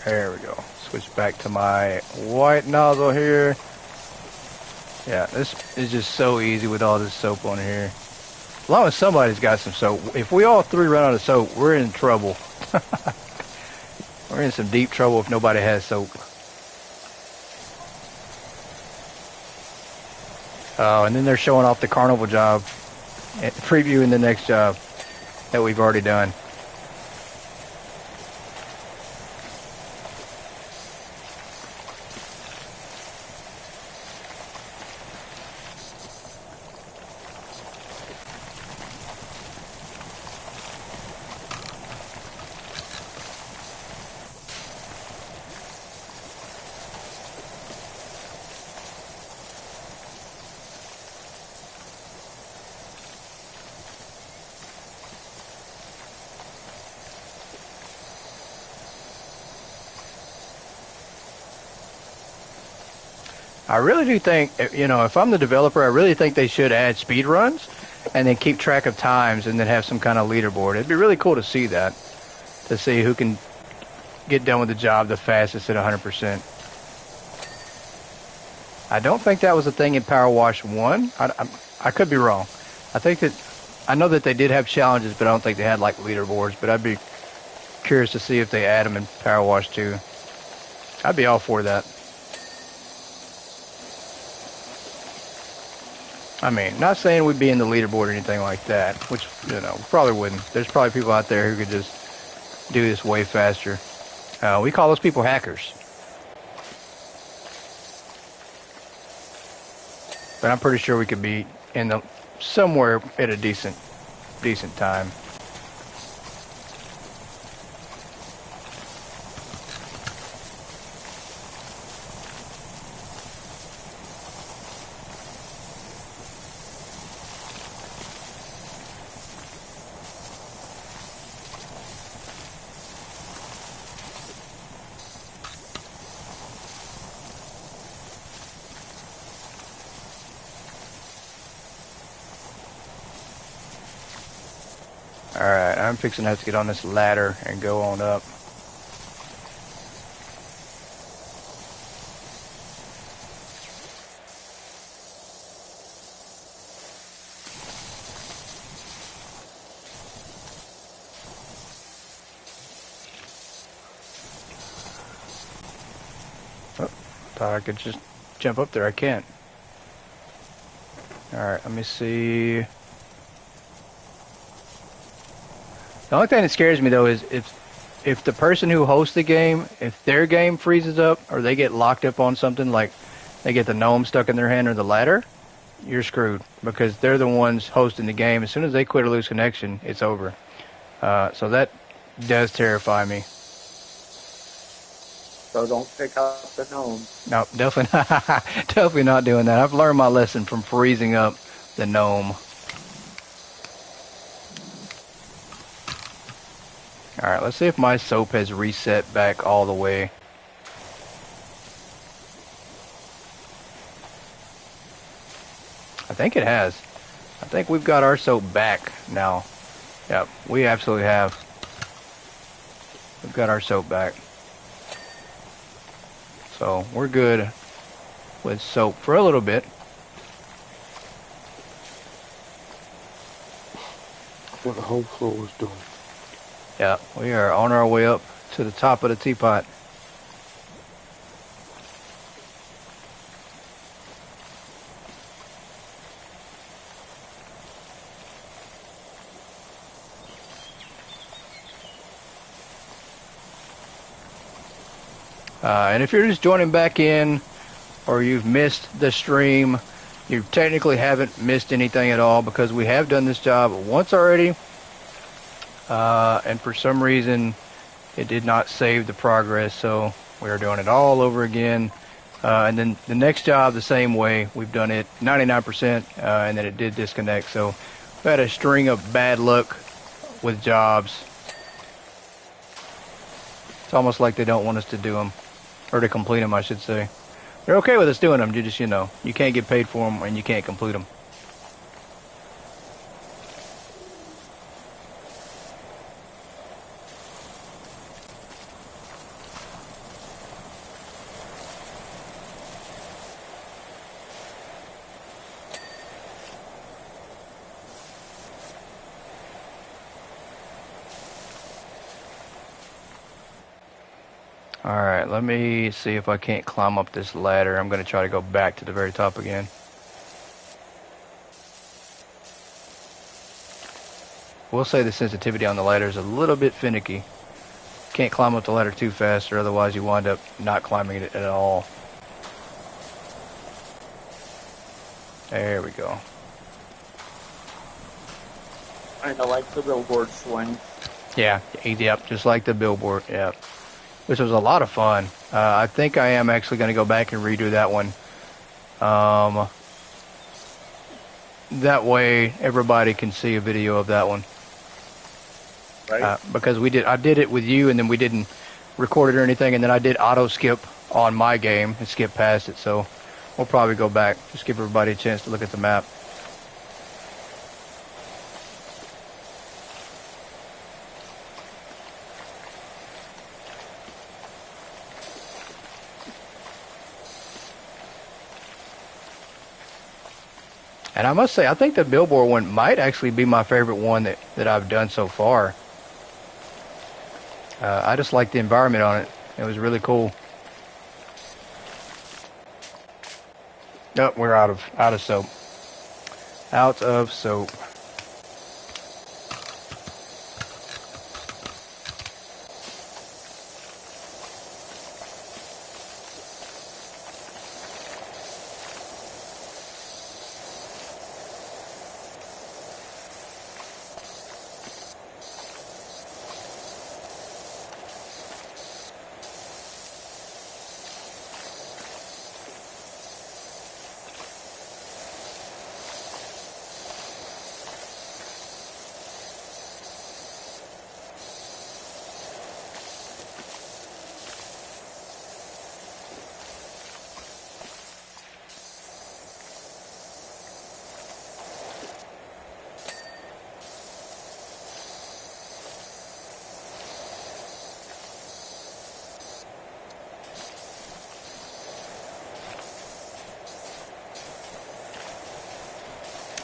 There we go. Switch back to my white nozzle here. Yeah, this is just so easy with all this soap on here. As long as somebody's got some soap. If we all 3 run out of soap, we're in trouble. We're in some deep trouble if nobody has soap. Oh, and then they're showing off the carnival job and previewing the next job that we've already done. I really do think, if I'm the developer, I really think they should add speed runs and then keep track of times and then have some kind of leaderboard. It'd be really cool to see that, to see who can get done with the job the fastest at 100%. I don't think that was a thing in Power Wash 1. I could be wrong. I know that they did have challenges, but I don't think they had like leaderboards, but I'd be curious to see if they add them in Power Wash 2. I'd be all for that. I mean, not saying we'd be in the leaderboard or anything like that, which, probably wouldn't. There's probably people out there who could just do this way faster. We call those people hackers. But I'm pretty sure we could be in somewhere at a decent time. I'm fixing to have to get on this ladder and go on up. Oh, thought I could just jump up there. I can't. Alright, let me see. The only thing that scares me though is if the person who hosts the game, if their game freezes up or they get locked up on something, like they get the gnome stuck in their hand or the ladder, you're screwed because they're the ones hosting the game. As soon as they quit or lose connection, it's over. So that does terrify me. So don't pick up the gnome. No, definitely not, definitely not doing that. I've learned my lesson from freezing up the gnome. Alright, let's see if my soap has reset back all the way. I think it has. I think we've got our soap back now. Yep, we absolutely have. We've got our soap back. So we're good with soap for a little bit. I think the whole floor was done. Yeah, we are on our way up to the top of the teapot. And if you're just joining back in, or you've missed the stream, you technically haven't missed anything at all because we have done this job once already. And for some reason, it did not save the progress, so we are doing it all over again. And then the next job, the same way. We've done it 99%, and then it did disconnect. So we had a string of bad luck with jobs. It's almost like they don't want us to do them. Or to complete them, I should say. They're okay with us doing them, you just, you know, you can't get paid for them and you can't complete them. Alright, let me see if I can't climb up this ladder. I'm going to try to go back to the very top again. We'll say the sensitivity on the ladder is a little bit finicky. Can't climb up the ladder too fast or otherwise you wind up not climbing it at all. There we go. Kind of like the billboard swing. Yeah, yep, just like the billboard, yep. Which was a lot of fun. I think I am actually going to go back and redo that one. That way everybody can see a video of that one. Right. Because I did it with you and then we didn't record it or anything, and then I did auto skip on my game and skip past it, so we'll probably go back. Just give everybody a chance to look at the map. And I must say, I think the billboard one might actually be my favorite one that I've done so far. I just like the environment on it. It was really cool. Oh, we're out of soap. Out of soap.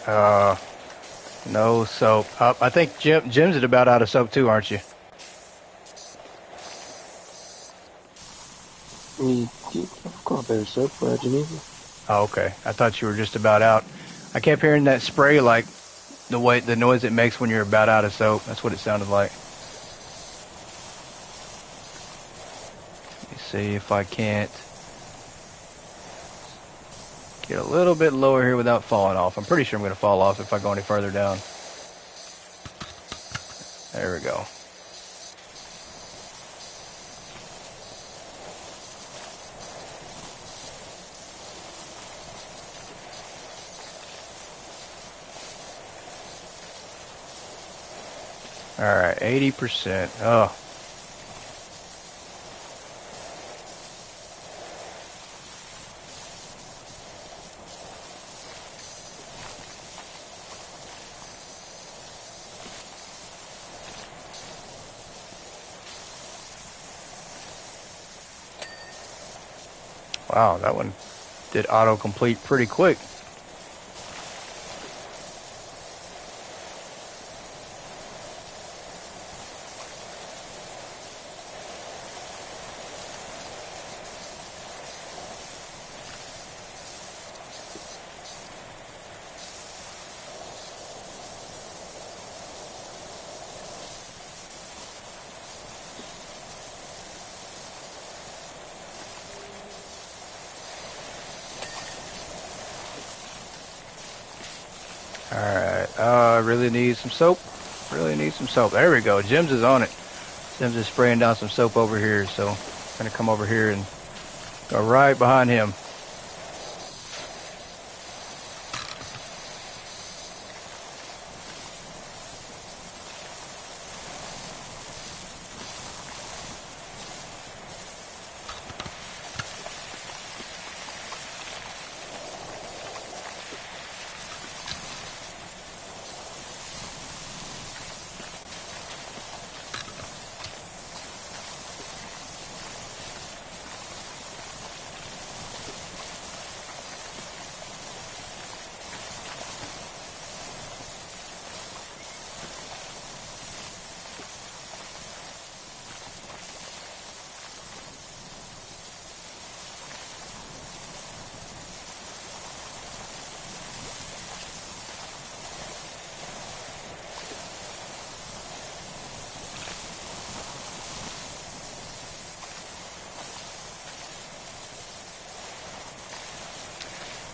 Uh, no soap. I think Jim's is about out of soap too, aren't you? I've got a bit of soap. Where do you need it? Oh, okay. I thought you were just about out. I kept hearing that spray, like the noise it makes when you're about out of soap. That's what it sounded like. Let me see if I can't get a little bit lower here without falling off. I'm pretty sure I'm going to fall off if I go any further down. There we go. All right, 80%. Oh. Wow, that one did autocomplete pretty quick. Alright, I really need some soap. Really need some soap. There we go. Jemz is on it. Jemz is spraying down some soap over here, so I'm going to come over here and go right behind him.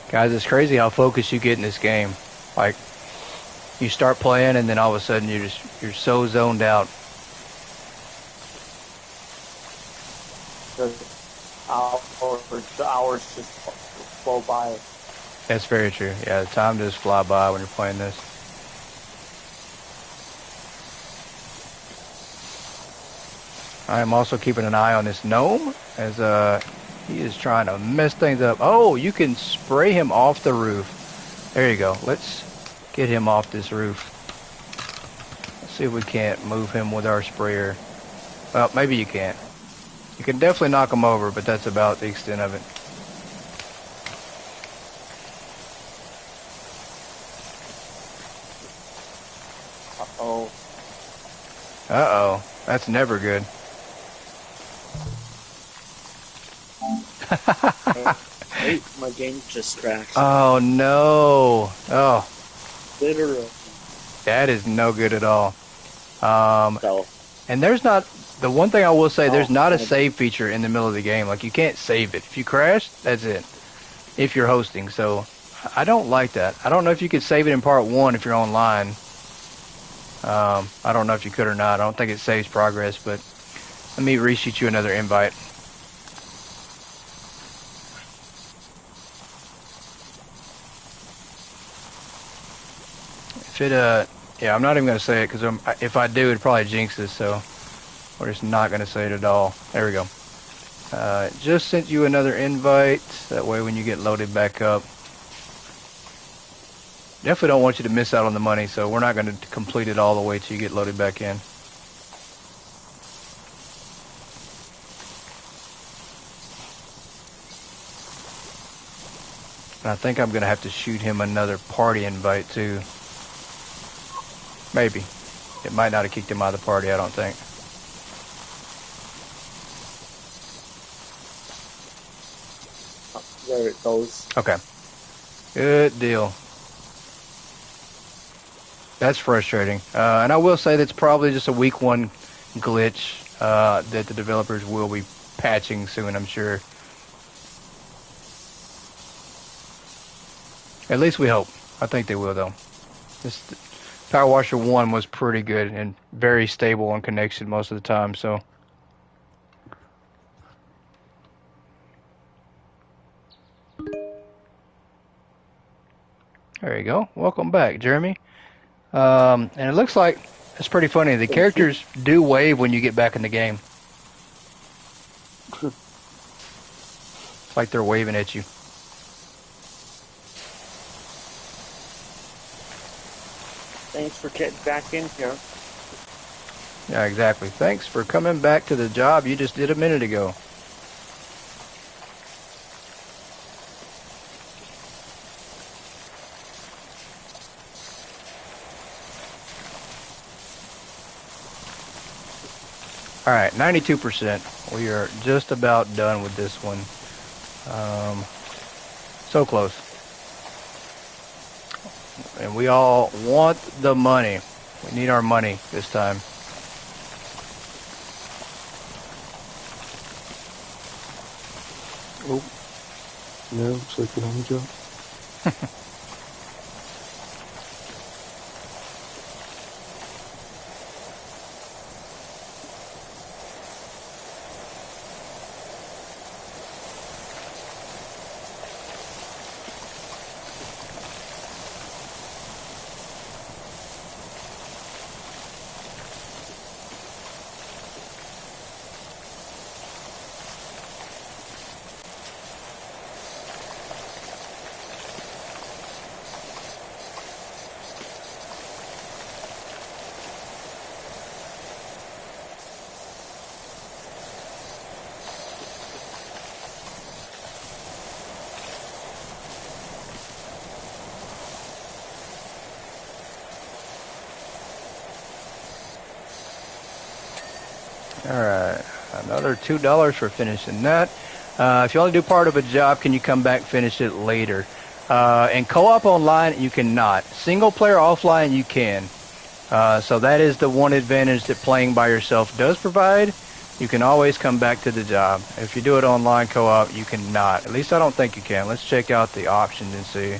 Guys, it's crazy how focused you get in this game. Like, you start playing and then all of a sudden you're so zoned out. The hours just flow by. That's very true. Yeah, the time does fly by when you're playing this. I am also keeping an eye on this gnome as he is trying to mess things up. Oh, you can spray him off the roof. There you go. Let's get him off this roof. Let's see if we can't move him with our sprayer. Well, maybe you can't. You can definitely knock him over, but that's about the extent of it. Uh-oh. Uh-oh. That's never good. Hey, my game just crashed. Oh, no. Oh. Literally. That is no good at all. So, And there's not, the one thing I will say, there's not a save feature in the middle of the game. Like, you can't save it. If you crash, that's it. If you're hosting. So, I don't like that. I don't know if you could save it in part 1 if you're online. I don't know if you could or not. I don't think it saves progress, but let me reshoot you another invite. If it, yeah, I'm not even going to say it because if I do, it'd probably jinx us, so we're just not going to say it at all. There we go. Just sent you another invite. That way when you get loaded back up. Definitely don't want you to miss out on the money, so we're not going to complete it all the way till you get loaded back in. And I think I'm going to have to shoot him another party invite, too. Maybe. It might not have kicked him out of the party, I don't think. There it goes. Okay. Good deal. That's frustrating. And I will say that's probably just a week one glitch that the developers will be patching soon, I'm sure. At least we hope. I think they will, though. This Power Washer 1 was pretty good and very stable on connection most of the time, so. There you go. Welcome back, Jeremy. And it looks like it's pretty funny. The characters do wave when you get back in the game. It's like they're waving at you. Thanks for getting back in here. Yeah, exactly. Thanks for coming back to the job you just did a minute ago. All right, 92%. We are just about done with this one. So close. And we all want the money. We need our money this time. Oh, no, sleeping on the job. Alright, another $2 for finishing that. If you only do part of a job, can you come back and finish it later? In co-op online, you cannot. Single player offline, you can. So that is the one advantage that playing by yourself does provide. You can always come back to the job. If you do it online co-op, you cannot. At least I don't think you can. Let's check out the options and see.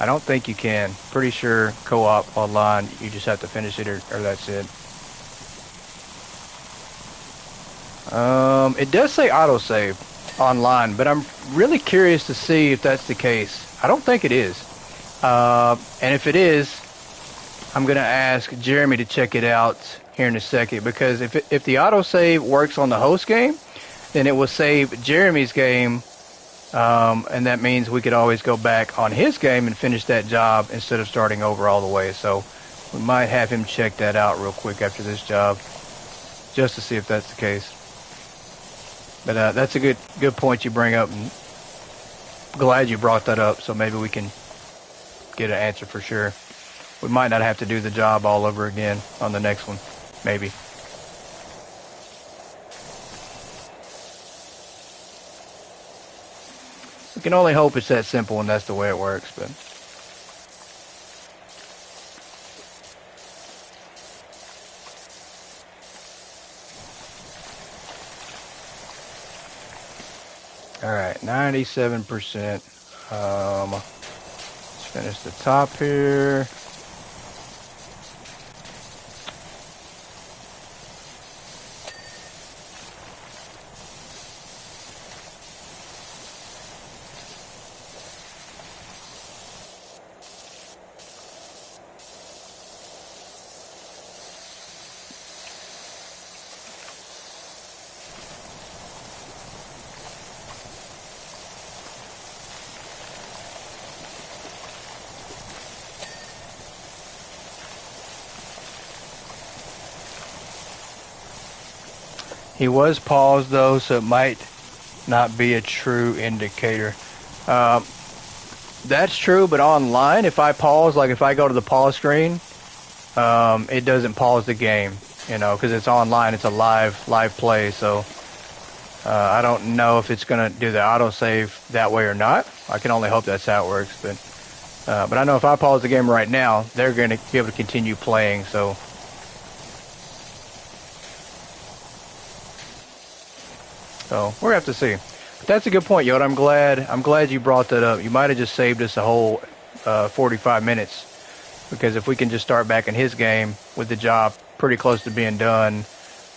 I don't think you can. Pretty sure co-op online, you just have to finish it or that's it. It does say autosave online, but I'm really curious to see if that's the case. I don't think it is. And if it is, I'm going to ask Jeremy to check it out here in a second, because if the autosave works on the host game, then it will save Jeremy's game, and that means we could always go back on his game and finish that job instead of starting over all the way. So we might have him check that out real quick after this job, just to see if that's the case. But that's a good point you bring up, and glad you brought that up, so maybe we can get an answer for sure. We might not have to do the job all over again on the next one, maybe. We can only hope it's that simple and that's the way it works, but... Alright, 97%. Let's finish the top here. He was paused though, so it might not be a true indicator. That's true, but online, if I pause, like if I go to the pause screen, it doesn't pause the game, you know, because it's online. It's a live play, so I don't know if it's gonna do the autosave that way or not. I can only hope that's how it works, but I know if I pause the game right now, they're gonna be able to continue playing. So we're gonna have to see. But that's a good point, Yoda. I'm glad you brought that up. You might have just saved us a whole 45 minutes, because if we can just start back in his game with the job pretty close to being done,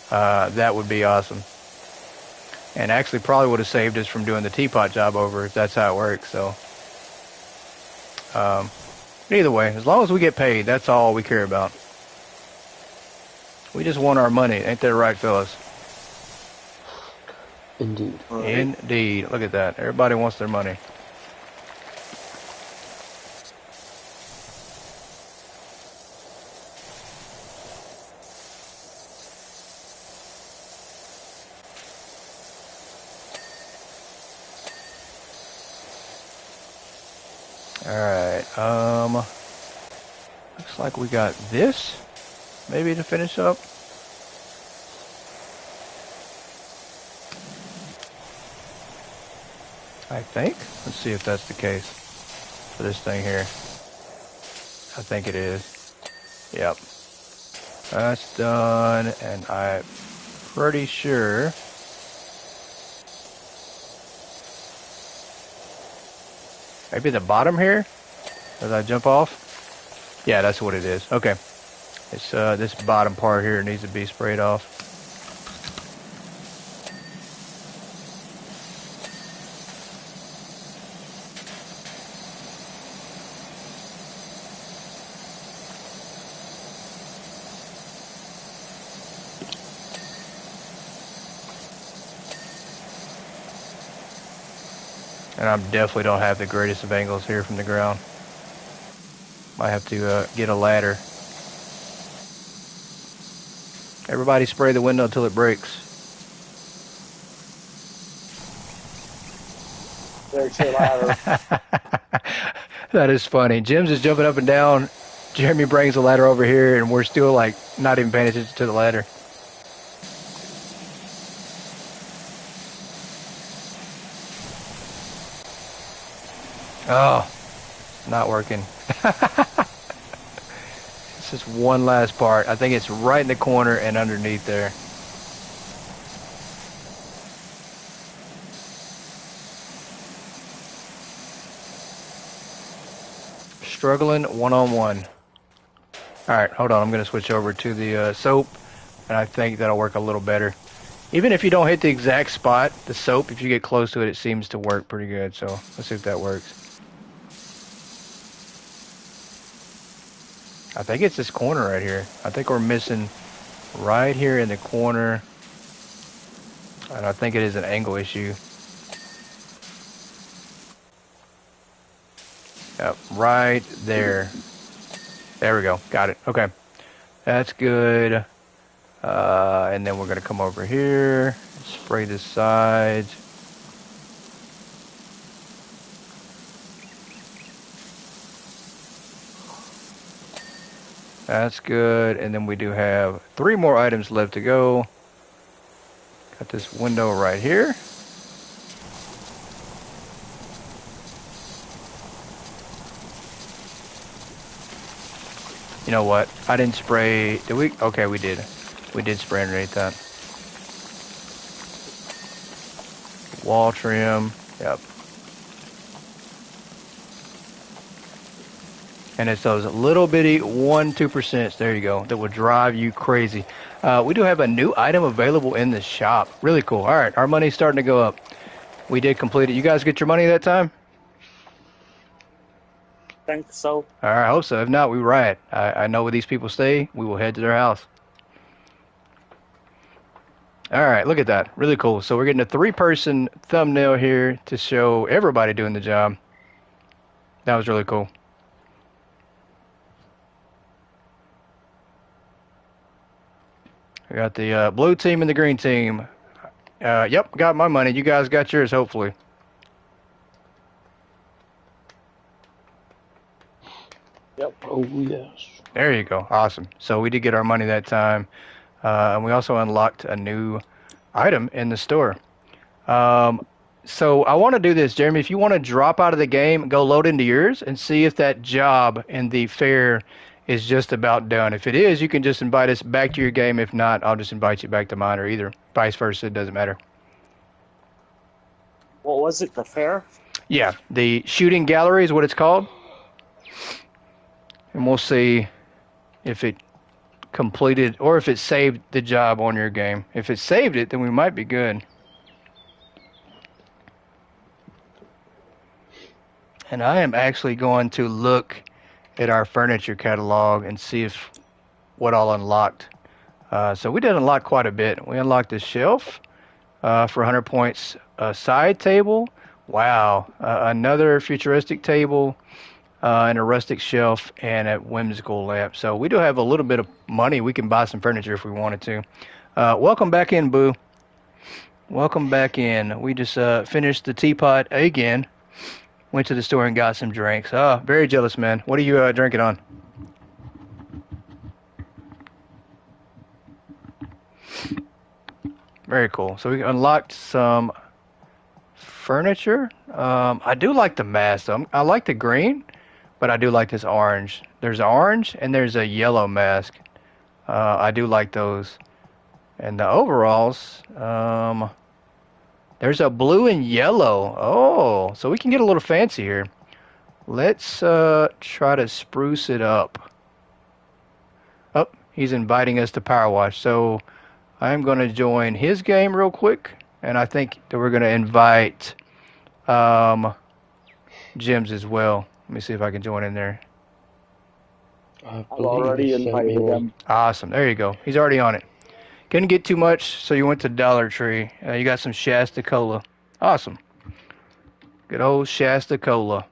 that would be awesome. And actually probably would have saved us from doing the teapot job over if that's how it works. So either way, as long as we get paid, that's all we care about. We just want our money. Ain't that right, fellas? Indeed. Right. Indeed. Look at that. Everybody wants their money. Alright, looks like we got this, maybe to finish up. I think. Let's see if that's the case for this thing here. I think it is. Yep. That's done, and I'm pretty sure. Maybe the bottom here? As I jump off? Yeah, that's what it is. Okay. It's this bottom part here needs to be sprayed off. And I definitely don't have the greatest of angles here from the ground. Might have to get a ladder. Everybody spray the window until it breaks. There's your ladder. That is funny. Jemz is jumping up and down. Jeremy brings the ladder over here, and we're still like not even paying attention to the ladder. Oh, not working. It's just one last part. I think it's right in the corner and underneath there. Struggling one-on-one. All right, hold on. I'm going to switch over to the soap, and I think that'll work a little better. Even if you don't hit the exact spot, the soap, if you get close to it, it seems to work pretty good. So let's see if that works. I think it's this corner right here. I think we're missing right here in the corner. And I think it is an angle issue. Yep, right there. There we go. Got it. Okay. That's good. And then we're going to come over here, spray the sides. That's good. And then we do have 3 more items left to go. Got this window right here. You know what? I didn't spray. Did we? Okay, we did. We did spray underneath that. Wall trim. Yep. And it's those little bitty 1-2%. There you go. That will drive you crazy. We do have a new item available in the shop. Really cool. All right, our money's starting to go up. We did complete it. You guys get your money that time? Think so. All right, I hope so. If not, we riot. I know where these people stay. We will head to their house. All right, look at that. Really cool. So we're getting a 3-person thumbnail here to show everybody doing the job. That was really cool. We got the blue team and the green team. Yep, got my money. You guys got yours, hopefully. yes. There you go. Awesome. So we did get our money that time. And we also unlocked a new item in the store. So I want to do this, Jeremy. If you want to drop out of the game, go load into yours and see if that job in the fair is just about done. If it is, you can just invite us back to your game. If not, I'll just invite you back to mine, or either vice versa. It doesn't matter. What was it, the fair? Yeah, the shooting gallery is what it's called. And we'll see if it completed or if it saved the job on your game. If it saved it, then we might be good. And I am actually going to look at our furniture catalog and see if what all unlocked. So we did unlock quite a bit. We unlocked a shelf for 100 points, a side table. Wow. Another futuristic table and a rustic shelf and a whimsical lamp. So we do have a little bit of money. We can buy some furniture if we wanted to. Welcome back in, Boo. Welcome back in. We just finished the teapot again. Went to the store and got some drinks. Oh, very jealous, man. What are you drinking on? Very cool. So we unlocked some furniture. I do like the mask. I like the green, but I do like this orange. There's orange and there's a yellow mask. I do like those. And the overalls, there's a blue and yellow. Oh, so we can get a little fancy here. Let's try to spruce it up. Oh, he's inviting us to Power Wash. So I'm going to join his game real quick. And I think that we're going to invite Jemz as well. Let me see if I can join in there. I've already invited him. Awesome. There you go. He's already on it. Couldn't get too much, so you went to Dollar Tree. You got some Shasta Cola. Awesome. Good old Shasta Cola.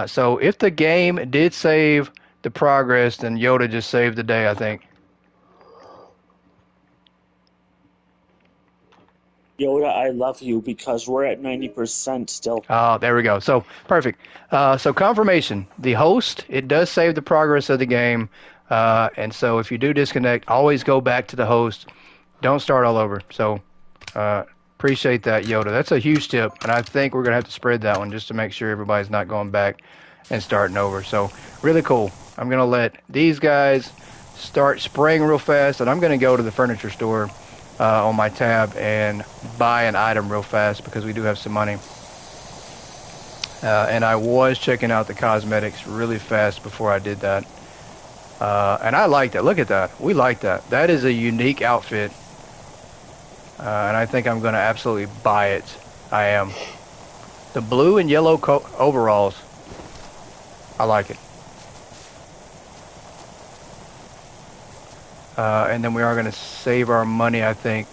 So if the game did save the progress, then Yoda just saved the day, I think. Yoda, I love you because we're at 90% still. Oh, there we go. So, perfect. So confirmation. The host, it does save the progress of the game. And so if you do disconnect, always go back to the host. Don't start all over. So appreciate that, Yoda. That's a huge tip. And I think we're going to have to spread that one just to make sure everybody's not going back and starting over. So really cool. I'm going to let these guys start spraying real fast. And I'm going to go to the furniture store on my tab and buy an item real fast because we do have some money. And I was checking out the cosmetics really fast before I did that. And I like that. Look at that. We like that. That is a unique outfit. And I think I'm going to absolutely buy it. I am. The blue and yellow overalls. I like it. And then we are going to save our money, I think.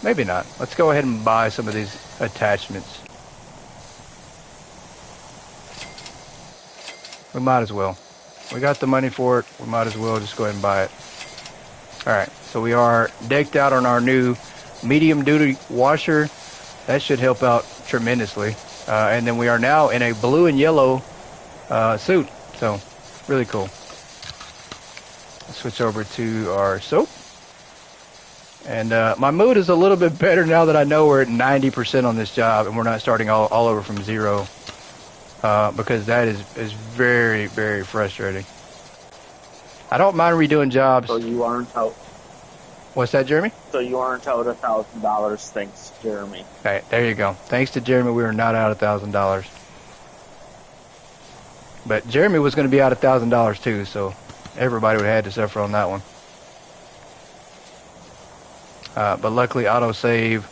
Maybe not. Let's go ahead and buy some of these attachments. We might as well. We got the money for it. We might as well just go ahead and buy it. All right. So we are decked out on our new medium duty washer. That should help out tremendously. And then we are now in a blue and yellow suit. So really cool. Let's switch over to our soap. And my mood is a little bit better now that I know we're at 90% on this job and we're not starting all over from zero. Because that is very, very frustrating. I don't mind redoing jobs. So you aren't out. What's that, Jeremy? So you aren't out $1,000, thanks, Jeremy. Okay, there you go. Thanks to Jeremy, we are not out $1,000. But Jeremy was going to be out $1,000 too, so everybody would have had to suffer on that one. But luckily, autosave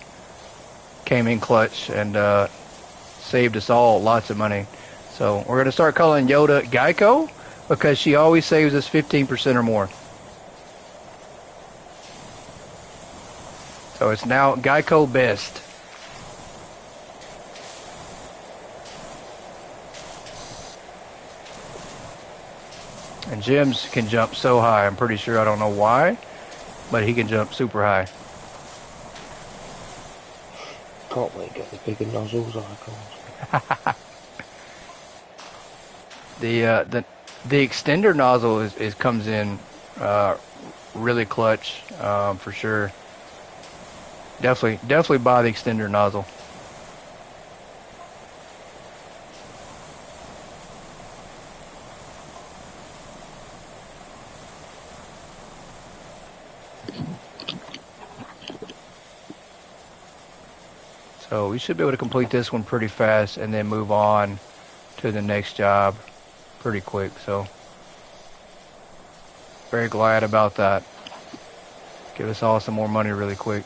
came in clutch and saved us all lots of money. So we're going to start calling Yoda Geico because she always saves us 15% or more. So it's now Geico Best. And Jemz can jump so high. I'm pretty sure, I don't know why, but he can jump super high. Can't wait to get the bigger nozzles icons. The extender nozzle is comes in really clutch for sure. Definitely buy the extender nozzle. So we should be able to complete this one pretty fast and then move on to the next job pretty quick. So very glad about that. Give us all some more money really quick.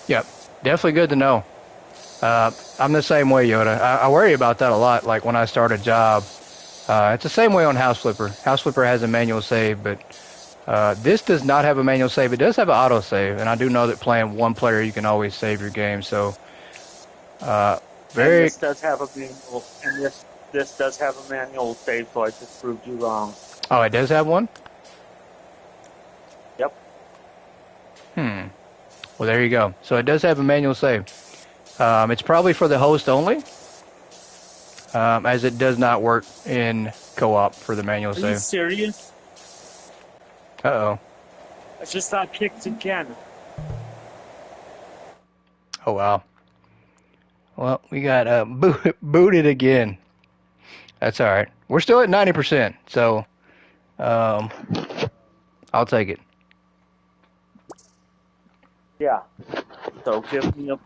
Yep, definitely good to know. I'm the same way, Yoda. I worry about that a lot. Like when I start a job, it's the same way on House Flipper. House Flipper has a manual save, but this does not have a manual save. It does have an auto save, and I do know that playing one player, you can always save your game. So very. And this does have a manual, and this does have a manual save. So I just proved you wrong. Oh, it does have one. Yep. Well, there you go. So it does have a manual save. It's probably for the host only, as it does not work in co-op for the manual Are you save. serious? Uh-oh. I just got kicked again. Oh, wow. Well, we got booted again. That's all right. We're still at 90%, so I'll take it. Yeah. So give me a.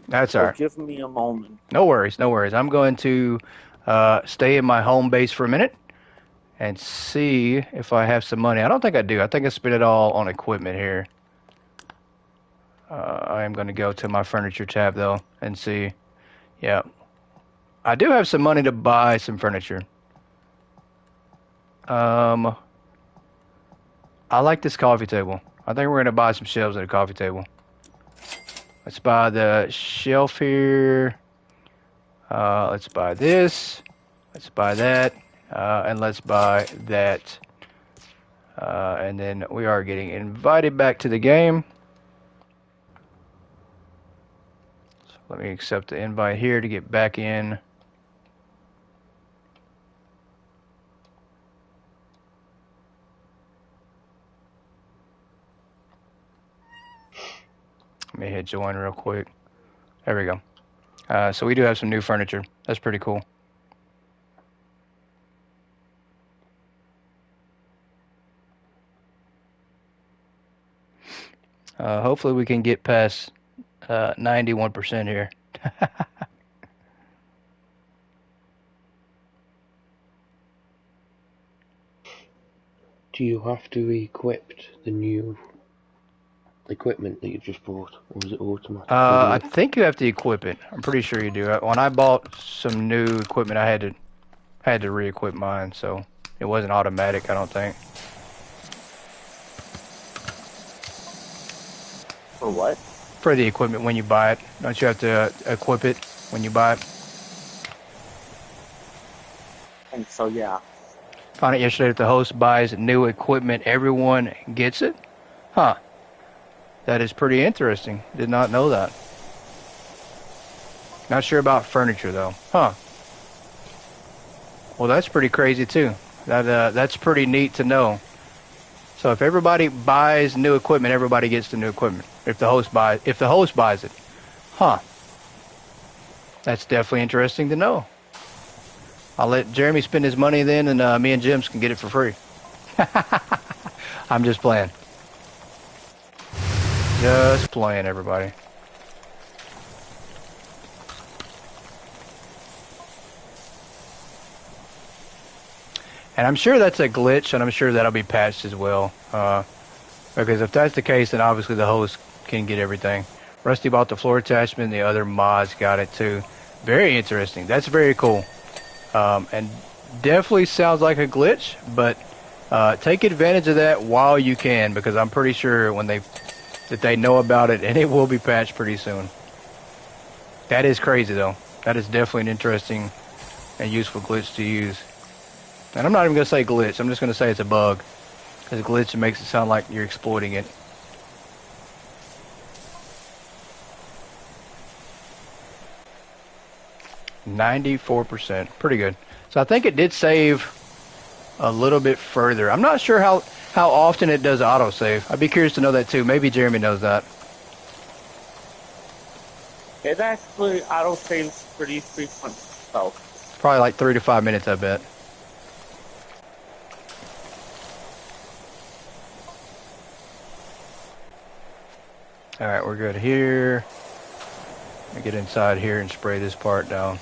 That's all right. Give me a moment. No worries, no worries. I'm going to stay in my home base for a minute and see if I have some money. I don't think I do. I think I spent it all on equipment here. I am going to go to my furniture tab, though, and see. Yeah. I do have some money to buy some furniture. I like this coffee table. I think we're going to buy some shelves and a coffee table. Let's buy the shelf here. Let's buy this. Let's buy that. And let's buy that. And then we are getting invited back to the game. So let me accept the invite here to get back in. Let me hit join real quick. There we go. So we do have some new furniture. That's pretty cool. Hopefully we can get past 91% here. Do you have to equip the new equipment that you just bought, or is it automatic? I think you have to equip it. I'm pretty sure you do. When I bought some new equipment, I had to re-equip mine, so it wasn't automatic, I don't think. For what? For the equipment when you buy it. Don't you have to equip it when you buy it? And so, yeah. Found it yesterday that the host buys new equipment, everyone gets it? Huh. That is pretty interesting. Did not know that. Not sure about furniture, though. Huh. Well, that's pretty crazy, too. That's pretty neat to know. So if everybody buys new equipment, everybody gets the new equipment. If the host buys it. Huh. That's definitely interesting to know. I'll let Jeremy spend his money then, and me and Jemz can get it for free. I'm just playing. Just playing, everybody. And I'm sure that's a glitch, and I'm sure that'll be patched as well. Because if that's the case, then obviously the host can get everything. Rusty bought the floor attachment, the other mods got it too. Very interesting. That's very cool. And definitely sounds like a glitch, but take advantage of that while you can, because I'm pretty sure that they know about it, and it will be patched pretty soon. That is crazy, though. That is definitely an interesting and useful glitch to use. And I'm not even going to say glitch. I'm just going to say it's a bug. Because glitch makes it sound like you're exploiting it. %94. Pretty good. So I think it did save a little bit further. I'm not sure how often it does autosave. I'd be curious to know that too. Maybe Jeremy knows that. It actually auto-saves pretty frequent, so. Probably like 3 to 5 minutes, I bet. Alright, we're good here. Let me get inside here and spray this part down.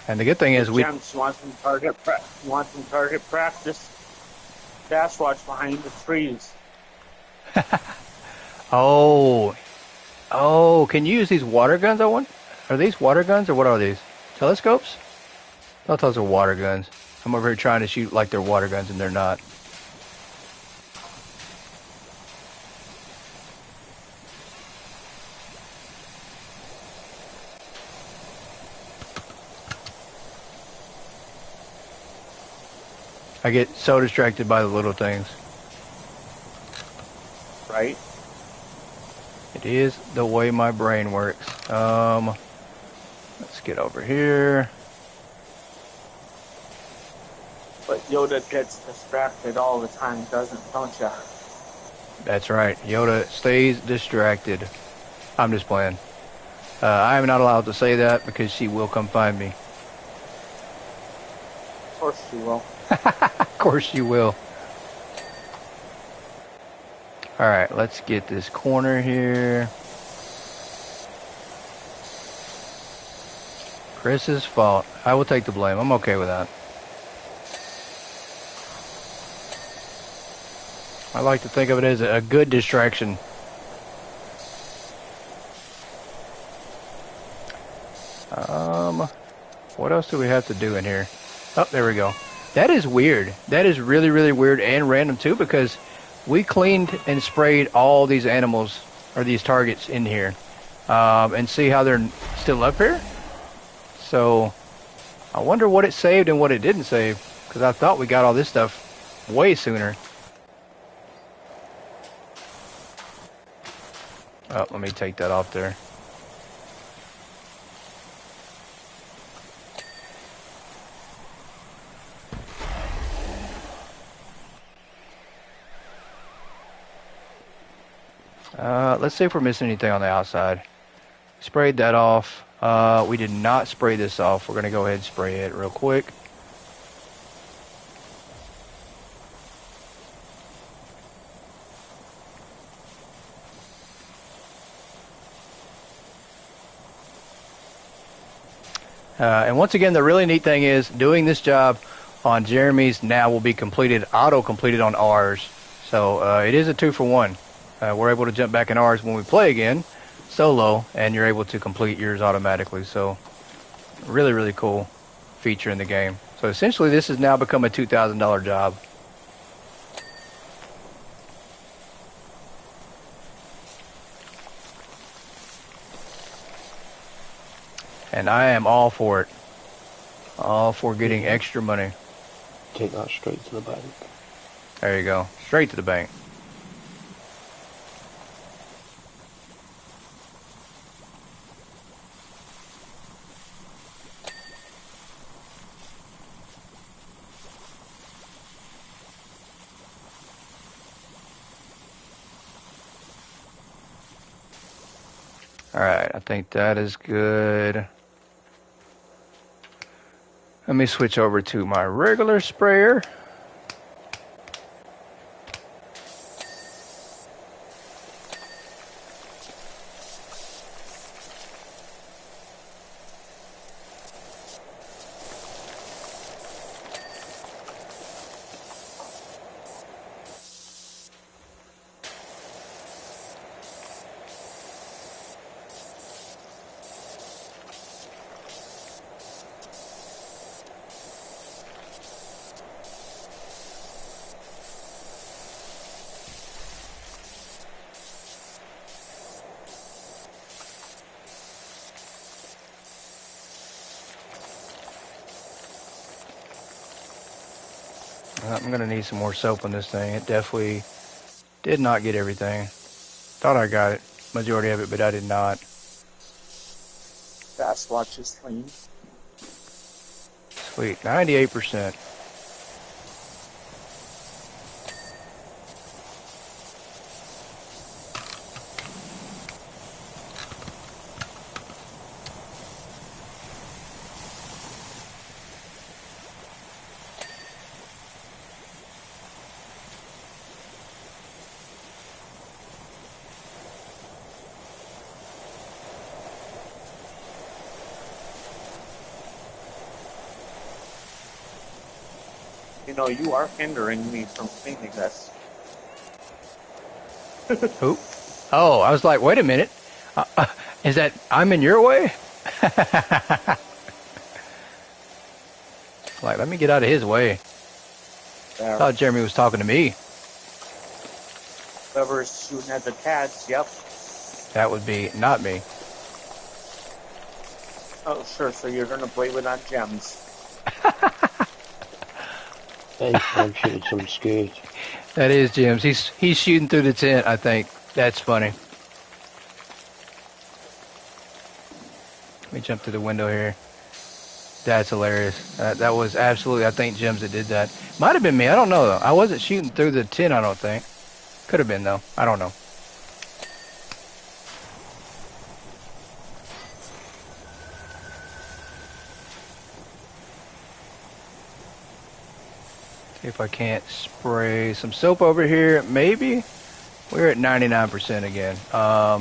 And the good thing is Jemz wants some target practice. Dash watch behind the trees. Oh, can you use these water guns? Are these water guns or what are these? Telescopes? I thought those were water guns. I'm over here trying to shoot like they're water guns and they're not. I get so distracted by the little things. Right? It is the way my brain works. Let's get over here. But Yoda gets distracted all the time, don't ya? That's right. Yoda stays distracted. I'm just playing. I am not allowed to say that because she will come find me. Of course she will. Of course you will. Alright, let's get this corner here. Chris's fault. I will take the blame. I'm okay with that. I like to think of it as a good distraction. What else do we have to do in here? Oh, there we go. That is weird. That is really, really weird and random too, because we cleaned and sprayed all these animals, or these targets in here. And see how they're still up here? So, I wonder what it saved and what it didn't save, because I thought we got all this stuff way sooner. Oh, let me take that off there. Let's see if we're missing anything on the outside. Sprayed that off. We did not spray this off. We're going to go ahead and spray it real quick. And once again, the really neat thing is doing this job on Jeremy's now will be completed, auto-completed on ours. So it is a 2-for-1. We're able to jump back in ours when we play again, solo, and you're able to complete yours automatically. So really, really cool feature in the game. So essentially this has now become a $2,000 job. And I am all for it. All for getting extra money. Take that straight to the bank. There you go. Straight to the bank. Alright, I think that is good. Let me switch over to my regular sprayer. I'm gonna need some more soap on this thing. It definitely did not get everything. Thought I got it, majority of it, but I did not. Fast watch is clean. Sweet, 98%. You know, you are hindering me from cleaning this. Who? Oh, I was like, wait a minute. Is that I'm in your way? Like, let me get out of his way. There. I thought Jeremy was talking to me. Whoever's shooting at the cats, yep. That would be not me. Oh, sure, so you're going to blame it on Jemz. Hey, I'm shooting some scoot. That is Jim's. He's shooting through the tent, I think. That's funny. Let me jump through the window here. That's hilarious. That was absolutely, I think, Jim's that did that. Might have been me. I don't know, though. I wasn't shooting through the tent, I don't think. Could have been, though. I don't know. See if I can't spray some soap over here. Maybe. We're at 99% again.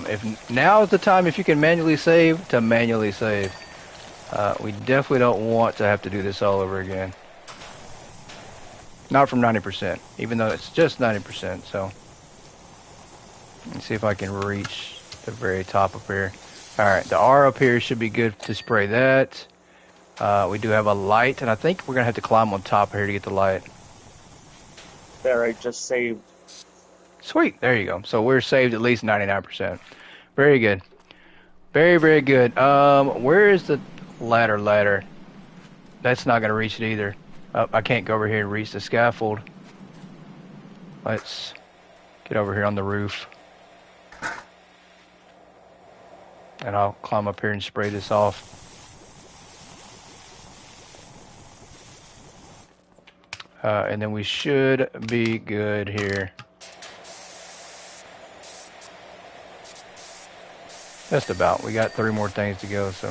If now is the time, if you can manually save, to manually save. We definitely don't want to have to do this all over again. Not from 90%, even though it's just 90%. So let's see if I can reach the very top up here. All right, the R up here should be good to spray that. We do have a light, and I think we're gonna have to climb on top here to get the light. There, I just saved. Sweet, there you go. So we're saved at least 99%. Very good. Very, very good. Where is the ladder? That's not going to reach it either. I can't go over here and reach the scaffold. Let's get over here on the roof. And I'll climb up here and spray this off. And then we should be good here. Just about. We got 3 more things to go, so.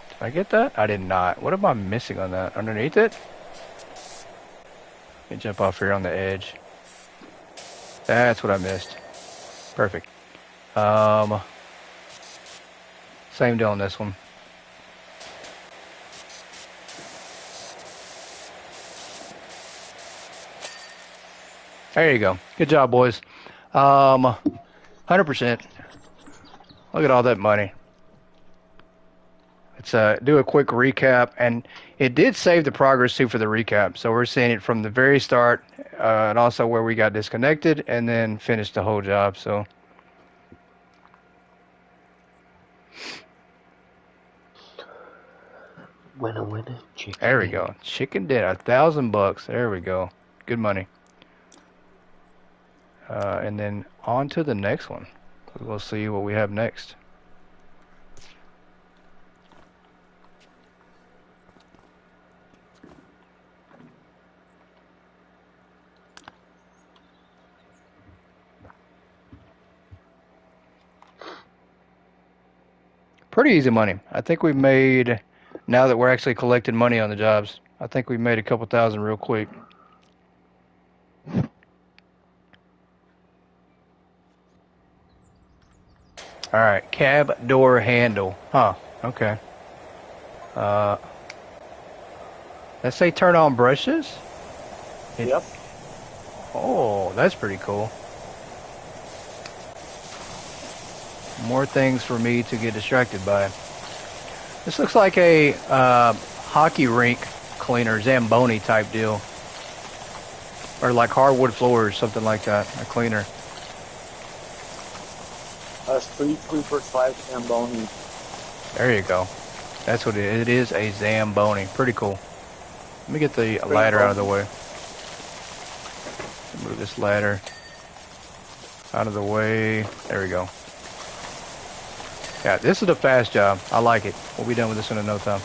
Did I get that? I did not. What am I missing on that? Underneath it? Let me jump off here on the edge. That's what I missed. Perfect. Same deal on this one. There you go. Good job, boys. 100%. Look at all that money. Let's do a quick recap. And it did save the progress, too, for the recap. So we're seeing it from the very start and also where we got disconnected and then finished the whole job. So Winner, chicken. there we go. Chicken dinner. $1,000. There we go. Good money. And then on to the next one. We'll see what we have next. Pretty easy money. I think we made, now that we're actually collecting money on the jobs, I think we made a couple thousand real quick. All right, cab door handle. Huh, okay. Let's say turn on brushes. Yep. Oh, that's pretty cool. More things for me to get distracted by. This looks like a hockey rink cleaner, Zamboni type deal. Or like hardwood floors, something like that, a cleaner. Street Sweeper / Zamboni. There you go. That's what it is. It is a Zamboni. Pretty cool. Let me get the There you ladder go. out of the way. Move this ladder out of the way. There we go. Yeah, this is a fast job. I like it. We'll be done with this in no time.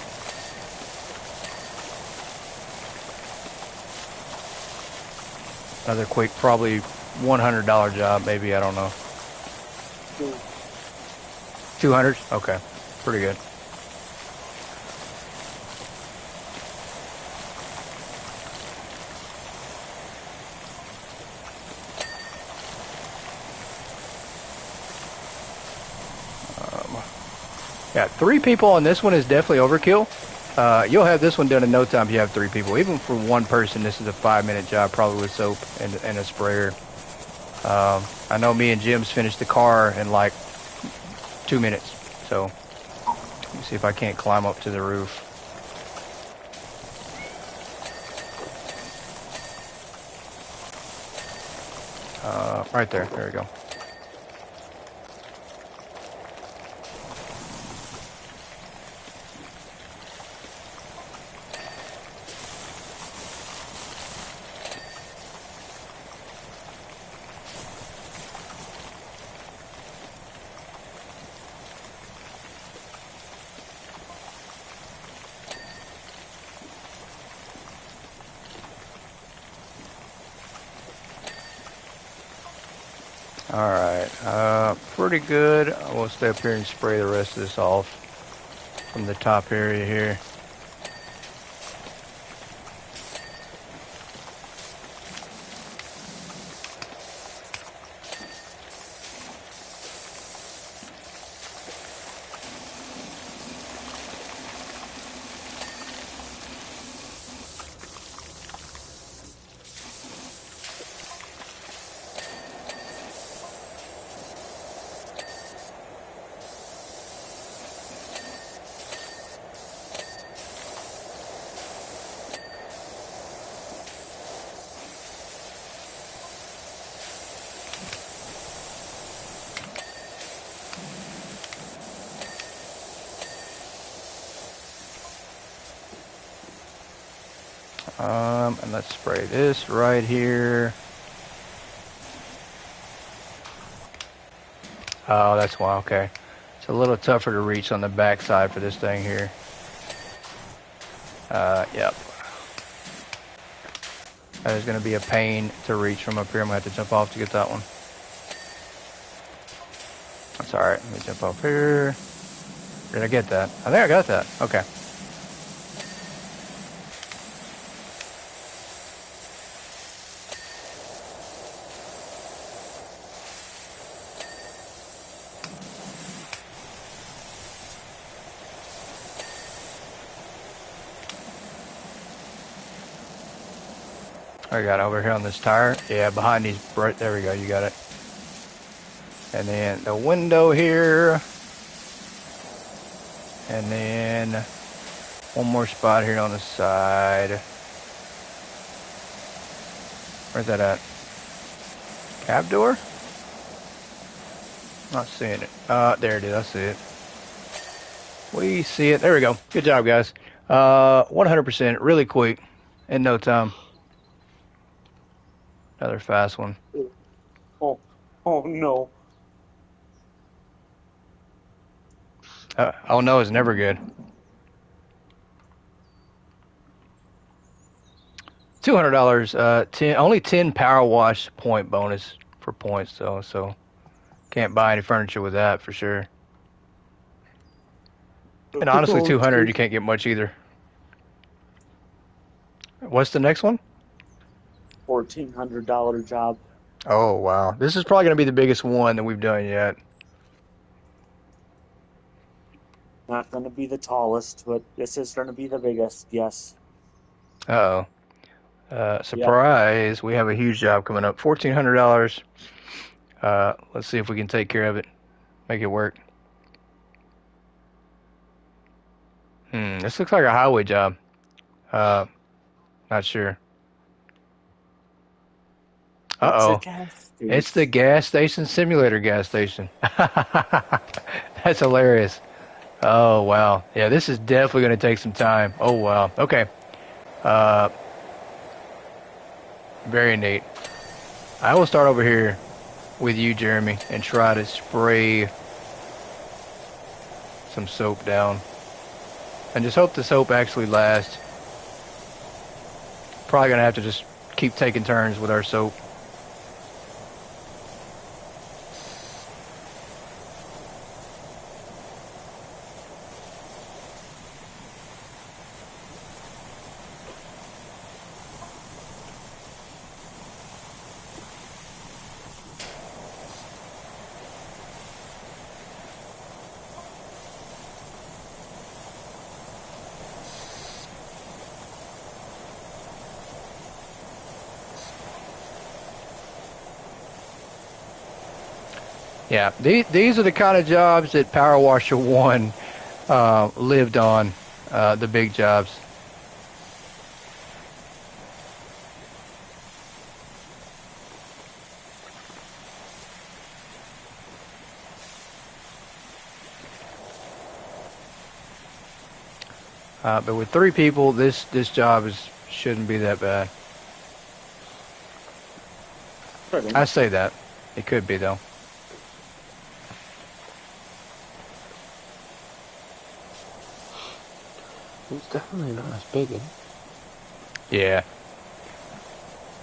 Another quick, probably $100 job, maybe. I don't know. 200? Okay, pretty good. Yeah, 3 people on this one is definitely overkill. You'll have this one done in no time if you have 3 people. Even for 1 person, this is a 5-minute job, probably with soap and a sprayer. I know me and Jemz finished the car in like 2 minutes. So, let me see if I can't climb up to the roof. Right there. There we go. Alright, pretty good. I will stay up here and spray the rest of this off from the top area here. And let's spray this right here. Oh, that's why, okay. It's a little tougher to reach on the back side for this thing here. Yep. That is going to be a pain to reach from up here. I'm going to have to jump off to get that one. That's alright. Let me jump off here. Did I get that? I think I got that. Okay. I got it over here on this tire. Yeah, behind these, right there we go, you got it. And then the window here. And then one more spot here on the side. Where's that at? Cab door? Not seeing it. There it is, I see it. We see it. There we go. Good job, guys. 100%, really quick, in no time. Another fast one. Oh no. Oh no, it's never good. $200. Only 10 power wash point bonus for points though, so can't buy any furniture with that for sure. And honestly, 200 you can't get much either. What's the next one? $1,400 job. Oh wow, this is probably gonna be the biggest one that we've done yet. Not going to be the tallest, but this is going to be the biggest, yes. Uh-oh. Surprise, we have a huge job coming up. $1,400. Let's see if we can take care of it. Make it work. This looks like a highway job. Not sure. Uh-oh. It's the gas station simulator gas station. That's hilarious. Oh, wow. Yeah, this is definitely going to take some time. Oh, wow. Okay. Uh, very neat. I will start over here with you, Jeremy, and try to spray some soap down. And just hope the soap actually lasts. Probably going to have to just keep taking turns with our soap. Yeah, these are the kind of jobs that Power Washer 1 lived on, the big jobs. But with 3 people, this job shouldn't be that bad. I say that. It could be, though. It's definitely not as big, isn't it? Yeah.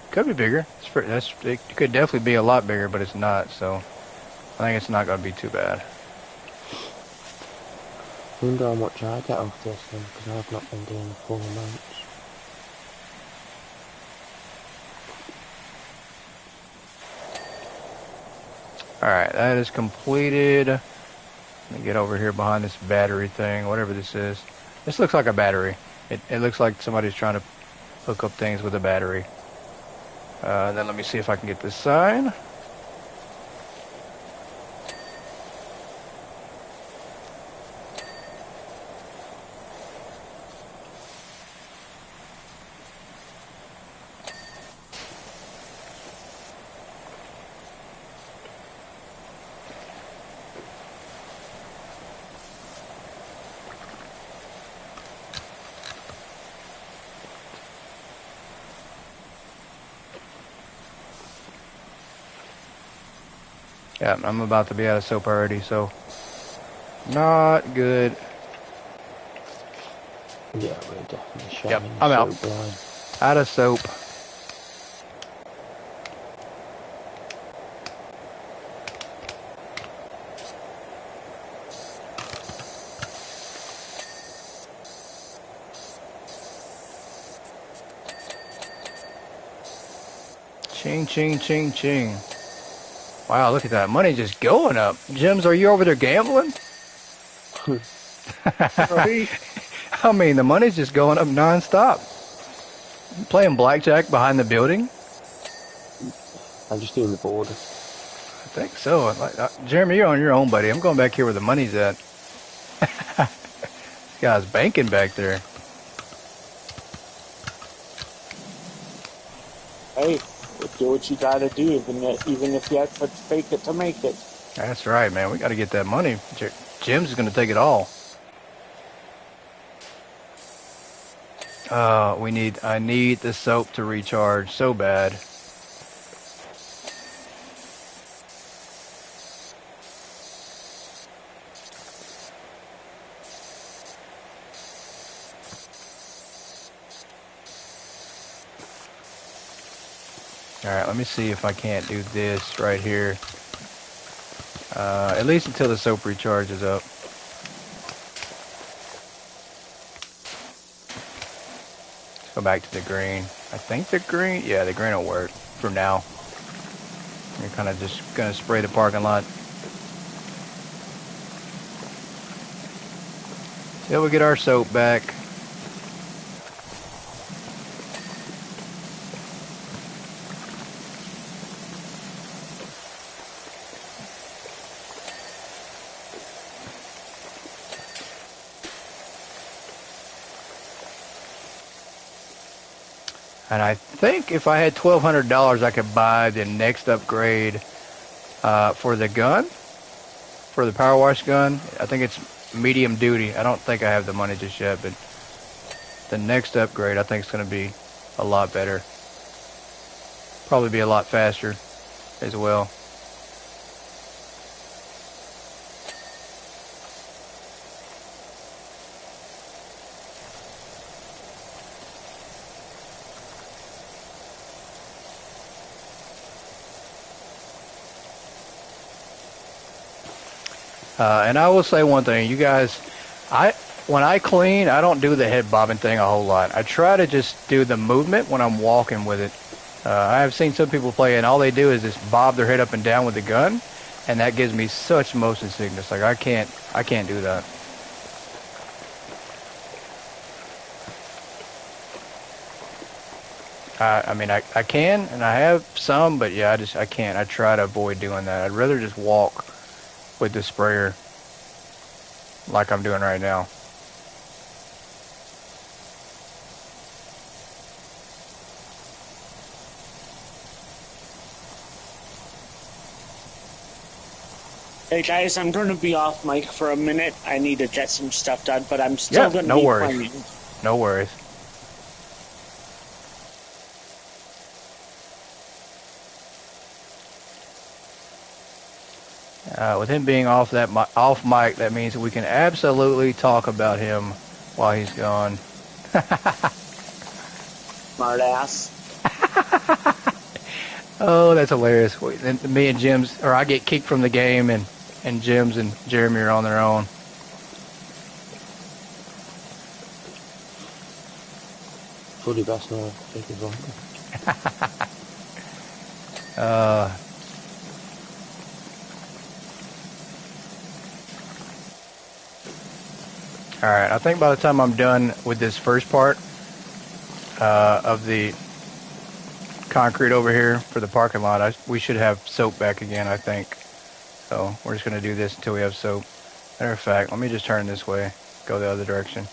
Could be bigger. It could definitely be a lot bigger, but it's not, so I think it's not going to be too bad. I wonder how much I get off this then, because I've not been doing the full amounts. Alright, that is completed. Let me get over here behind this battery thing, whatever this is. This looks like a battery. It looks like somebody's trying to hook up things with a battery. Then let me see if I can get this sign. Yeah, I'm about to be out of soap already, so not good. Yeah, we're definitely shining. Yep, I'm out. Blind. Out of soap. Ching, ching, ching, ching. Wow, look at that. Money just going up. Jemz, are you over there gambling? I mean, the money's just going up nonstop. You playing blackjack behind the building? I'm just doing the border. I think so. Jeremy, you're on your own, buddy. I'm going back here where the money's at. This guy's banking back there. Hey, do what you gotta do, even if you have to fake it to make it. That's right, man. We got to get that money. Jim's is going to take it all. I need the soap to recharge so bad. Alright, let me see if I can't do this right here. At least until the soap recharges up. Let's go back to the green. I think the green will work for now. You're kind of just going to spray the parking lot. Till we get our soap back. And I think if I had $1,200, I could buy the next upgrade for the gun, for the power wash gun. I think it's medium duty. I don't think I have the money just yet, but the next upgrade, I think, is going to be a lot better. Probably be a lot faster as well. And I will say one thing, you guys, when I clean, I don't do the head bobbing thing a whole lot. I try to just do the movement when I'm walking with it. I have seen some people play, and all they do is just bob their head up and down with the gun, and that gives me such motion sickness. Like I can't do that. I mean, I can, and I have some, but yeah, I can't. I try to avoid doing that. I'd rather just walk with the sprayer like I'm doing right now. Hey guys, I'm going to be off mic for a minute. I need to get some stuff done, but I'm still going to be playing. No worries. With him being off mic, that means that we can absolutely talk about him while he's gone. Smart ass. Oh, that's hilarious. Me and Jemz, or I get kicked from the game, and Jemz and Jeremy are on their own. Fully best now. Take it on. All right, I think by the time I'm done with this first part of the concrete over here for the parking lot, we should have soap back again, I think. So we're just going to do this until we have soap. Matter of fact, let me just turn this way, go the other direction.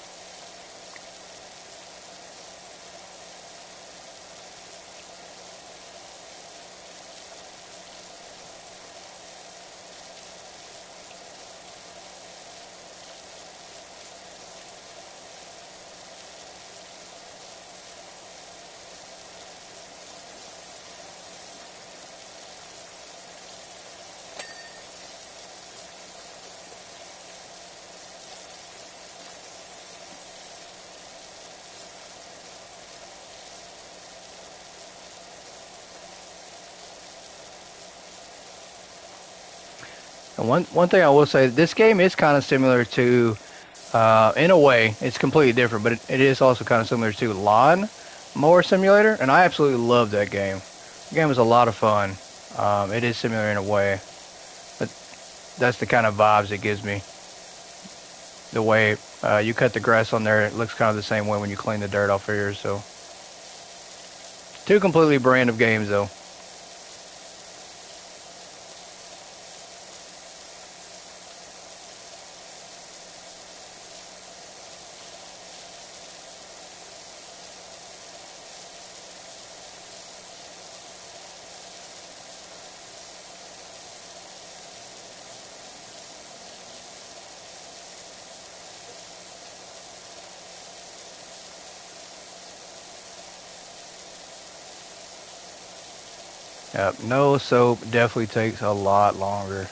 And one thing I will say, this game is kind of similar to, in a way, it's completely different, but it is also kind of similar to Lawn Mower Simulator, and I absolutely love that game. The game was a lot of fun. It is similar in a way, but that's the kind of vibes it gives me. The way you cut the grass on there, it looks kind of the same way when you clean the dirt off of here, so. Two completely brand of games, though. Yep, no soap definitely takes a lot longer.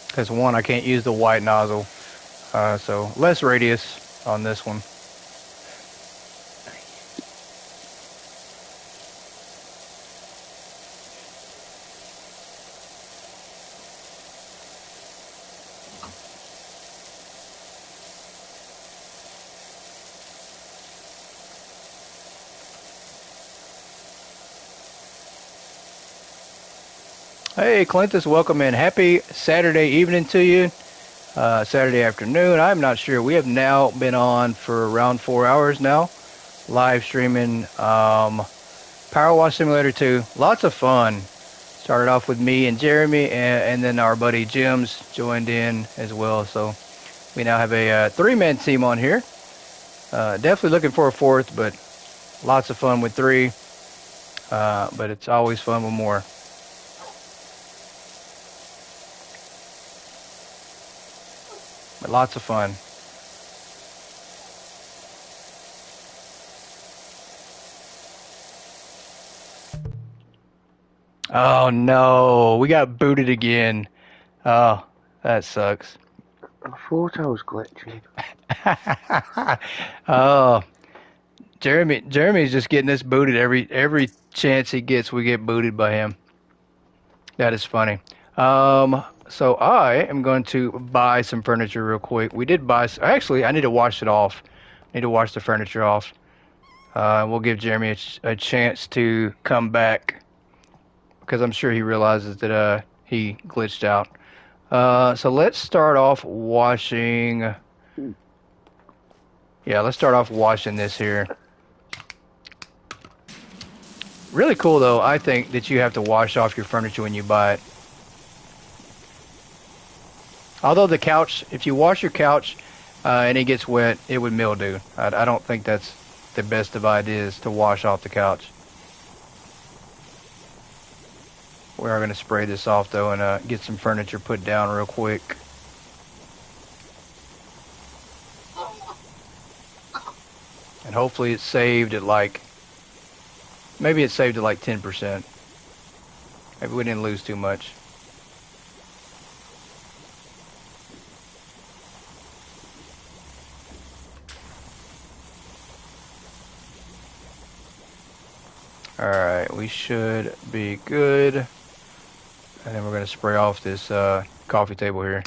Because one, I can't use the white nozzle, so less radius on this one. Hey, Clintus, welcome in. Happy Saturday evening to you. Saturday afternoon. I'm not sure. We have now been on for around 4 hours now, live streaming Power Wash Simulator 2. Lots of fun. Started off with me and Jeremy, and then our buddy Jemz joined in as well. So we now have a three-man team on here. Definitely looking for a fourth, but lots of fun with three. But it's always fun with more. but lots of fun. Oh no, we got booted again. Oh, that sucks. I thought I was glitching. Oh, Jeremy's just getting us booted every chance he gets. We get booted by him. That is funny. So I am going to buy some furniture real quick. We did buy. Actually, I need to wash it off. I need to wash the furniture off. We'll give Jeremy a chance to come back because I'm sure he realizes that he glitched out. So let's start off washing. Yeah, let's start off washing this here. Really cool though, I think, that you have to wash off your furniture when you buy it. Although the couch, if you wash your couch and it gets wet, it would mildew. I don't think that's the best of ideas to wash off the couch. We are going to spray this off though and get some furniture put down real quick. And hopefully it's saved at like, maybe it's saved at like 10%. Maybe we didn't lose too much. Alright, we should be good. And then we're going to spray off this coffee table here.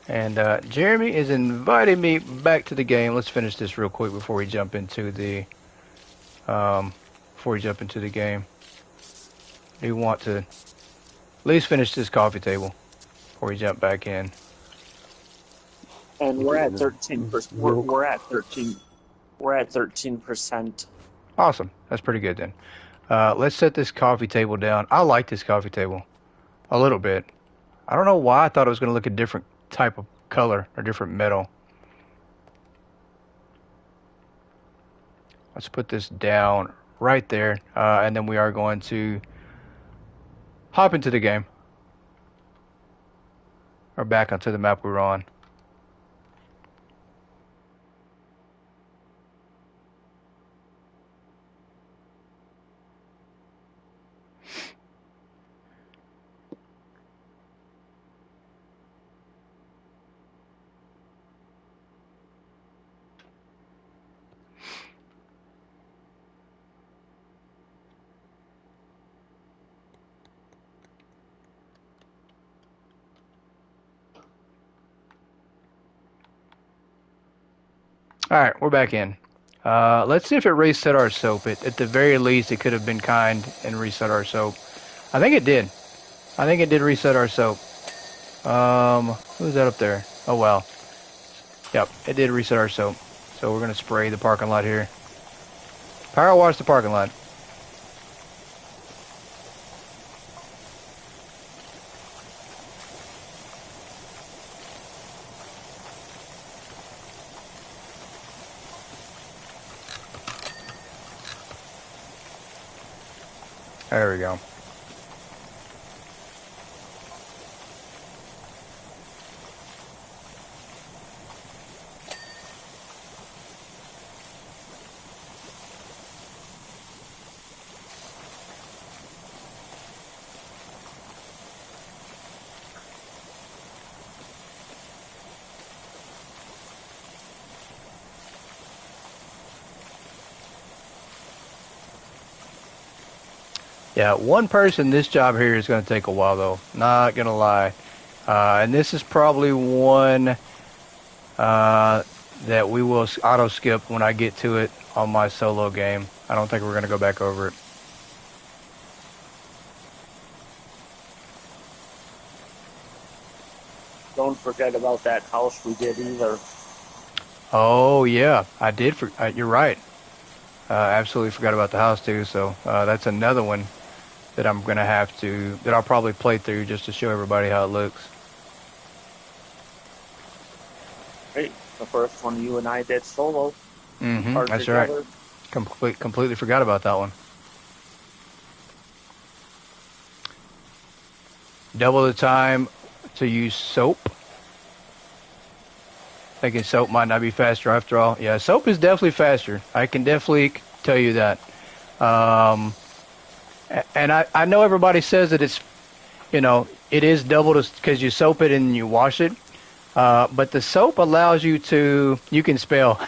And Jeremy is inviting me back to the game. Let's finish this real quick before we jump into the game. I do want to at least finish this coffee table before we jump back in. And we're at 13%. We're at 13. We're at 13%. Awesome. That's pretty good then. Let's set this coffee table down. I like this coffee table a little bit. I don't know why I thought it was going to look a different type of color or different metal. Let's put this down right there, and then we are going to hop into the game, or back onto the map we were on. All right, we're back in. Let's see if it reset our soap. At the very least, it could have been kind and reset our soap. I think it did. I think it did reset our soap. Who's that up there? Oh, well. Yep, it did reset our soap. So we're going to spray the parking lot here. Power wash the parking lot. There we go. Yeah, one person, this job here is going to take a while, though. Not going to lie. And this is probably one that we will auto-skip when I get to it on my solo game. I don't think we're going to go back over it. Don't forget about that house we did either. Oh, yeah, I did. You're right. Absolutely forgot about the house too. So that's another one that I'm gonna that I'll probably play through just to show everybody how it looks. Hey, the first one you and I did solo or That's right. together. Completely forgot about that one. Double the time to use soap. Thinking soap might not be faster after all. Yeah, soap is definitely faster. I can definitely tell you that. Um, and I know everybody says that it's, it is double because you soap it and you wash it. But the soap allows you can spell.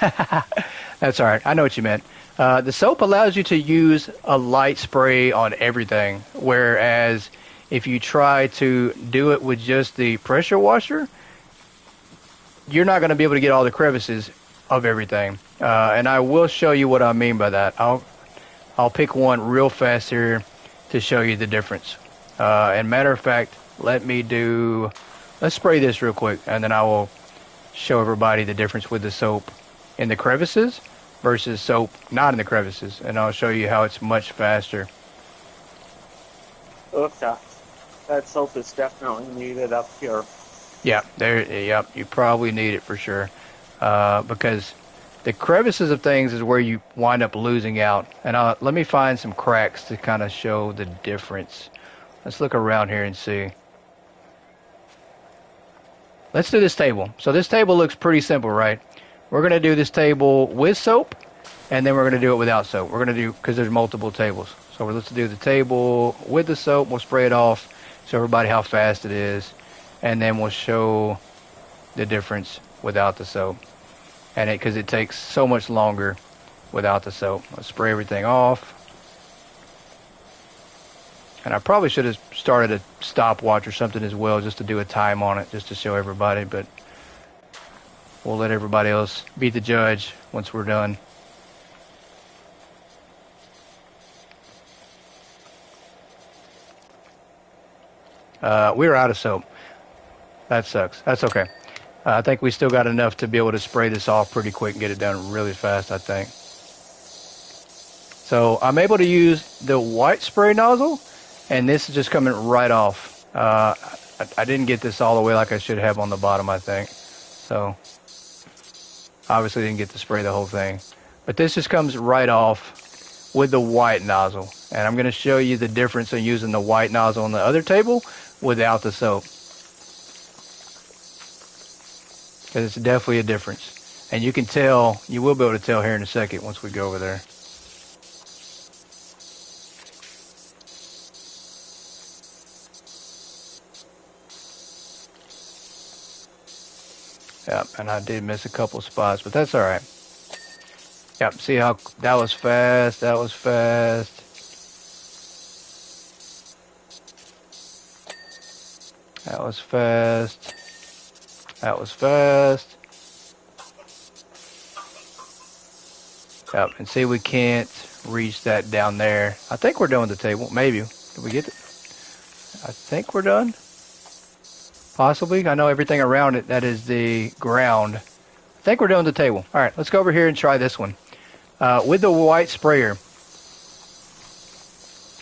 That's all right. I know what you meant. The soap allows you to use a light spray on everything, whereas if you try to do it with just the pressure washer, you're not going to be able to get all the crevices of everything. And I will show you what I mean by that. I'll pick one real fast here to show you the difference. And matter of fact, let's spray this real quick, and then I will show everybody the difference with the soap in the crevices versus soap not in the crevices, and I'll show you how it's much faster. Okay. That soap is definitely needed up here. Yeah, you probably need it for sure, because the crevices of things is where you wind up losing out. And let me find some cracks to kind of show the difference. Let's look around here and see. Let's do this table. So this table looks pretty simple, right? We're going to do this table with soap, and then we're going to do it without soap. We're going to do, because there's multiple tables. So let's do the table with the soap. We'll spray it off, show everybody how fast it is, and then we'll show the difference without the soap. And because it takes so much longer without the soap. Let's spray everything off. And I probably should have started a stopwatch or something as well, just to do a time on it, just to show everybody. But we'll let everybody else be the judge once we're done. We're out of soap. That sucks. That's okay. I think we still got enough to be able to spray this off pretty quick and get it done really fast, I think. So I'm able to use the white spray nozzle, and this is just coming right off. I didn't get this all the way like I should have on the bottom, I think. So obviously didn't get to spray the whole thing. But this just comes right off with the white nozzle. And I'm going to show you the difference in using the white nozzle on the other table without the soap. Because it's definitely a difference. And you can tell, you will be able to tell here in a second once we go over there. Yep, and I did miss a couple spots, but that's all right. Yep, see how that was fast, that was fast. That was fast. That was fast. Yep, and see we can't reach that down there. I think we're done with the table. Maybe. Did we get it? I think we're done. Possibly. I know everything around it, that is the ground. I think we're done with the table. All right, let's go over here and try this one. With the white sprayer.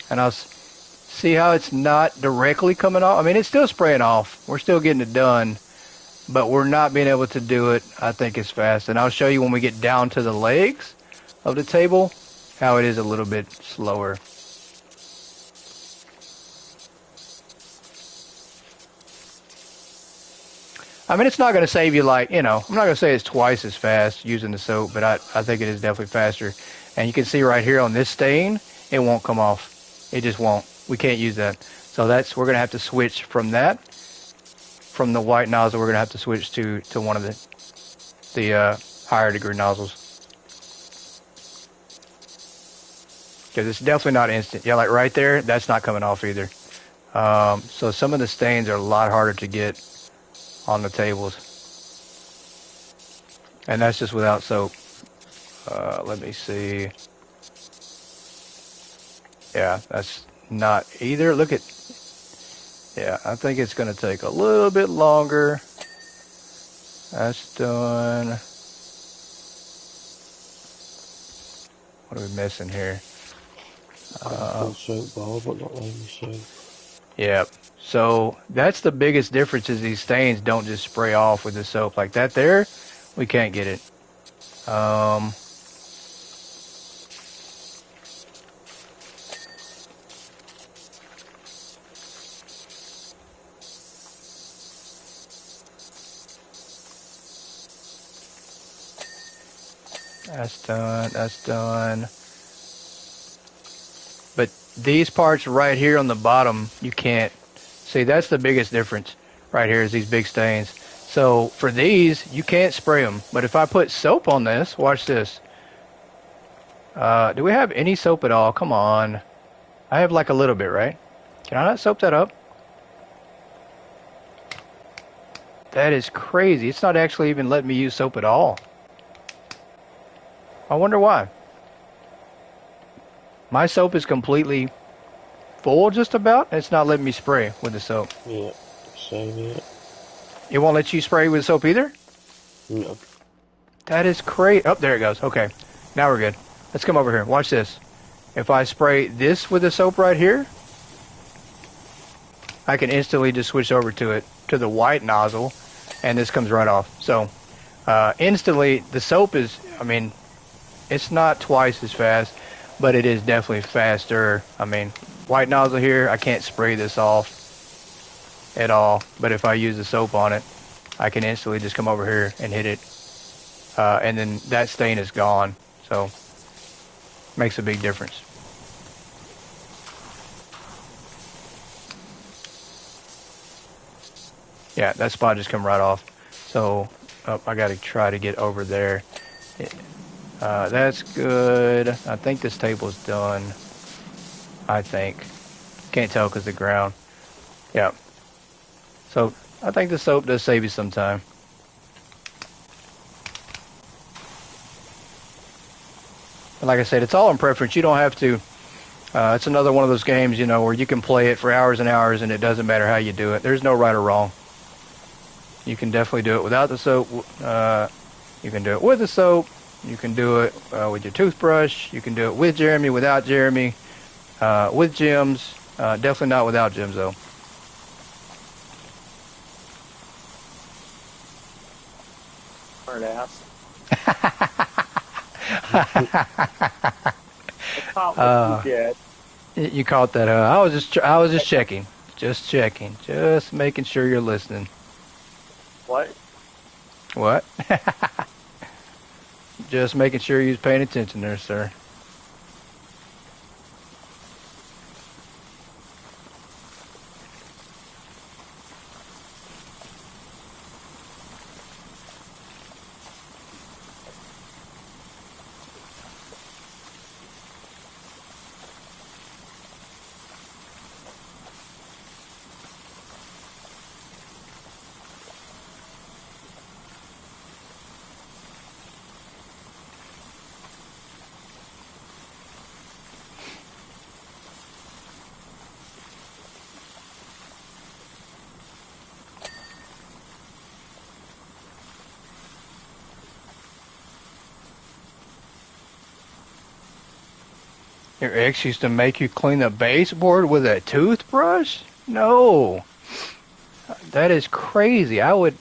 And I'll see how it's not directly coming off. I mean, it's still spraying off. We're still getting it done. But we're not being able to do it, I think, as fast. And I'll show you when we get down to the legs of the table how it is a little bit slower. I mean, it's not going to save you I'm not going to say it's twice as fast using the soap, but I think it is definitely faster. And you can see right here on this stain, it won't come off. It just won't. We can't use that. So we're going to have to switch from that. From the white nozzle, we're going to have to switch to one of the higher degree nozzles. Because it's definitely not instant. Yeah, like right there, that's not coming off either. So some of the stains are a lot harder to get on the tables. And that's just without soap. Let me see. Yeah, that's not either. Look at... Yeah, I think it's going to take a little bit longer. That's done. What are we missing here? Got a full soap bar, but not only soap. Yeah. So that's the biggest difference is these stains don't just spray off with the soap like that. There, we can't get it. That's done. That's done. But these parts right here on the bottom, you can't. See, that's the biggest difference right here is these big stains. So for these, you can't spray them. But if I put soap on this, watch this. Do we have any soap at all? Come on. I have like a little bit, right? Can I not soap that up? That is crazy. It's not actually even letting me use soap at all. I wonder why. My soap is completely full just about. It's not letting me spray with the soap. Yeah, same here. It won't let you spray with soap either? No. That is crazy. Oh, there it goes. Okay. Now we're good. Let's come over here. Watch this. If I spray this with the soap right here, I can instantly just switch over to it, to the white nozzle, and this comes right off. So, instantly, the soap is, I mean, it's not twice as fast, but it is definitely faster. I mean, white nozzle here, I can't spray this off at all, but if I use the soap on it, I can instantly just come over here and hit it, and then that stain is gone. So, makes a big difference. Yeah, that spot just come right off. So, I got to try to get over there. That's good. I think this table's done. I think. Can't tell because the ground. Yeah. So, I think the soap does save you some time. But like I said, it's all in preference. You don't have to. It's another one of those games, you know, where you can play it for hours and hours and it doesn't matter how you do it. There's no right or wrong. You can definitely do it without the soap. You can do it with the soap. You can do it with your toothbrush. You can do it with Jeremy, without Jeremy, with Jemz. Definitely not without Jemz, though. Hard ass. I caught what you did. You caught that? I was just checking, just making sure you're listening. What? What? Just making sure you're paying attention there, sir. Your ex used to make you clean the baseboard with a toothbrush? No. That is crazy. I would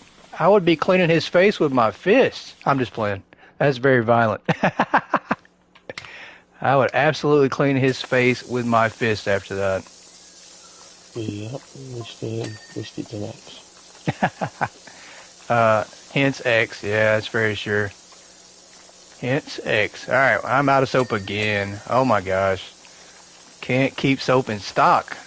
be cleaning his face with my fists. I'm just playing. That's very violent. I would absolutely clean his face with my fist after that. Yep, missed it to X. Hence X. Yeah, that's very sure. Hence X. All right, I'm out of soap again. Oh my gosh. Can't keep soap in stock.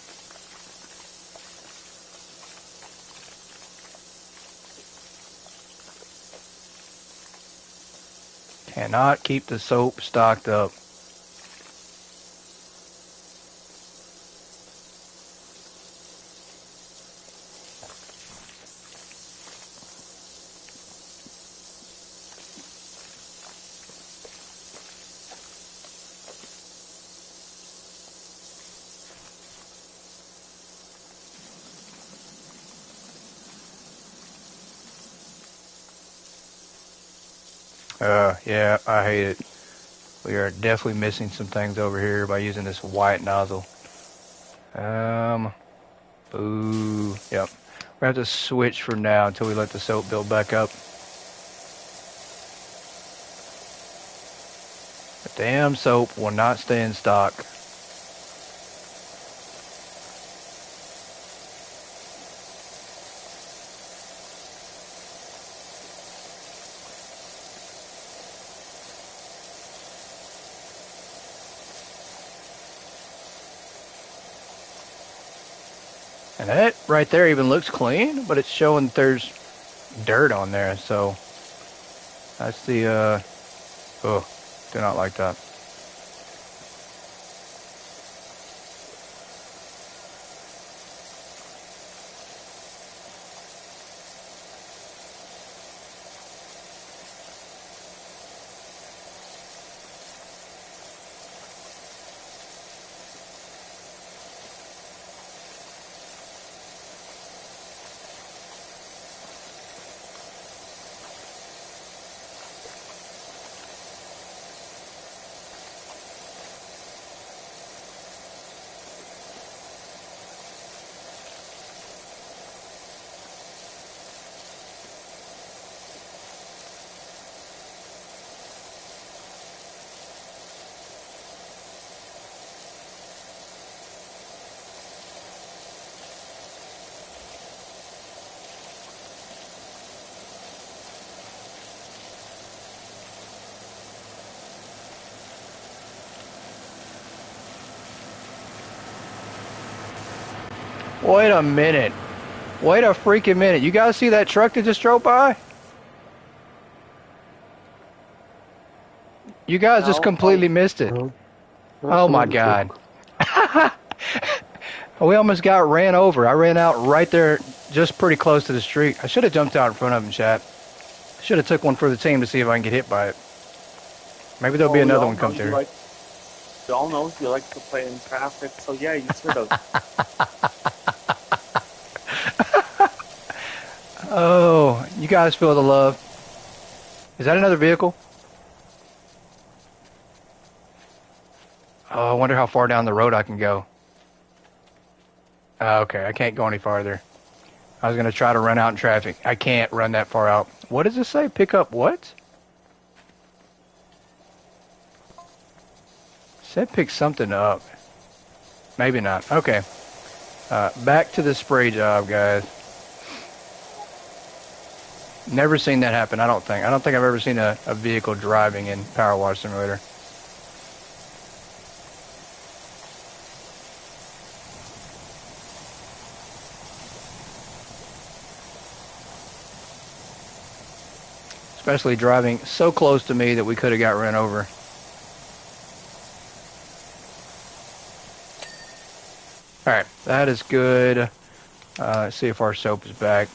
Cannot keep the soap stocked up. Yeah, I hate it. We are definitely missing some things over here by using this white nozzle. Boo. Yep. We have to switch for now until we let the soap build back up. The damn soap will not stay in stock. And that right there even looks clean, but it's showing there's dirt on there. So that's the, oh, do not like that. Wait a minute. Wait a freaking minute. You guys see that truck that just drove by? You guys just completely missed it. No. Oh my God. We almost got ran over. I ran out right there, just pretty close to the street. I should have jumped out in front of him, chat. I should have took one for the team to see if I can get hit by it. Maybe there'll be another one come through. We all know you like to play in traffic, so yeah, you should have. Oh, you guys feel the love. Is that another vehicle? Oh, I wonder how far down the road I can go. Okay, I can't go any farther. I was going to try to run out in traffic. I can't run that far out. What does this say? Pick up what? Said pick something up. Maybe not. Okay. Back to the spray job, guys. Never seen that happen, I don't think. I don't think I've ever seen a vehicle driving in Power Wash Simulator. Especially driving so close to me that we could have got run over. Alright, that is good. Let's see if our soap is back.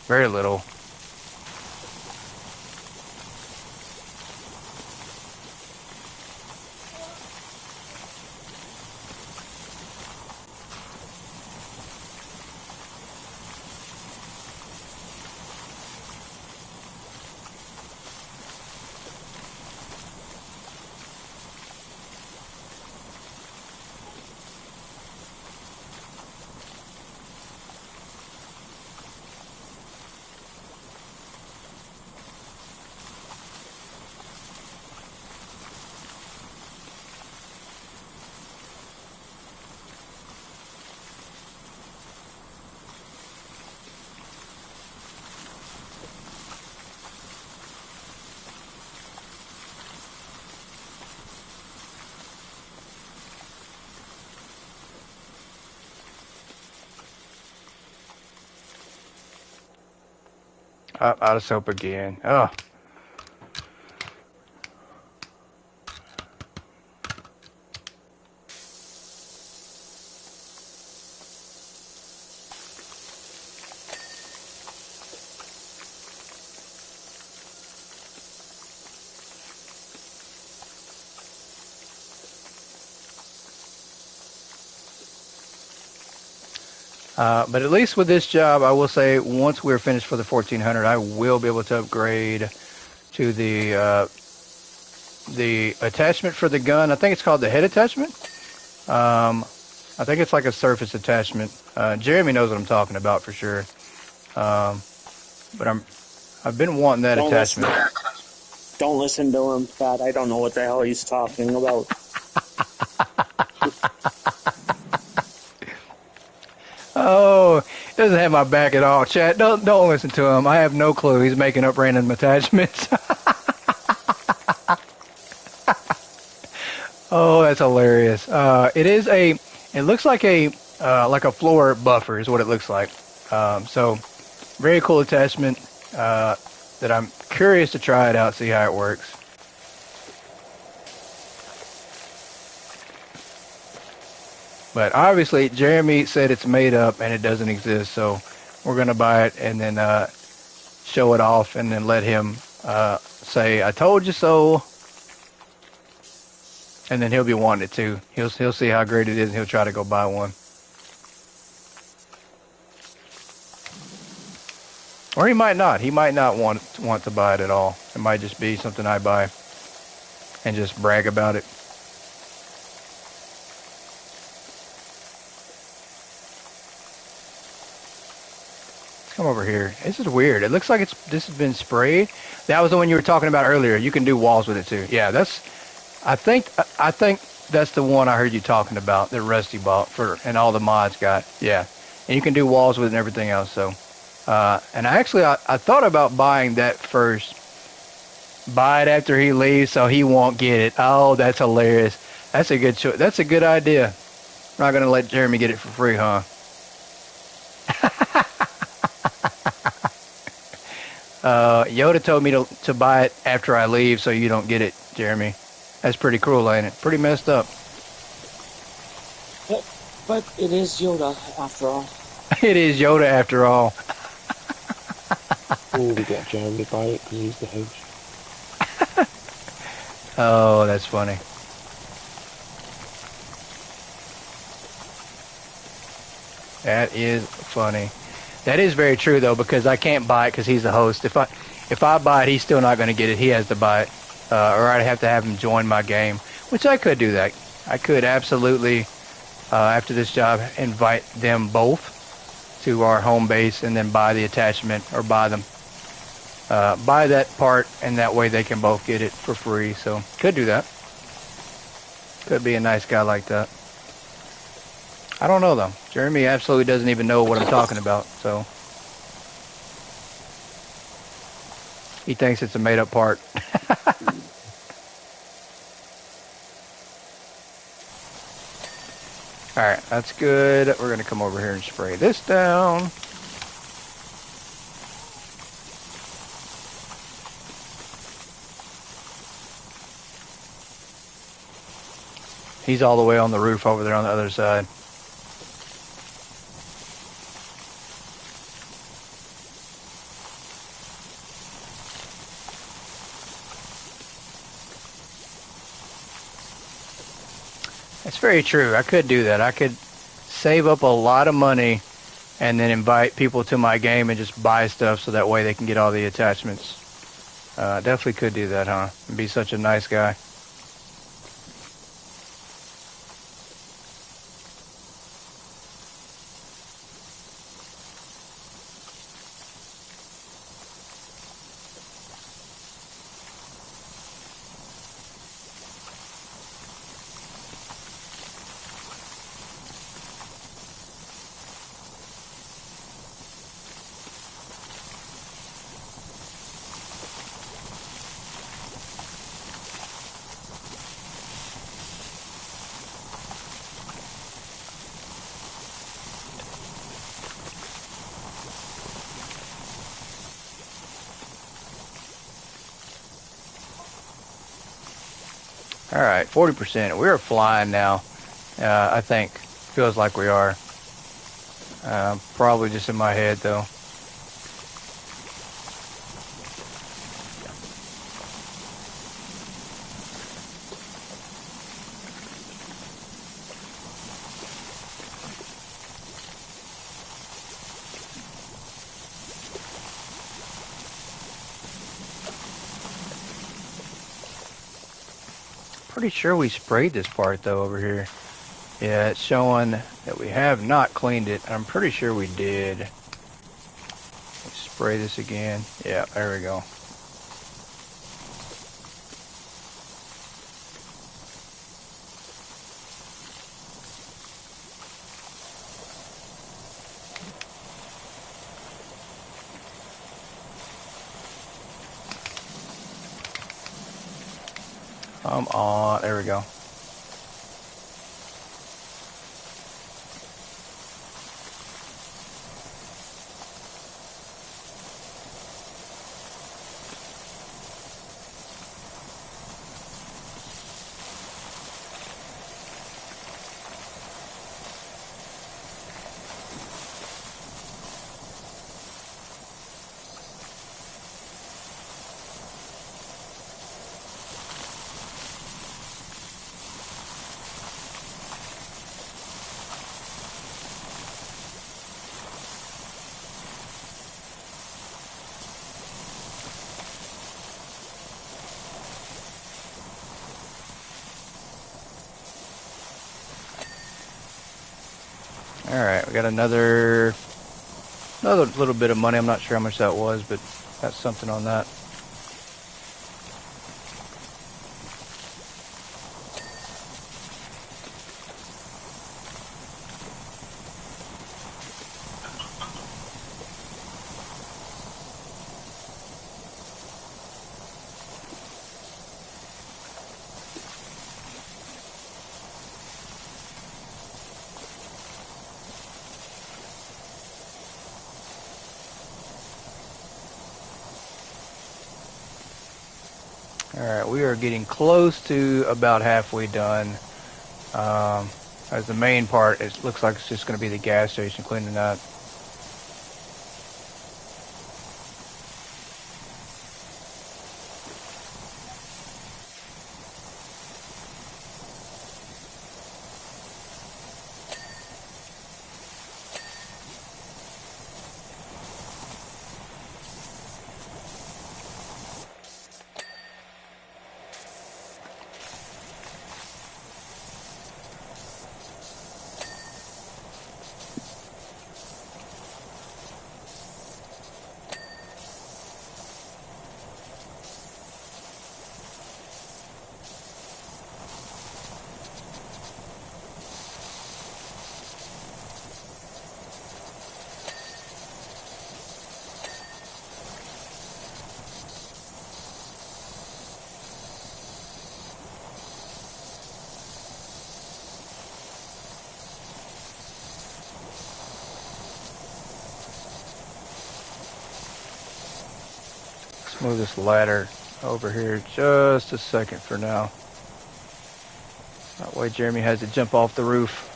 Very little. Out of soap again. Oh. But at least with this job, I will say, once we're finished for the 1400, I will be able to upgrade to the the attachment for the gun. I think it's called the head attachment. I think it's like a surface attachment. Jeremy knows what I'm talking about for sure. But I've been wanting that Don't listen. attachment. Don't listen to him, Scott. I don't know what the hell he's talking about. Oh, he doesn't have my back at all, chat. Don't listen to him. I have no clue. He's making up random attachments. Oh, that's hilarious. It looks like a floor buffer is what it looks like. So very cool attachment that I'm curious to try it out, see how it works. But obviously, Jeremy said it's made up and it doesn't exist, so we're going to buy it and then show it off and then let him say, I told you so. And then he'll be wanting it too. He'll see how great it is and he'll try to go buy one. Or he might not. He might not want to buy it at all. It might just be something I buy and just brag about it. Let's come over here. This is weird. It looks like this has been sprayed. That was the one you were talking about earlier. You can do walls with it too. Yeah, I think that's the one I heard you talking about that Rusty bought and all the mods got. Yeah, and you can do walls with it and everything else. So. And I thought about buying that first. Buy it after he leaves so he won't get it. Oh, that's hilarious. That's a good choice. That's a good idea. We're not going to let Jeremy get it for free, huh? Yoda told me to buy it after I leave so you don't get it, Jeremy. That's pretty cruel, ain't it? Pretty messed up. But it is Yoda, after all. It is Yoda, after all. Oh, we got Jeremy buy it because he's the host. Oh, that's funny. That is funny. That is very true though, because I can't buy it because he's the host. If I buy it, he's still not going to get it. He has to buy it, or I'd have to have him join my game, which I could do that. I could absolutely, after this job, invite them both to our home base and then buy the attachment or buy that part, and that way they can both get it for free. So could do that. Could be a nice guy like that. I don't know though. Jeremy absolutely doesn't even know what I'm talking about, so he thinks it's a made up part. Alright, that's good. We're going to come over here and spray this down. He's all the way on the roof over there on the other side. That's very true. I could do that. I could save up a lot of money and then invite people to my game and just buy stuff so that way they can get all the attachments. Definitely could do that, huh? And be such a nice guy. All right, 40%. We're flying now. I think. Feels like we are. Probably just in my head, though. pretty sure we sprayed this part though over here. Yeah, it's showing that we have not cleaned it. I'm pretty sure we did. Let's spray this again. Yeah, there we go. Come on, there we go. Alright, we got another little bit of money. I'm not sure how much that was, but that's something on that. Alright, we are getting close to about halfway done. As the main part, it looks like it's just going to be the gas station cleaning that. Let's move this ladder over here just a second for now. That way Jeremy has to jump off the roof.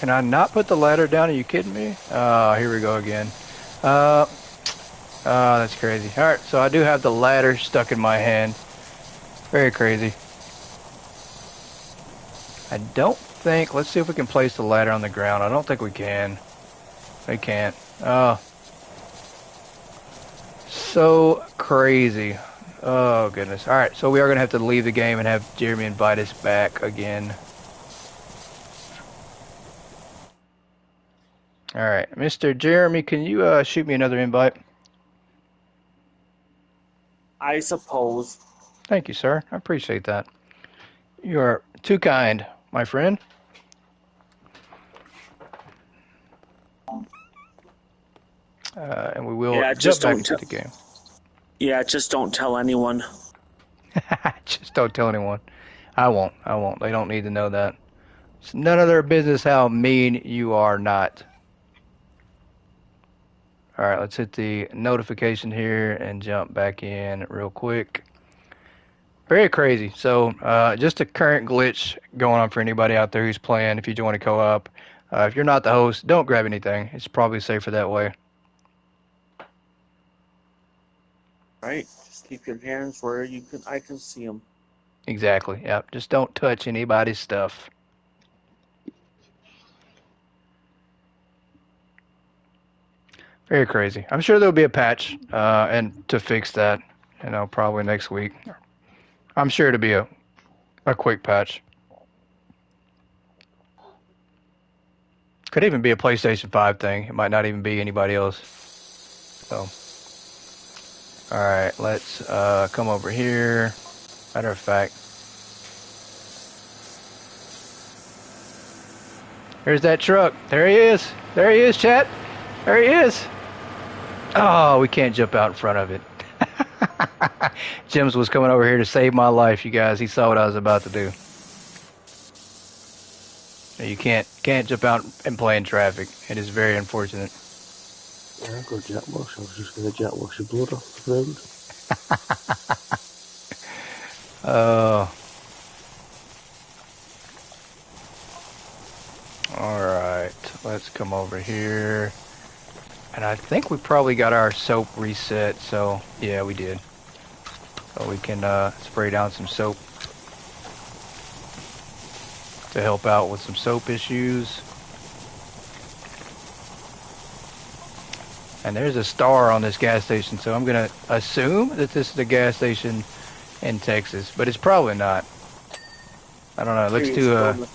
Can I not put the ladder down? Are you kidding me? Here we go again. That's crazy. Alright, so I do have the ladder stuck in my hand. Very crazy. I don't think... Let's see if we can place the ladder on the ground. I don't think we can. We can't. Oh. So crazy. Oh, goodness. Alright, so we are going to have to leave the game and have Jeremy invite us back again. Alright, Mr. Jeremy, can you shoot me another invite? I suppose. Thank you, sir. I appreciate that. You are too kind, my friend. And we will jump back into the game. Yeah, just don't tell anyone. Just don't tell anyone. I won't. They don't need to know that. It's none of their business how mean you are not. Alright, let's hit the notification here and jump back in real quick. Very crazy. So, just a current glitch going on for anybody out there who's playing. If you join a co-op, if you're not the host, don't grab anything. It's probably safer that way. Right. Just keep your hands where I can see them. Exactly. Yep. Just don't touch anybody's stuff. Very crazy. I'm sure there'll be a patch and to fix that. Probably next week. I'm sure it'll be a quick patch. Could even be a PlayStation 5 thing. It might not even be anybody else. So, all right, let's come over here. Matter of fact, here's that truck. There he is. There he is, chat. There he is. Oh, we can't jump out in front of it. Jemz was coming over here to save my life, you guys. He saw what I was about to do. You can't jump out and play in traffic. It is very unfortunate. Yeah, I've got Jack Wash. I was just going to Jack Wash your blood off the road. Alright, let's come over here. And I think we probably got our soap reset, so yeah, we did. So we can spray down some soap to help out with some soap issues. And there's a star on this gas station, so I'm going to assume that this is a gas station in Texas, but it's probably not. I don't know. It looks too...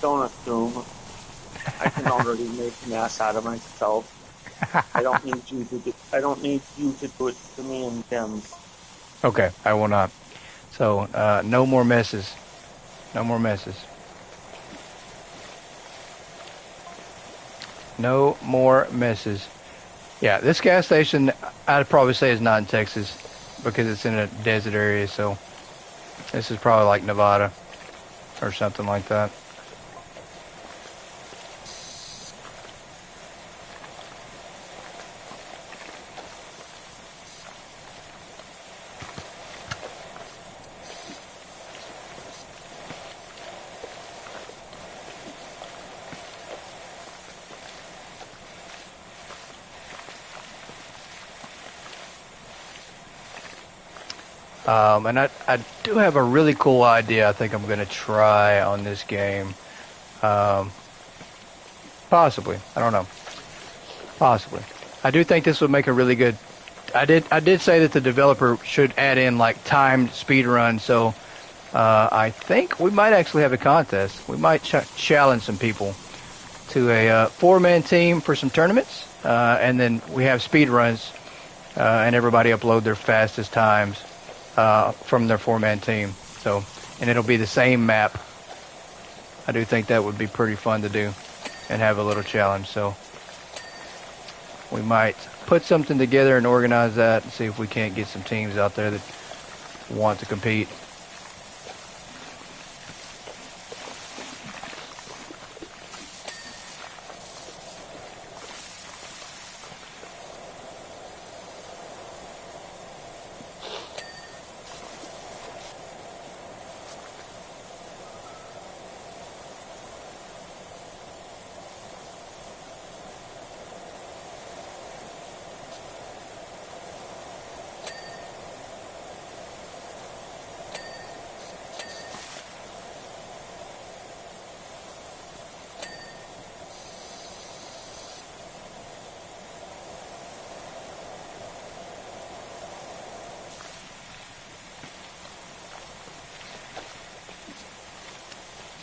Don't assume. I can already make an ass out of myself. I don't need you to do it to me and Jemz. Okay, I will not. So, no more messes. No more messes. No more messes. Yeah, this gas station, I'd probably say is not in Texas because it's in a desert area, so this is probably like Nevada or something like that. And I do have a really cool idea I think I'm going to try on this game. Possibly. I don't know. Possibly. I do think this would make a really good... I did say that the developer should add in like timed speed run, so I think we might actually have a contest. We might challenge some people to a 4-man team for some tournaments, and then we have speed runs, and everybody upload their fastest times from their 4-man team. So, and it'll be the same map. I do think that would be pretty fun to do and have a little challenge. So we might put something together and organize that and see if we can't get some teams out there that want to compete.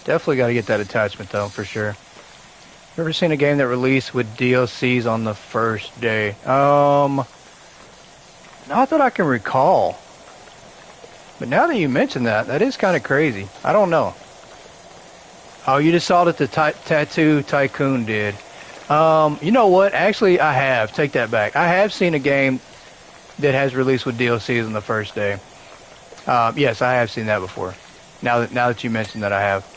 Definitely got to get that attachment though, for sure. Ever seen a game that released with DLCs on the first day? Not that I can recall. But now that you mention that, that is kind of crazy. I don't know. Oh, you just saw that the Tattoo Tycoon did. You know what? Actually, I have. Take that back. I have seen a game that has released with DLCs on the first day. Yes, I have seen that before. Now that you mentioned that, I have.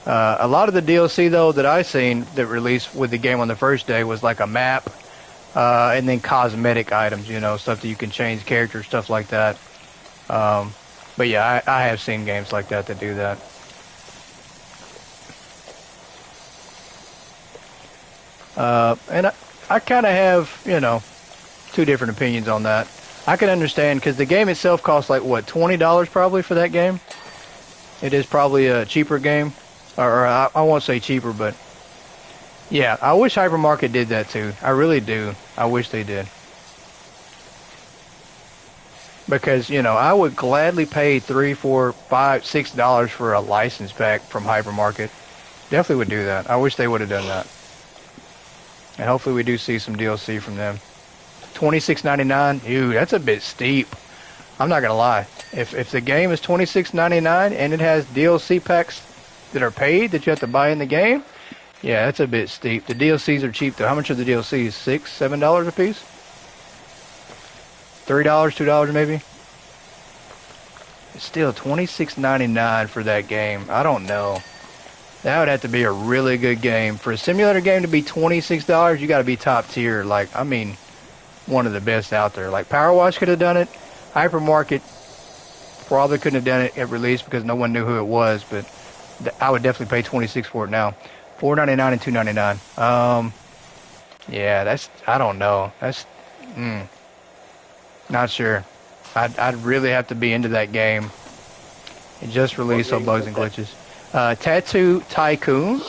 A lot of the DLC, though, that I've seen that released with the game on the first day was like a map, and then cosmetic items, you know, stuff that you can change characters, stuff like that. But yeah, I have seen games like that do that. And I kind of have, you know, two different opinions on that. I can understand, because the game itself costs like, what, $20 probably for that game? It is probably a cheaper game. Or I won't say cheaper, but yeah, I wish Hypermarket did that too. I really do. I wish they did. because I would gladly pay $3, $4, $5, $6 for a license pack from Hypermarket. Definitely would do that. I wish they would have done that. And hopefully we do see some DLC from them. $26.99, ew, that's a bit steep. I'm not gonna lie. If the game is $26.99 and it has DLC packs that are paid that you have to buy in the game, yeah, that's a bit steep. The DLCs are cheap though. How much are the DLCs? $6, $7 a piece? $3, $2 maybe? It's still $26.99 for that game. I don't know. That would have to be a really good game. For a simulator game to be $26, you got to be top tier. Like, I mean, one of the best out there. Like, Power Wash could have done it. Hypermarket probably couldn't have done it at release because no one knew who it was. But I would definitely pay $26 for it now. $4.99 and $2.99. Yeah, that's, I don't know. That's, not sure. I'd really have to be into that game. It just released on Bugs and Glitches. Tattoo Tycoon.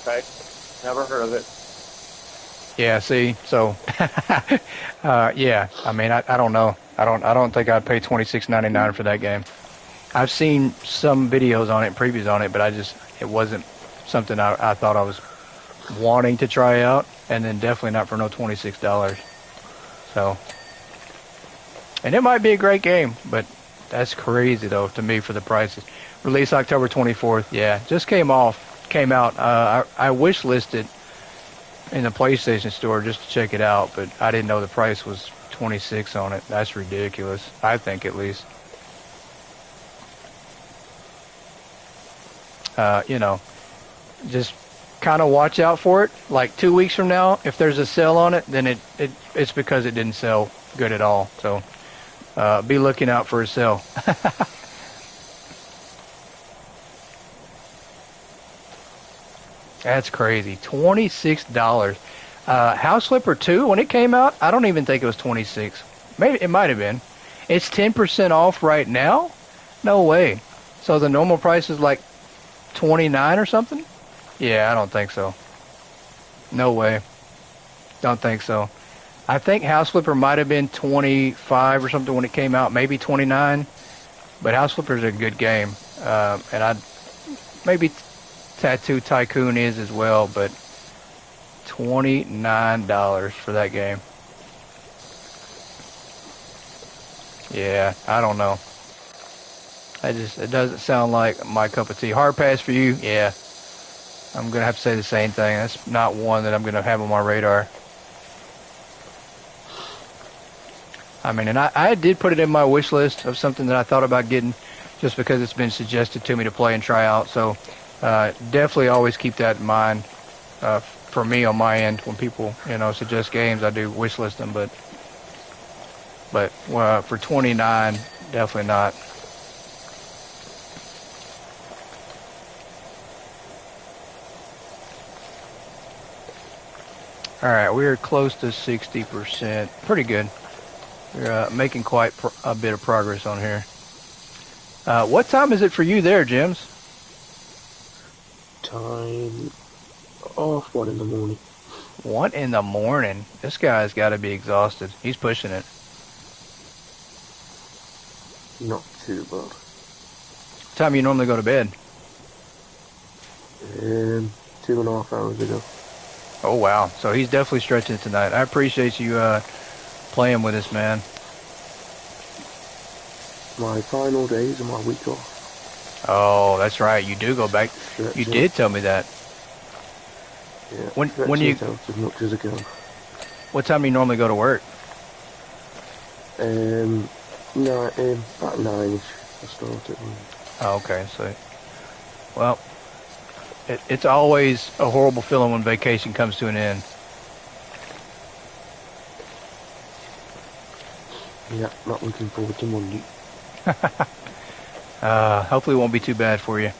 Okay. Never heard of it. Yeah, see, so yeah, I mean, I don't know. I don't think I'd pay $26.99 for that game. I've seen some videos on it, previews on it, but it wasn't something I thought I was wanting to try out, and then definitely not for no $26. So, and it might be a great game, but that's crazy though to me for the prices. Release October 24th. Yeah, just came out. I wish listed in the PlayStation Store just to check it out, but I didn't know the price was $26 on it. That's ridiculous. I think at least. Just kind of watch out for it. Like 2 weeks from now, if there's a sale on it, then it's because it didn't sell good at all. So be looking out for a sale. That's crazy. $26. House Flipper 2, when it came out, I don't even think it was 26. Maybe it might have been. It's 10% off right now? No way. So the normal price is like 29 or something? Yeah, I don't think so. No way. Don't think so. I think House Flipper might have been 25 or something when it came out, maybe 29. But House Flipper is a good game, and maybe Tattoo Tycoon is as well. But $29 for that game. Yeah, I don't know. It doesn't sound like my cup of tea. Hard pass for you? Yeah. I'm going to have to say the same thing. That's not one that I'm going to have on my radar. I mean, and I did put it in my wish list of something that I thought about getting just because it's been suggested to me to play and try out. So definitely always keep that in mind for me on my end. When people, suggest games, I do wish list them. But for 29, definitely not. All right, we're close to 60%. Pretty good. We're making quite a bit of progress on here. What time is it for you there, Jemz? Time off 1 in the morning. 1 in the morning? This guy's got to be exhausted. He's pushing it. Not too bad. What time you normally go to bed? 2.5 hours ago. Oh, wow. So he's definitely stretching it tonight. I appreciate you playing with us, man. My final days of my week off. Oh, that's right. You do go back. You did tell me that. Yeah, when you out as much as I can. What time do you normally go to work? About 9ish I start it. Oh, okay. So, well, it's always a horrible feeling when vacation comes to an end. Yeah, not looking forward to Monday. Hopefully it won't be too bad for you.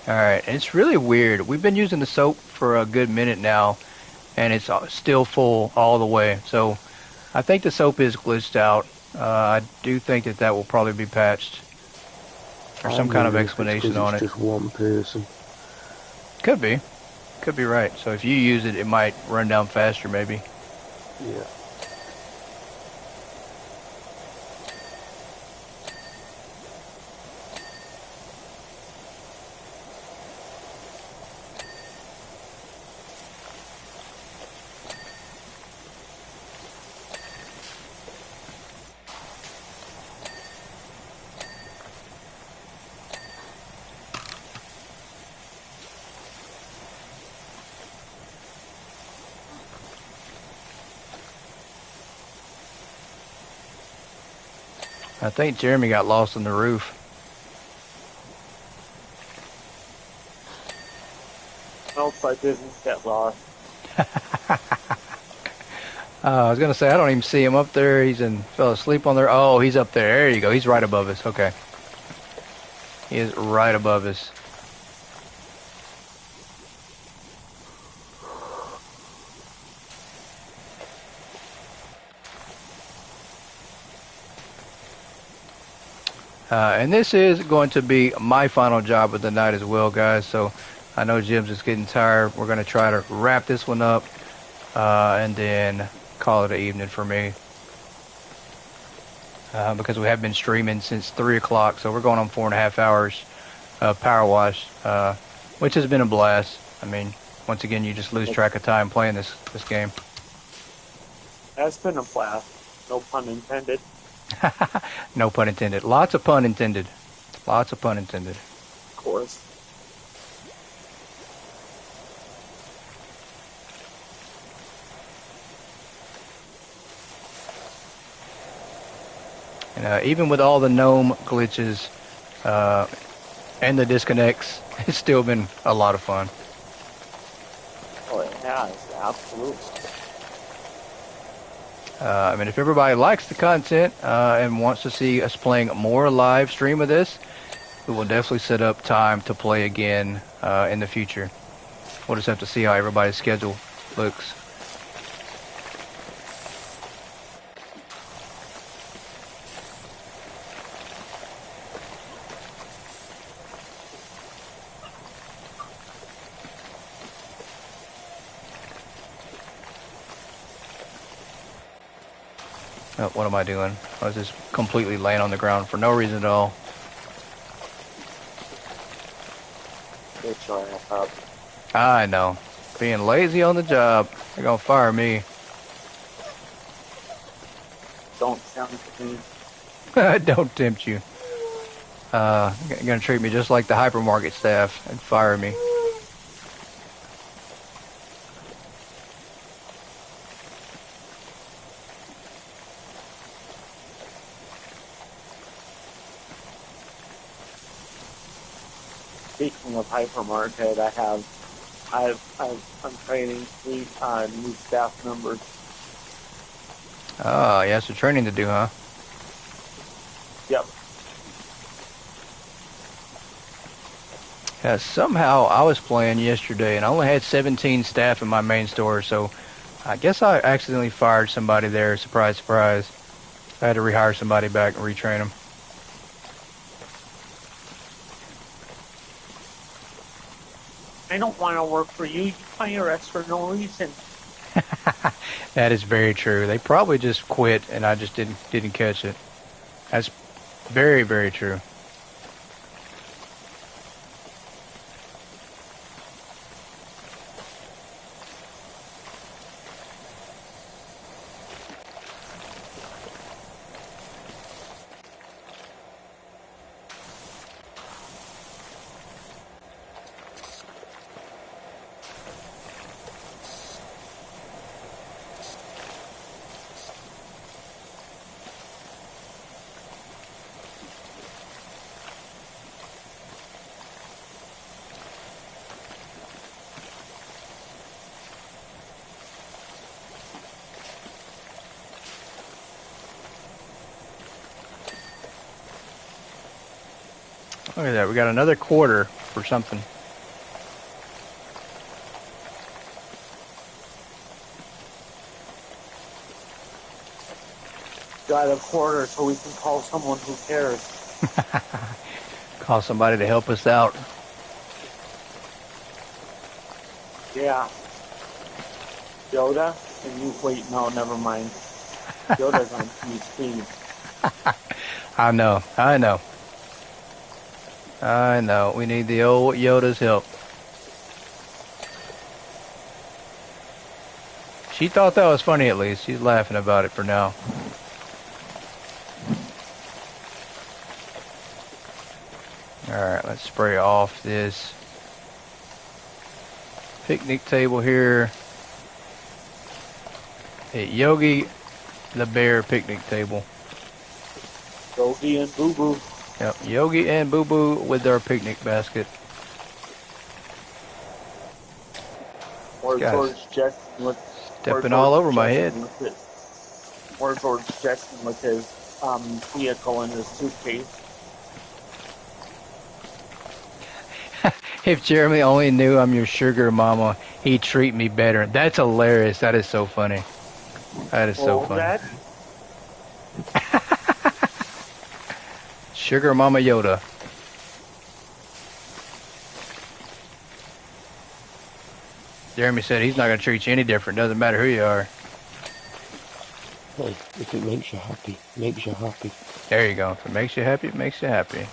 Alright, it's really weird. We've been using the soap for a good minute now, and it's still full all the way. So I think the soap is glitched out. I do think that that will probably be patched or some I'm kind of wondering if it's explanation because on it's it. just one person. Could be. Could be right. So if you use it, it might run down faster maybe. Yeah. I think Jeremy got lost on the roof. Else I didn't get lost. I was gonna say I don't even see him up there. Fell asleep on there. Oh, he's up there. There you go. He's right above us. Okay, he is right above us. And this is going to be my final job of the night as well, guys. So I know Jemz is getting tired. We're gonna try to wrap this one up and then call it an evening for me. Because we have been streaming since 3 o'clock, so we're going on 4.5 hours of power wash, which has been a blast. I mean, once again, you just lose track of time playing this game. That's been a blast. No pun intended. No pun intended. Lots of pun intended. Lots of pun intended. Of course. And even with all the gnome glitches and the disconnects, it's still been a lot of fun. Oh, it has. Absolutely. I mean, if everybody likes the content and wants to see us playing more live stream of this, we will definitely set up time to play again in the future. We'll just have to see how everybody's schedule looks. Oh, what am I doing? I was just completely laying on the ground for no reason at all. Get your ass up. I know. Being lazy on the job. They're gonna fire me. Don't tempt me. Don't tempt you. You're gonna treat me just like the hypermarket staff and fire me. Speaking of hypermarket, I'm training 3 new staff members. Oh, yeah, some training to do, huh? Yep. Yeah, somehow I was playing yesterday and I only had 17 staff in my main store, so I guess I accidentally fired somebody there. Surprise, surprise. I had to rehire somebody back and retrain them. I don't want to work for you. You fire us for no reason. That is very true. They probably just quit and I just didn't catch it. That's very, very true. Look at that. We got another quarter for something. got a quarter so we can call someone who cares. Call somebody to help us out. Yeah. Yoda? And you, wait, no, never mind. Yoda's on PhD. I know. We need the old Yoda's help. She thought that was funny at least. She's laughing about it for now. Alright, let's spray off this picnic table here. A Yogi the Bear picnic table. Yogi and Boo Boo. Yep, Yogi and Boo Boo with their picnic basket. Or Guys, George Jetson with stepping all over my head. Or George Jetson with his vehicle in his suitcase. If Jeremy only knew I'm your sugar mama, he'd treat me better. That's hilarious. That is so funny. That is so funny. That? Sugar Mama Yoda. Jeremy said he's not going to treat you any different. Doesn't matter who you are. Hey, if it makes you happy, makes you happy. There you go. If it makes you happy, it makes you happy.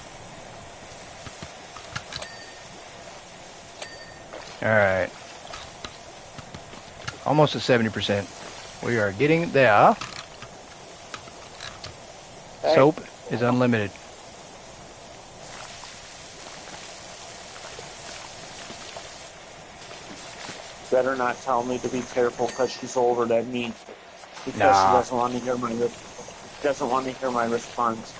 Alright. Almost at 70%. We are getting there. Hey. Soap is unlimited. Better not tell me to be careful because she's older than me. Because Nah. she doesn't want to hear my response.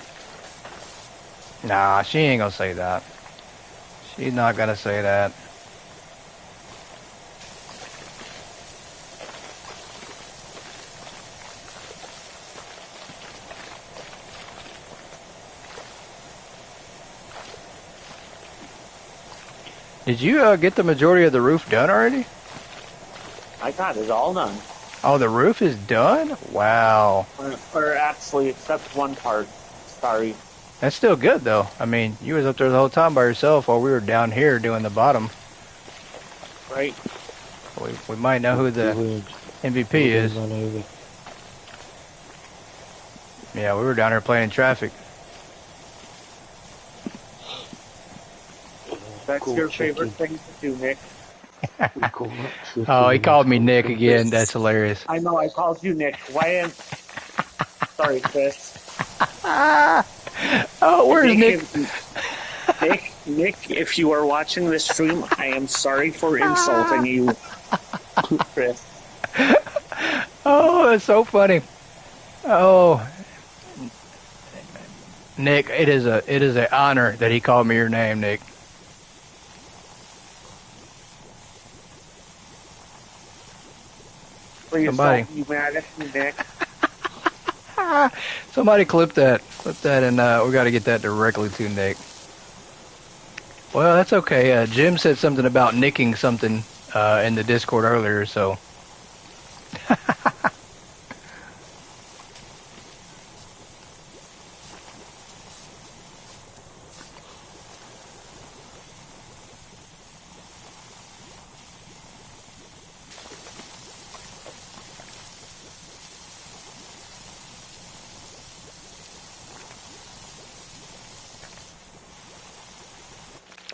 Nah, she ain't gonna say that. She's not gonna say that. Did you get the majority of the roof done already? I got it all done. Oh, the roof is done? Wow. Or actually, except one part. Sorry. That's still good, though. I mean, you was up there the whole time by yourself while we were down here doing the bottom. Right. We might know who the MVP is. Yeah, we were down here playing in traffic. That's your favorite thing to do, Nick. Oh, he called me Nick again. That's hilarious. I know, I called you Nick. Why am... Sorry, Chris. Oh, where's Nick? Nick, if you are watching this stream, I am sorry for insulting you. Chris. Oh, that's so funny. Oh, Nick, it is an honor that he called me your name, Nick. Please Somebody. don't be mad at me, Nick. Somebody clip that, and we got to get that directly to Nick. Well, that's okay. Jim said something about nicking something in the Discord earlier, so.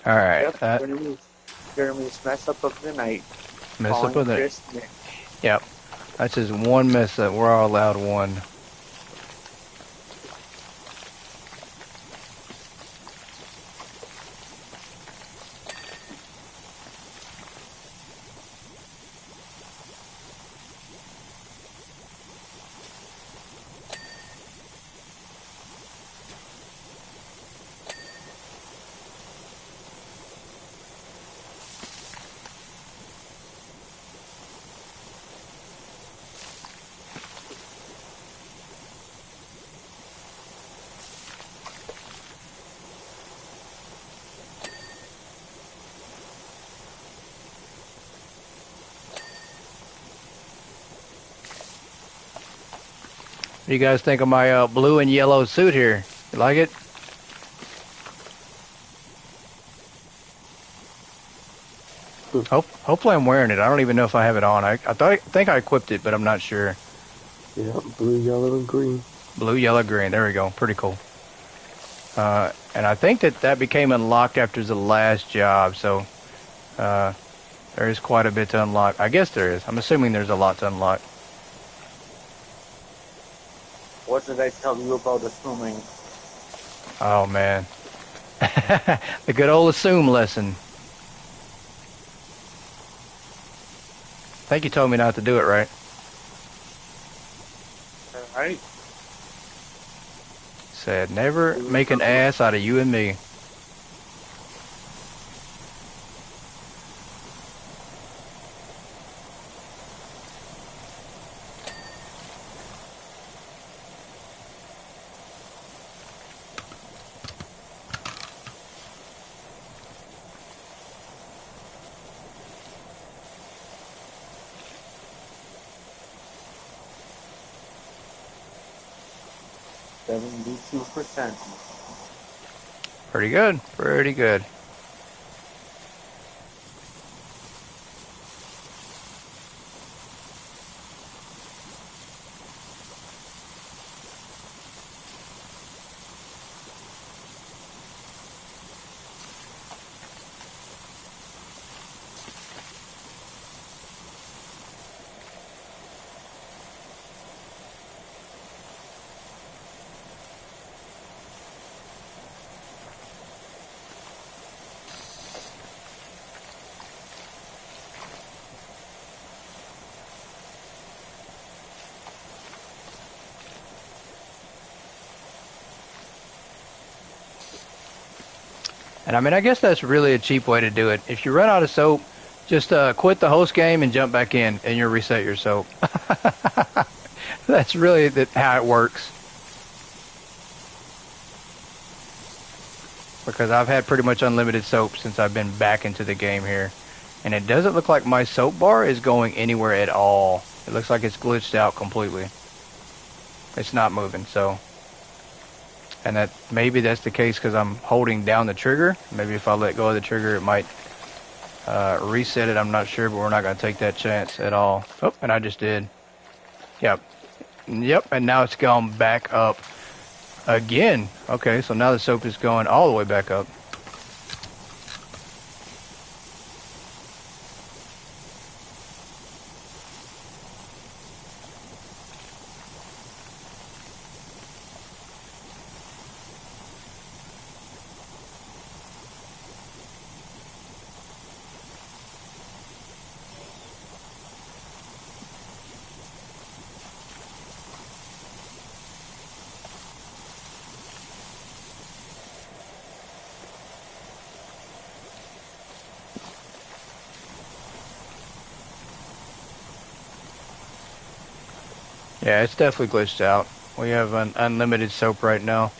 All right. Yep, Jeremy's mess up of the night. Mess up with it. Chris Nick. Yep. That's just one mess up. We're all allowed one. What do you guys think of my blue and yellow suit here? You like it? Hopefully I'm wearing it. I don't even know if I have it on. I think I equipped it, but I'm not sure. Yeah, blue, yellow, and green. Blue, yellow, green. There we go. Pretty cool. And I think that became unlocked after the last job, so there is quite a bit to unlock. I guess there is. I'm assuming there's a lot to unlock. What did I tell you about assuming? Oh, man. The good old assume lesson. I think you told me not to do it, right? All right. Said, never make an ass out of you and me. %. Pretty good. Pretty good. And I mean, I guess that's really a cheap way to do it. If you run out of soap, just quit the host game and jump back in, and you'll reset your soap. That's really how it works. Because I've had pretty much unlimited soap since I've been back into the game here. And it doesn't look like my soap bar is going anywhere at all. It looks like it's glitched out completely. It's not moving, so... And that maybe that's the case because I'm holding down the trigger. Maybe if I let go of the trigger, it might reset it. I'm not sure, but we're not going to take that chance at all. Oh, and I just did. Yep. Yep, and now it's gone back up again. Okay, so now the soap is going all the way back up. Yeah, it's definitely glitched out. We have an unlimited soap right now.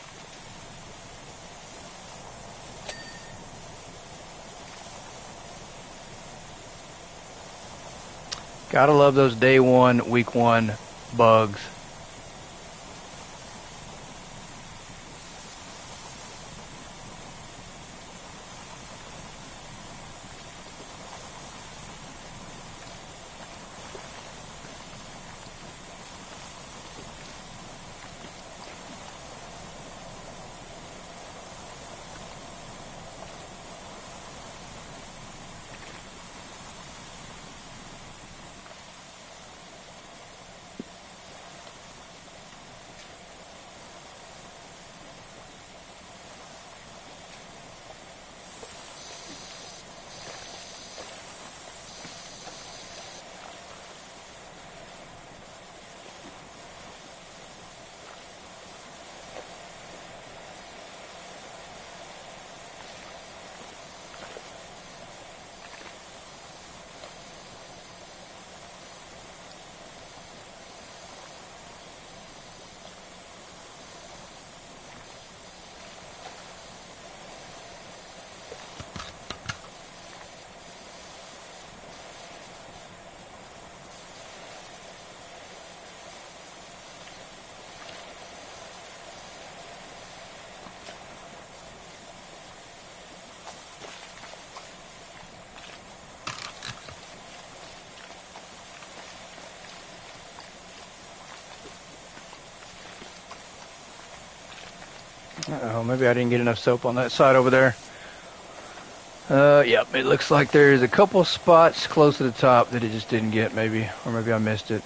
Gotta love those day one, week one bugs. Uh-oh, maybe I didn't get enough soap on that side over there. Yep, it looks like there's a couple spots close to the top that it just didn't get, maybe. Or maybe I missed it.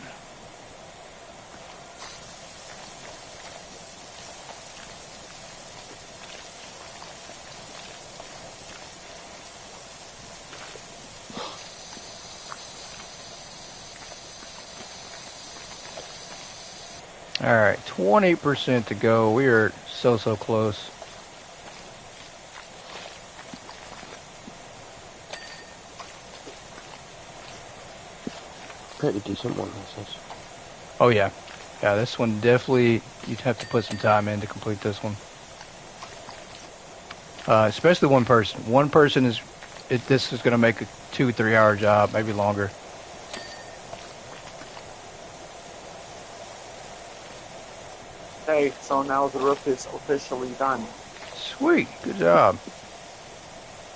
Alright, 20% to go. We are so close. Pretty decent one, this is. Oh yeah. Yeah, this one definitely, you'd have to put some time in to complete this one. Especially one person. One person is, this is going to make a 2-3 hour job, maybe longer. Okay, so now the roof is officially done. Sweet, good job.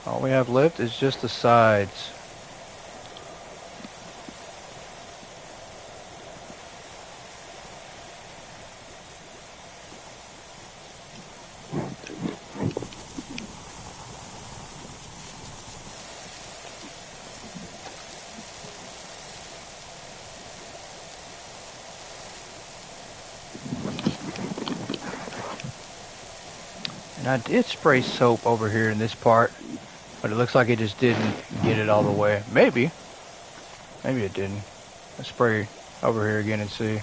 All we have left is just the sides. And I did spray soap over here in this part, but it looks like it just didn't get it all the way. Maybe. Maybe it didn't. Let's spray over here again and see.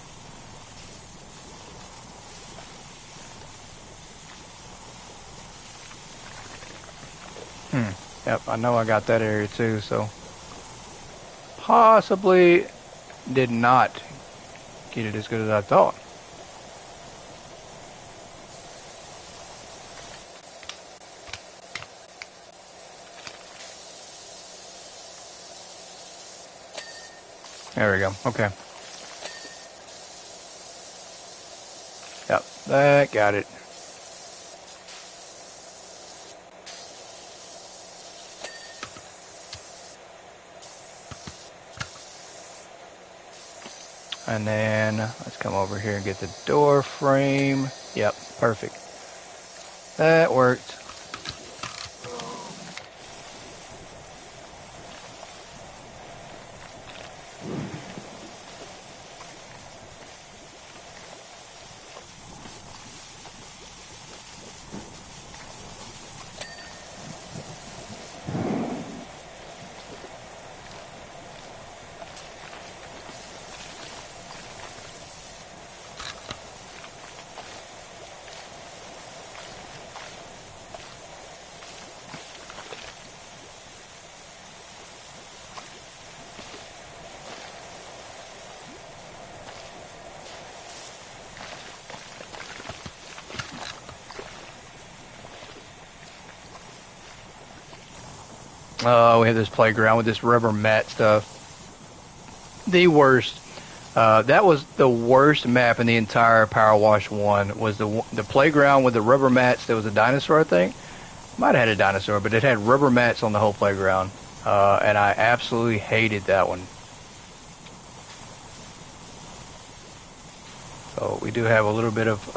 Yep, I know I got that area too, so possibly did not get it as good as I thought. There we go. Okay. Yep, that got it. And then let's come over here and get the door frame. Yep, perfect. That worked. We have this playground with this rubber mat stuff. The worst. That was the worst map in the entire Power Wash 1. Was the playground with the rubber mats. There was a dinosaur, I think. Might have had a dinosaur, but it had rubber mats on the whole playground. And I absolutely hated that one. So we do have a little bit of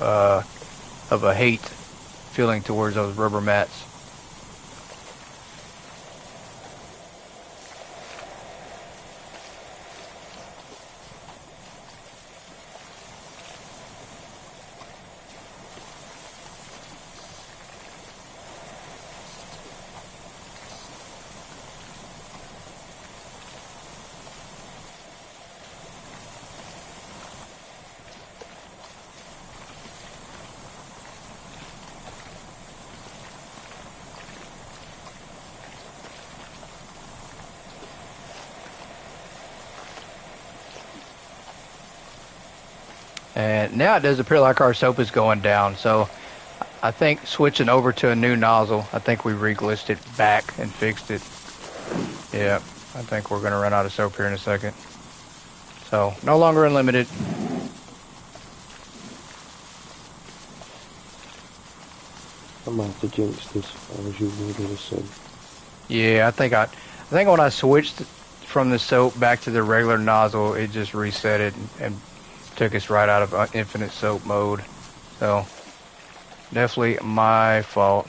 a hate feeling towards those rubber mats. And now it does appear like our soap is going down, so I think switching over to a new nozzle, I think we re-glitched it back and fixed it. Yeah, I think we're going to run out of soap here in a second. So, no longer unlimited. I might have to jinx this, as you will do soon. Yeah, I think when I switched from the soap back to the regular nozzle, it just reset it and took us right out of infinite soap mode. So Definitely my fault.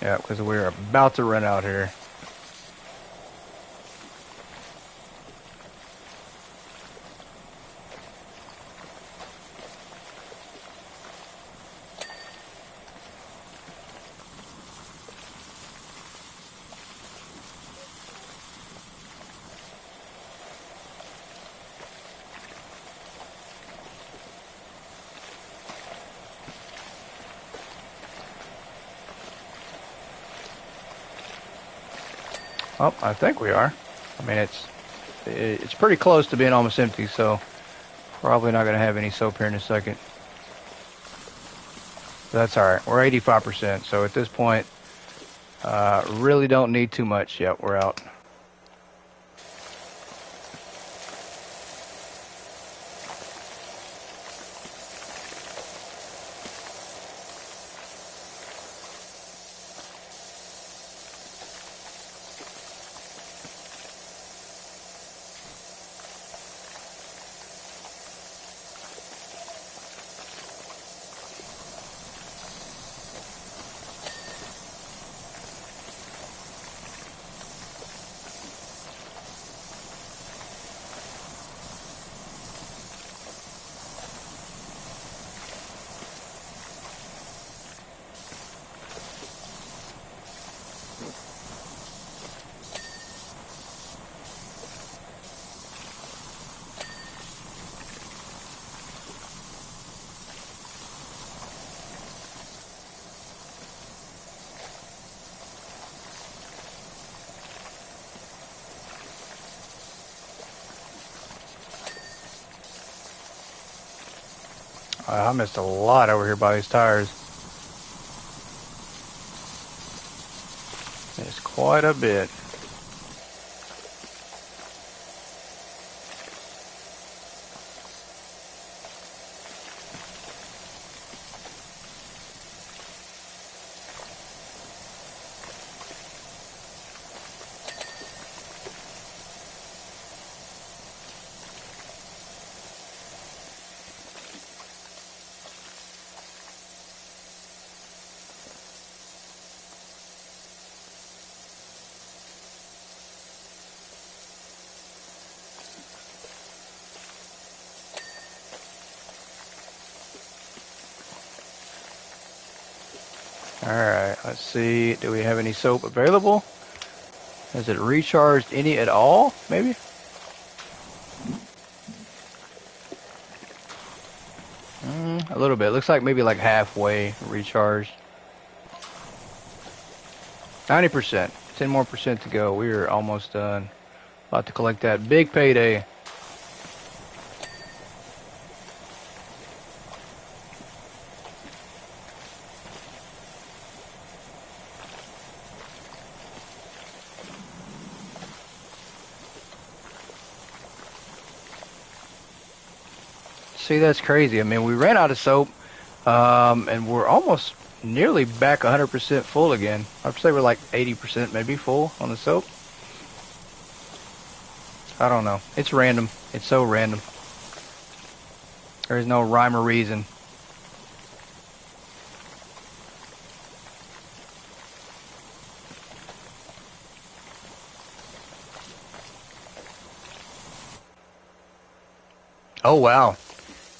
Yeah, because we're about to run out here. Oh, I think we are. I mean, it's pretty close to being almost empty, so probably not going to have any soap here in a second. That's all right. We're 85%, so at this point, really don't need too much. Yep, we're out. I missed a lot over here by these tires. It's quite a bit. Alright, let's see. Do we have any soap available? Has it recharged any at all, maybe? A little bit. Looks like maybe like halfway recharged. 90%. 10 more percent to go. We're almost done. About to collect that big payday. See, that's crazy. I mean, we ran out of soap, and we're almost nearly back 100% full again. I'd say we're like 80% maybe full on the soap. I don't know. It's random. It's so random. There's no rhyme or reason. Oh, wow.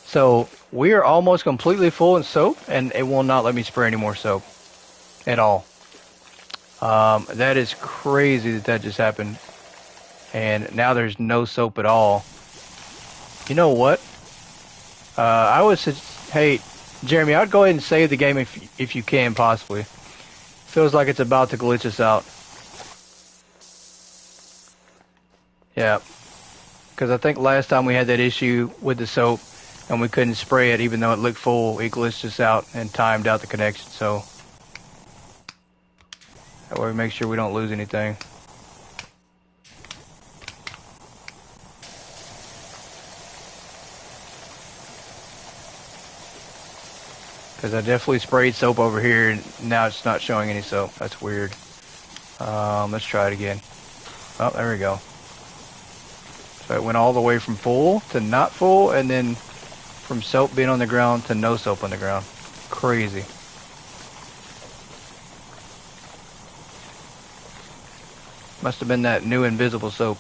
So we are almost completely full in soap, and it will not let me spray any more soap at all. That is crazy that just happened. And now there's no soap at all. You know what? I would say, hey, Jeremy, I'd go ahead and save the game if you can, possibly. Feels like it's about to glitch us out. Yeah. Because I think last time we had that issue with the soap, and we couldn't spray it even though it looked full. It glitched us out and timed out the connection. So that way we make sure we don't lose anything. Because I definitely sprayed soap over here, and now it's not showing any soap. That's weird. Let's try it again. Oh, there we go. So it went all the way from full to not full, and then from soap being on the ground to no soap on the ground. Crazy. Must have been that new invisible soap.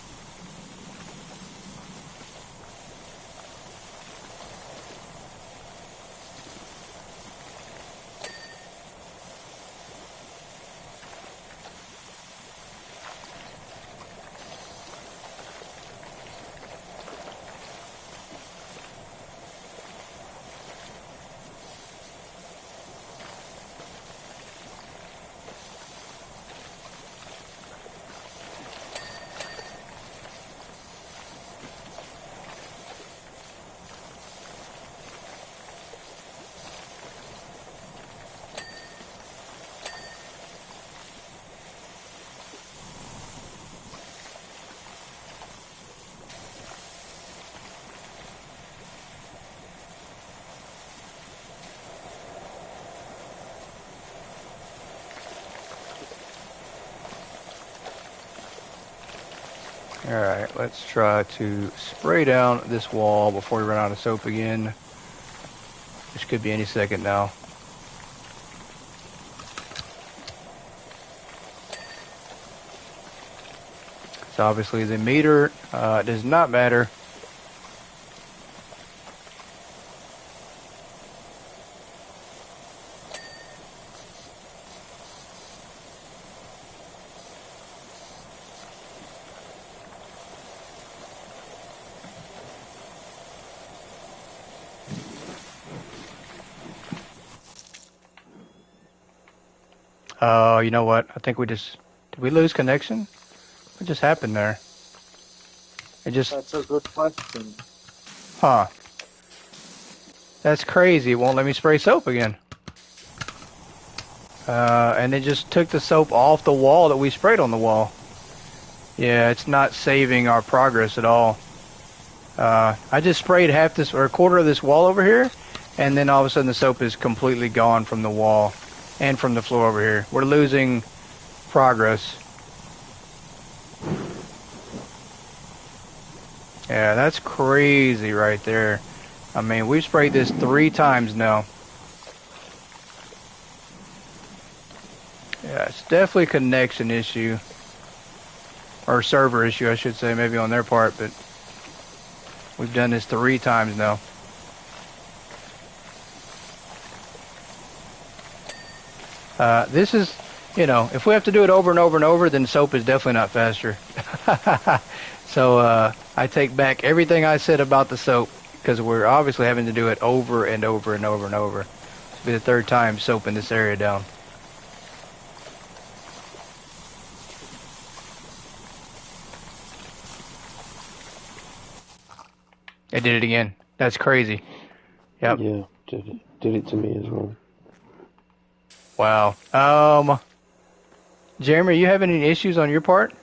Alright, let's try to spray down this wall before we run out of soap again. This could be any second now. So obviously the meter does not matter. Oh, you know what? I think did we lose connection? What just happened there? That's a good question. Huh. That's crazy. It won't let me spray soap again. And it just took the soap off the wall that we sprayed on the wall. Yeah, it's not saving our progress at all. I just sprayed half this, or a quarter of this wall over here, and then all of a sudden the soap is completely gone from the wall and from the floor over here. We're losing progress. Yeah, that's crazy right there. I mean, we've sprayed this 3 times now. Yeah, it's definitely a connection issue. Or server issue, I should say, maybe on their part, but we've done this 3 times now. This is, you know, if we have to do it over and over and over, then soap is definitely not faster. So I take back everything I said about the soap, because we're obviously having to do it over and over and over and over. This will be the 3rd time soaping this area down. It did it again. That's crazy. Yep. Yeah, did it to me as well. Wow. Jeremy, are you having any issues on your part?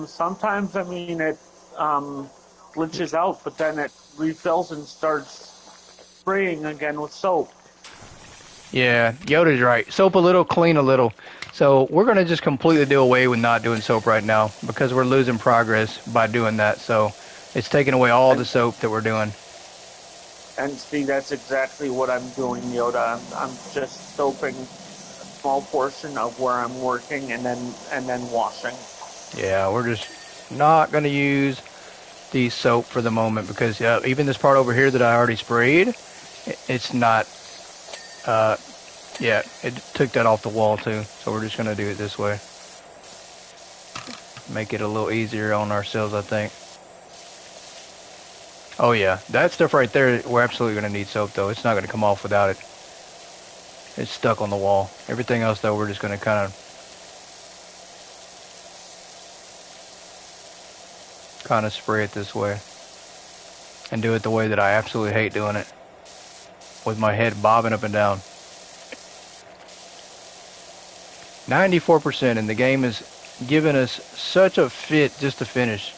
Sometimes, I mean, it glitches out, but then it refills and starts spraying again with soap. Yeah, Yoda's right. Soap a little, clean a little. So we're going to just completely do away with not doing soap right now because we're losing progress by doing that. So it's taking away all the soap that we're doing. And see, that's exactly what I'm doing, Yoda. I'm just soaping a small portion of where I'm working and then washing. Yeah, we're just not going to use the soap for the moment because even this part over here that I already sprayed, it's not, yeah, it took that off the wall too. So we're just going to do it this way. Make it a little easier on ourselves, I think. Oh yeah, that stuff right there, we're absolutely going to need soap though. It's not going to come off without it. It's stuck on the wall. Everything else though, we're just going to kind of spray it this way. And do it the way that I absolutely hate doing it. With my head bobbing up and down. 94%, and the game is giving us such a fit just to finish.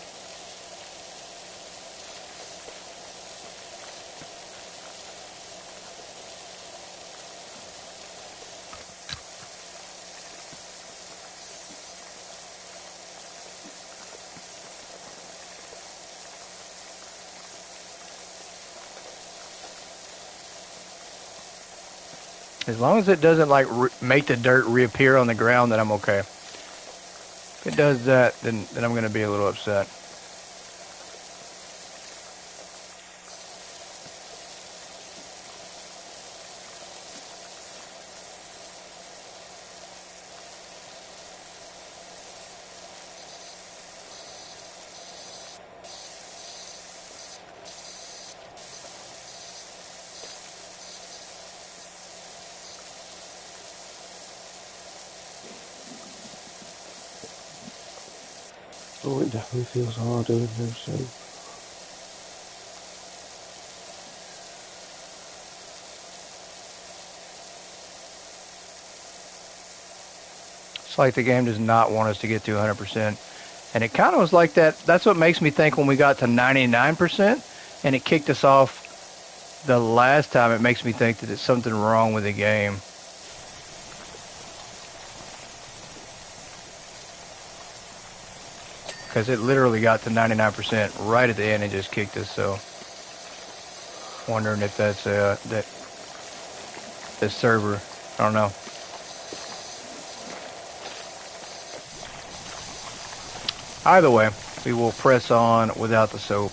As long as it doesn't like make the dirt reappear on the ground, then I'm okay. If it does that, then I'm going to be a little upset. Oh, it definitely feels harder with no soap. It's like the game does not want us to get to 100%. And it kind of was like that. That's what makes me think when we got to 99% and it kicked us off the last time, it makes me think that it's something wrong with the game. Because it literally got to 99% right at the end and just kicked us. So, wondering if that's that this server. I don't know. Either way, we will press on without the soap.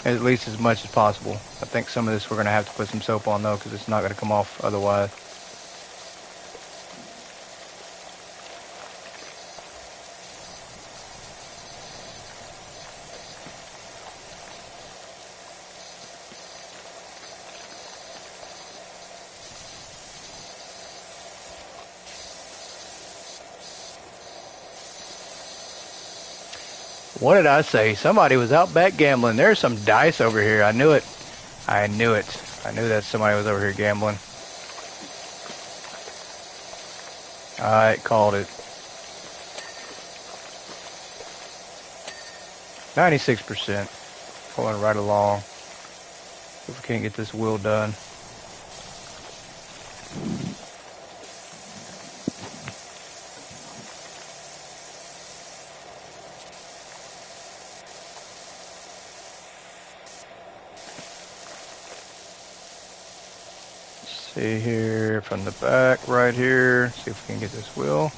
At least as much as possible. I think some of this we're going to have to put some soap on though, because it's not going to come off otherwise. What did I say? Somebody was out back gambling. There's some dice over here. I knew it. I knew it. I knew that somebody was over here gambling. I called it. 96%. Pulling right along. If we can't get this wheel done. See here from the back right here. See if we can get this wheel.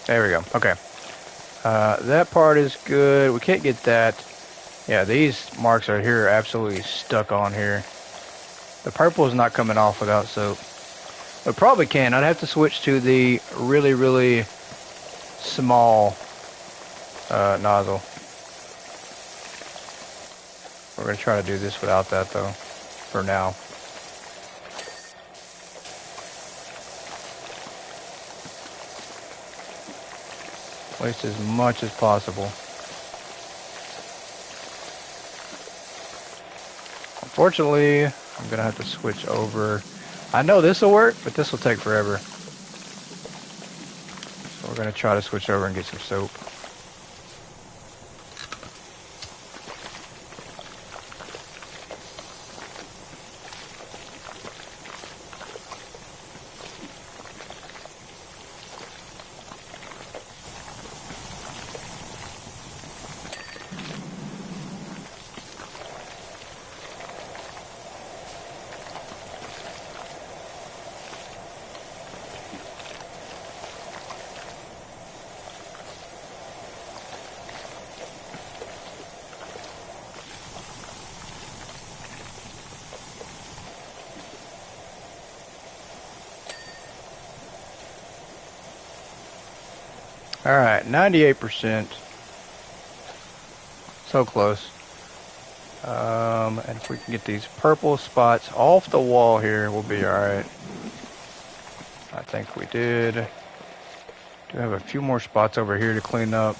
There we go. Okay. That part is good. We can't get that. Yeah, these marks right here are absolutely stuck on here. The purple is not coming off without soap. We probably can. I'd have to switch to the really, really small nozzle. We're going to try to do this without that though, for now. Waste as much as possible. Unfortunately, I'm going to have to switch over. I know this will work, but this will take forever. So we're going to try to switch over and get some soap. All right, 98%. So close. And if we can get these purple spots off the wall here, we'll be all right. I think we did. Do have a few more spots over here to clean up.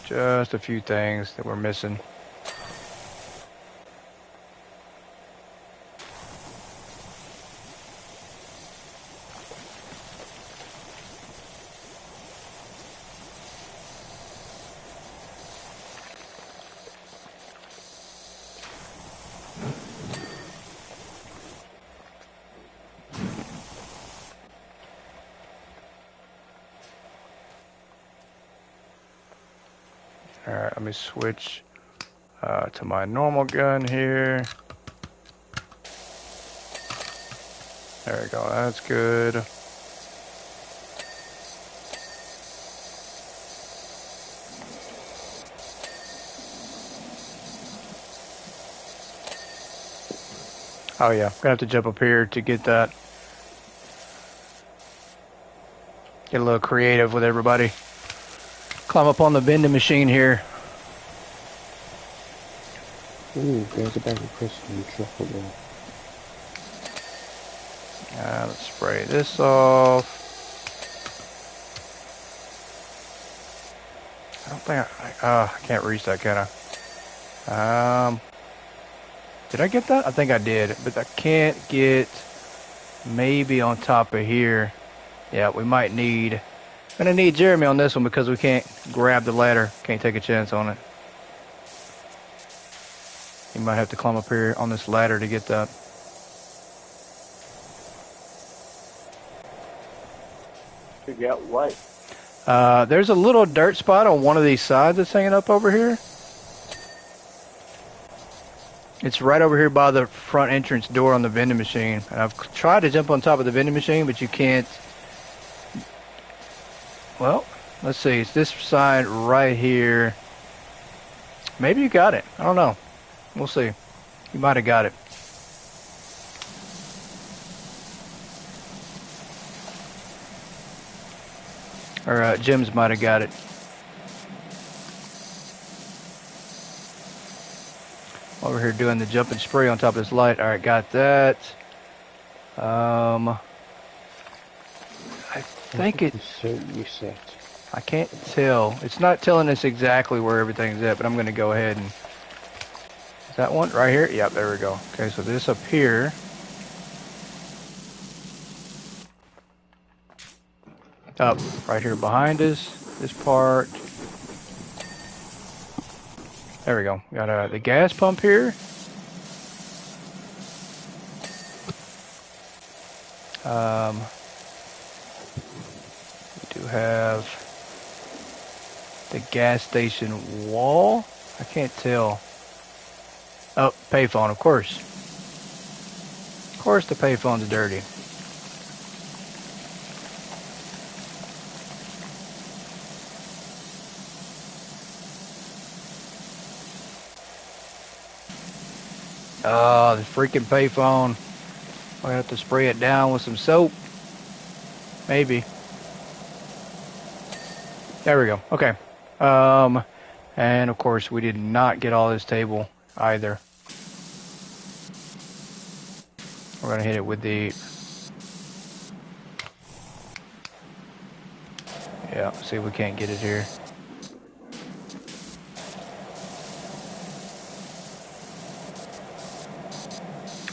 Just a few things that we're missing. Alright, let me switch to my normal gun here. There we go, that's good. Oh yeah, gonna have to jump up here to get that. Get a little creative with everybody. Climb up on the vending machine here. Ooh, there's a bag of crisps and chocolate there. Let's spray this off. I don't think I can't reach that, can I? Did I get that? I think I did, but I can't get maybe on top of here. Yeah, we might need... Gonna need Jeremy on this one because we can't grab the ladder. Can't take a chance on it. You might have to climb up here on this ladder to get that. To get what? There's a little dirt spot on one of these sides that's hanging up over here. It's right over here by the front entrance door on the vending machine. And I've tried to jump on top of the vending machine, but you can't. Well, let's see. It's this side right here. Maybe you got it. I don't know. We'll see. You might have got it. Or Jemz might have got it. Over here doing the jump and spray on top of this light. All right, got that. I think it. Reset. I can't tell. It's not telling us exactly where everything's at, but I'm going to go ahead and. Is that one right here? Yep, there we go. Okay, so this up here. Up right here behind us. This part. There we go. Got the gas pump here. We do have the gas station wall. I can't tell. Oh, payphone, of course. Of course the payphone's dirty. Oh, the freaking payphone. I'm gonna have to spray it down with some soap. Maybe. There we go. Okay. And of course we did not get all this table either. We're gonna hit it with the... Yeah, see if we can't get it here.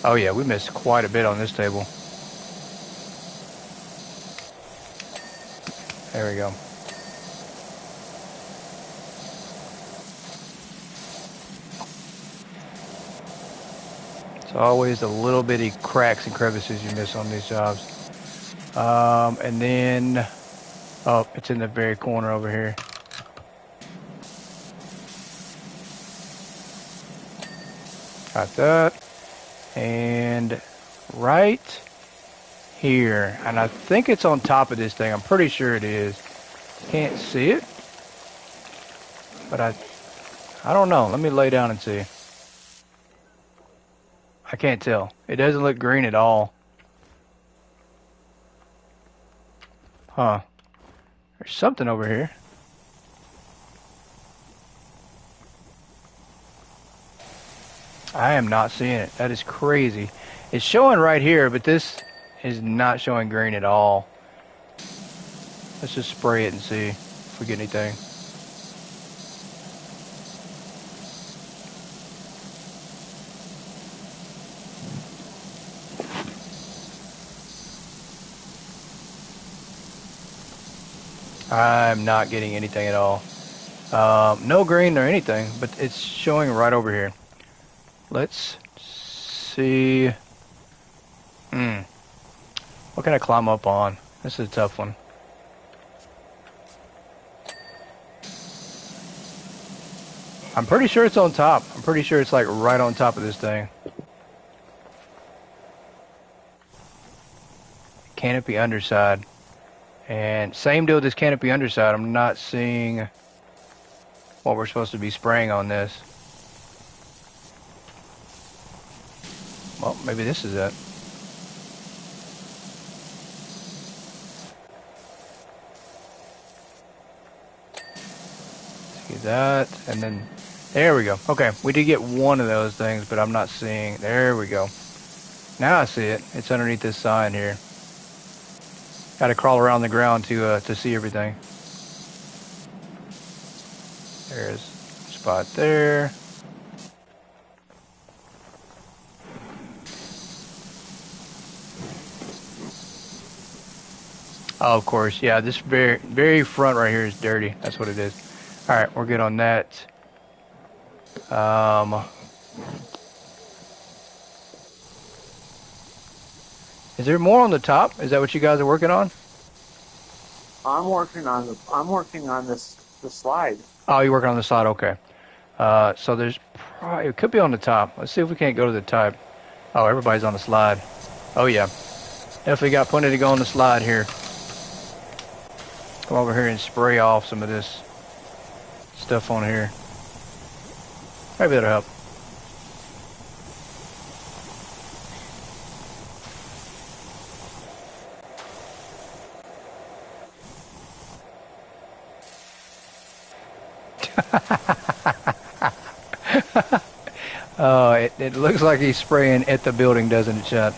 Oh yeah, we missed quite a bit on this table. There we go. It's always the little bitty cracks and crevices you miss on these jobs. And then, oh, it's in the very corner over here. Got that. And right here, and I think it's on top of this thing. I'm pretty sure it is. Can't see it, but I don't know. Let me lay down and see. I can't tell. It doesn't look green at all. Huh. There's something over here. I am not seeing it. That is crazy. It's showing right here, but this is not showing green at all. Let's just spray it and see if we get anything. I'm not getting anything at all. No green or anything, but it's showing right over here. Let's see. What can I climb up on? This is a tough one. I'm pretty sure it's on top. I'm pretty sure it's like right on top of this thing. Canopy underside. And same deal with this canopy underside. I'm not seeing what we're supposed to be spraying on this. Well, maybe this is it. See that, and then there we go. Okay, we did get one of those things, but I'm not seeing. There we go. Now I see it. It's underneath this sign here. Got to crawl around the ground to see everything. There's a spot there. Oh, of course, yeah. This very front right here is dirty. That's what it is. All right, we're good on that. Is there more on the top? Is that what you guys are working on? I'm working on this the slide. Oh, you're working on the side. Okay. So there's probably, it could be on the top. Let's see if we can't go to the top. Oh, everybody's on the slide. Oh yeah, definitely got plenty to go on the slide here. Come over here and spray off some of this stuff on here. Maybe that'll help. Oh, it looks like he's spraying at the building, doesn't it, Chet?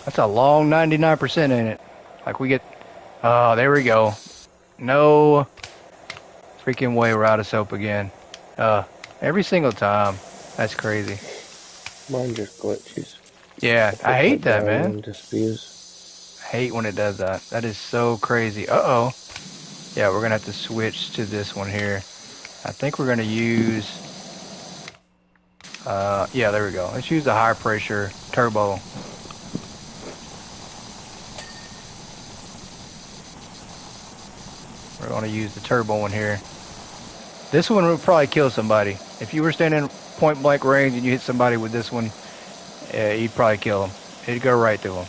That's a long 99% in it. Like we get, oh, there we go. No freaking way we're out of soap again. Every single time. That's crazy. Mine just glitches. Yeah, I hate that, man. Disappears. I hate when it does that. That is so crazy. Uh-oh. Yeah, we're going to have to switch to this one here. I think we're going to use, yeah, there we go. Let's use the high pressure turbo. We're going to use the turbo one here. This one would probably kill somebody. If you were standing in point blank range and you hit somebody with this one, you'd probably kill them. It'd go right through them.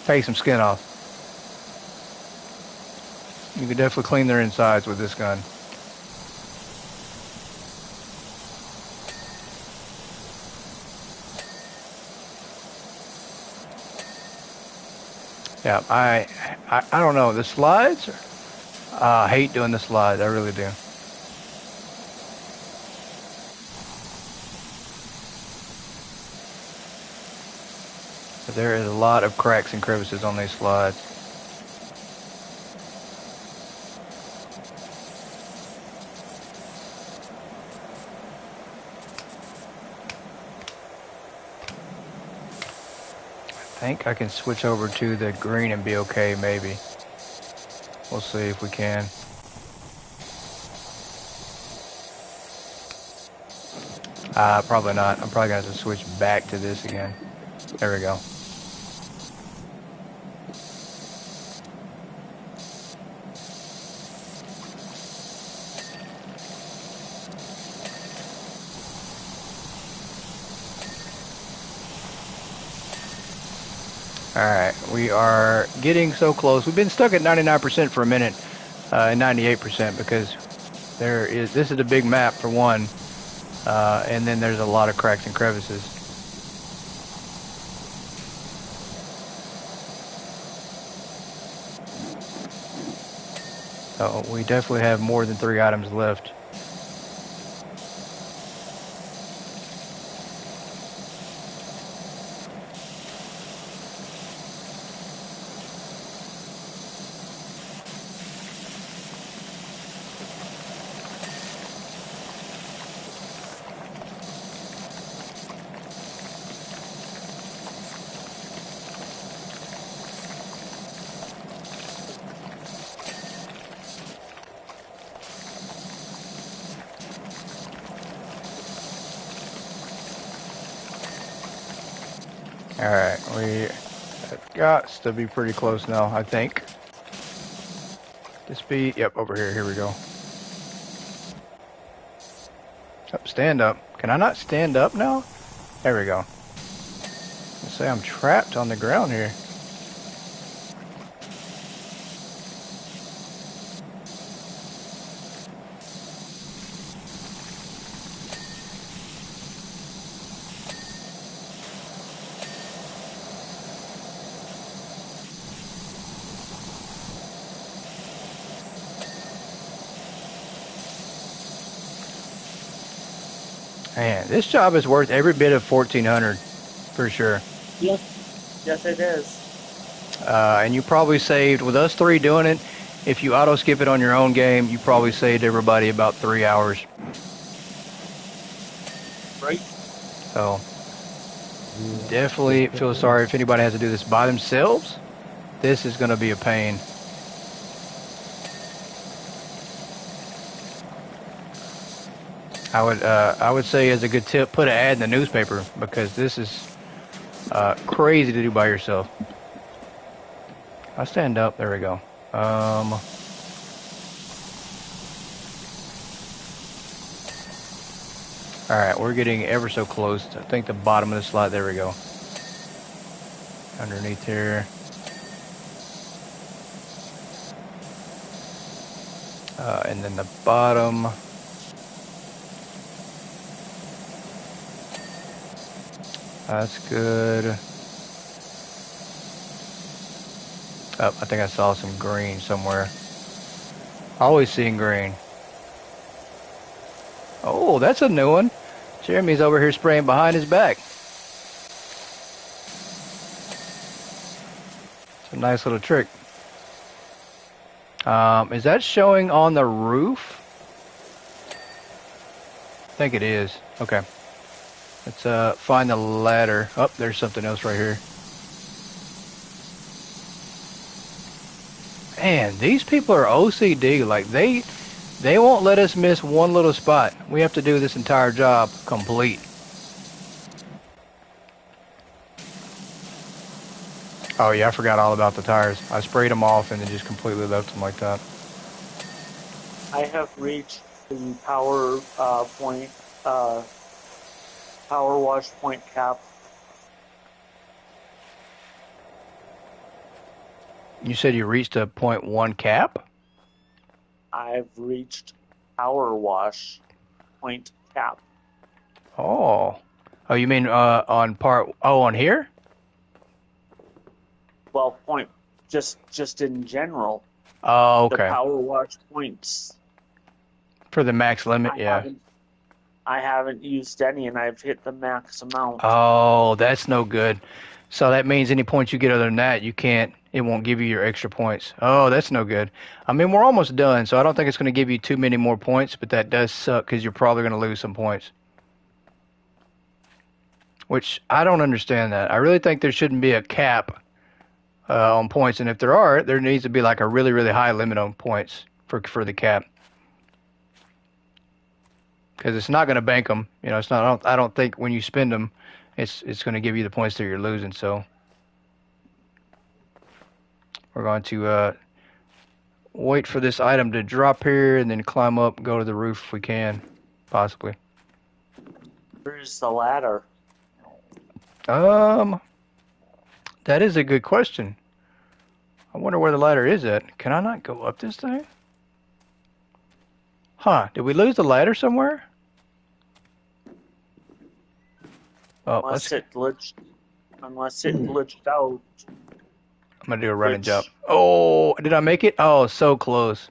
Take some skin off. You could definitely clean their insides with this gun. Yeah, I don't know. The slides, I hate doing the slides. I really do. But there is a lot of cracks and crevices on these slides. I think I can switch over to the green and be okay, maybe. We'll see if we can. Probably not. I'm probably going to have to switch back to this again. There we go. Alright, we are getting so close. We've been stuck at 99% for a minute, and 98% because this is a big map for one, and then there's a lot of cracks and crevices. So we definitely have more than 3 items left. Alright, we got to be pretty close now, I think. This be, yep, over here. Here we go. Up, stand up. Can I not stand up now? There we go. Let's say I'm trapped on the ground here. Man, this job is worth every bit of 1,400 for sure. Yes, it is. And you probably saved, with us three doing it, if you auto skip it on your own game, you probably saved everybody about 3 hours. Right. So, definitely feel sorry if anybody has to do this by themselves. This is going to be a pain. I would say as a good tip, put an ad in the newspaper because this is crazy to do by yourself. I stand up. There we go. All right, we're getting ever so close. I think the bottom of the slide. There we go. Underneath here. And then the bottom. That's good. Oh, I think I saw some green somewhere. Always seeing green. Oh, that's a new one. Jeremy's over here spraying behind his back. It's a nice little trick. Is that showing on the roof? I think it is. Okay. Let's find the ladder. Oh, there's something else right here. Man, these people are OCD. Like they won't let us miss one little spot. We have to do this entire job complete. Oh yeah, I forgot all about the tires. I sprayed them off and then just completely left them like that. I have reached the power wash point cap. You said you reached a 0.1 cap? I've reached power wash point cap. Oh. Oh, you mean on part, oh, on here? Well, just in general. Oh, okay. The power wash points. For the max limit, yeah. I haven't used any, and I've hit the max amount. Oh, that's no good. So that means any points you get other than that, you can't, it won't give you your extra points. Oh, that's no good. I mean, we're almost done, so I don't think it's going to give you too many more points, but that does suck because you're probably going to lose some points. Which, I don't understand that. I really think there shouldn't be a cap on points, and if there are, there needs to be like a really, really high limit on points for the cap. Because it's not going to bank them. You know, it's not. I don't think when you spend them, it's going to give you the points that you're losing. So we're going to wait for this item to drop here and then climb up, go to the roof if we can, possibly. Where's the ladder? That is a good question. I wonder where the ladder is at. Can I not go up this thing? Huh? Did we lose the ladder somewhere? Oh, Unless it glitched out. I'm gonna do a running jump. Oh, did I make it? Oh, so close.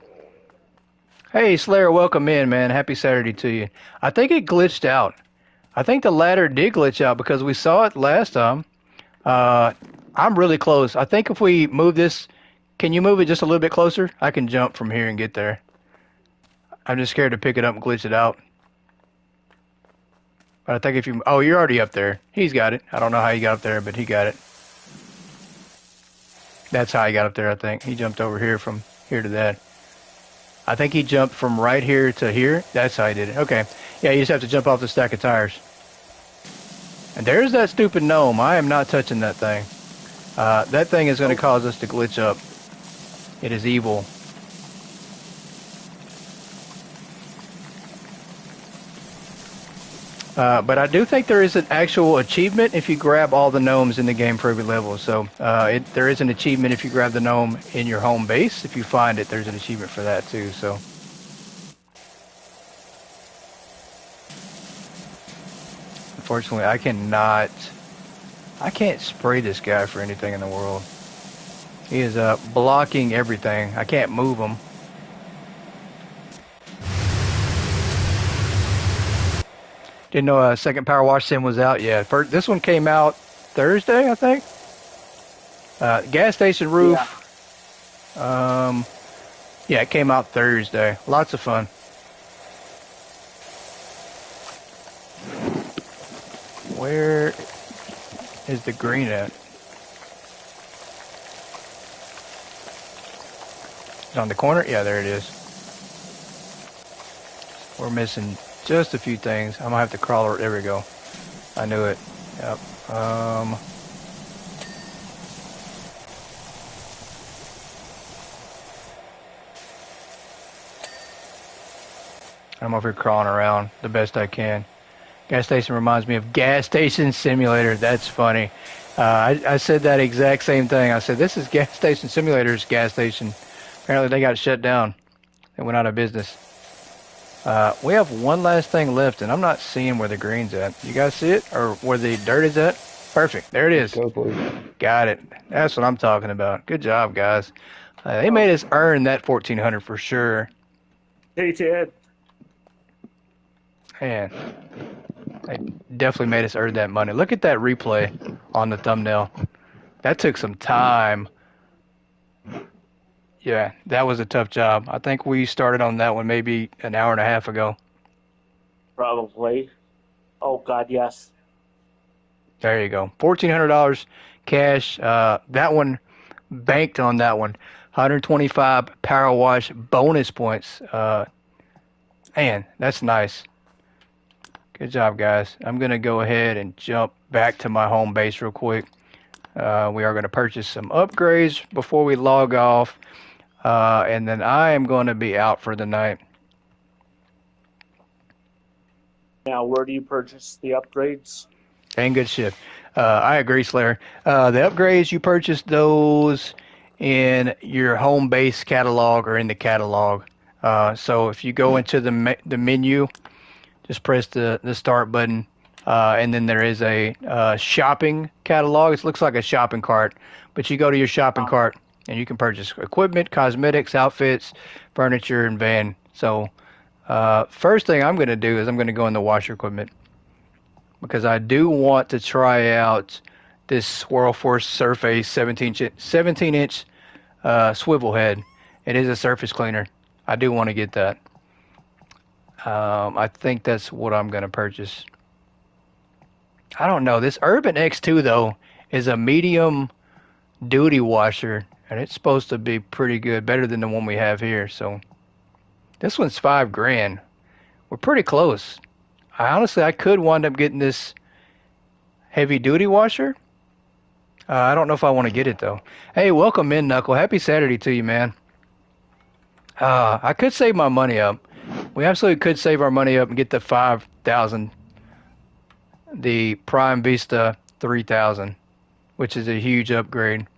Hey, Slayer, welcome in, man. Happy Saturday to you. I think it glitched out. I think the ladder did glitch out because we saw it last time. I'm really close. I think if we move this, can you move it just a little bit closer? I can jump from here and get there. I'm just scared to pick it up and glitch it out. But I think if you... Oh, you're already up there. He's got it. I don't know how he got up there, but he got it. That's how he got up there, I think. He jumped over here from here to that. I think he jumped from right here to here. That's how he did it. Okay. Yeah, you just have to jump off the stack of tires. And there's that stupid gnome. I am not touching that thing. That thing is going to cause us to glitch up. It is evil. But I do think there is an actual achievement if you grab all the gnomes in the game for every level. So there is an achievement if you grab the gnome in your home base. If you find it, there's an achievement for that too. So. Unfortunately, I can't spray this guy for anything in the world. He is blocking everything. I can't move him. Didn't know a second power wash sim was out yet. This one came out Thursday, I think. Gas station roof. Yeah, it came out Thursday. Lots of fun. Where is the green at? It's on the corner? Yeah, there it is. We're missing just a few things. I'm gonna have to crawl over. There we go. I knew it. Yep. I'm over here crawling around the best I can. Gas station reminds me of Gas Station Simulator. That's funny. I said that exact same thing. I said, this is Gas Station Simulator's gas station. Apparently they got shut down. They went out of business. We have one last thing left, and I'm not seeing where the green's at. You guys see it? Or where the dirt is at? Perfect. There it is. Go, boy. Got it. That's what I'm talking about. Good job, guys. They made us earn that 1400 for sure. They did. Man, they definitely made us earn that money. Look at that replay on the thumbnail. That took some time. Yeah, that was a tough job. I think we started on that one maybe an hour and a half ago. Probably. Oh, God, yes. There you go. $1,400 cash. That one, banked on that one. 125 power wash bonus points. Man, that's nice. Good job, guys. I'm going to go ahead and jump back to my home base real quick. We are going to purchase some upgrades before we log off. And then I am going to be out for the night. Now, where do you purchase the upgrades? Dang good shit. I agree, Slayer. The upgrades, you purchase those in your home base catalog or in the catalog. So if you go into the menu, just press the start button, and then there is a shopping catalog. It looks like a shopping cart, but you go to your shopping cart and you can purchase equipment, cosmetics, outfits, furniture, and van. So first thing I'm going to do is I'm going to go in the washer equipment because I do want to try out this Swirl Force Surface 17-inch swivel head. It is a surface cleaner. I do want to get that. I think that's what I'm going to purchase. I don't know. This Urban X2, though, is a medium duty washer, and it's supposed to be pretty good, better than the one we have here. So this one's $5,000. We're pretty close. I could wind up getting this heavy duty washer. I don't know if I want to get it, though. Hey, welcome in, Knuckle. Happy Saturday to you, man. I could save my money up. We absolutely could save our money up and get the 5,000, the Prime Vista 3000, which is a huge upgrade.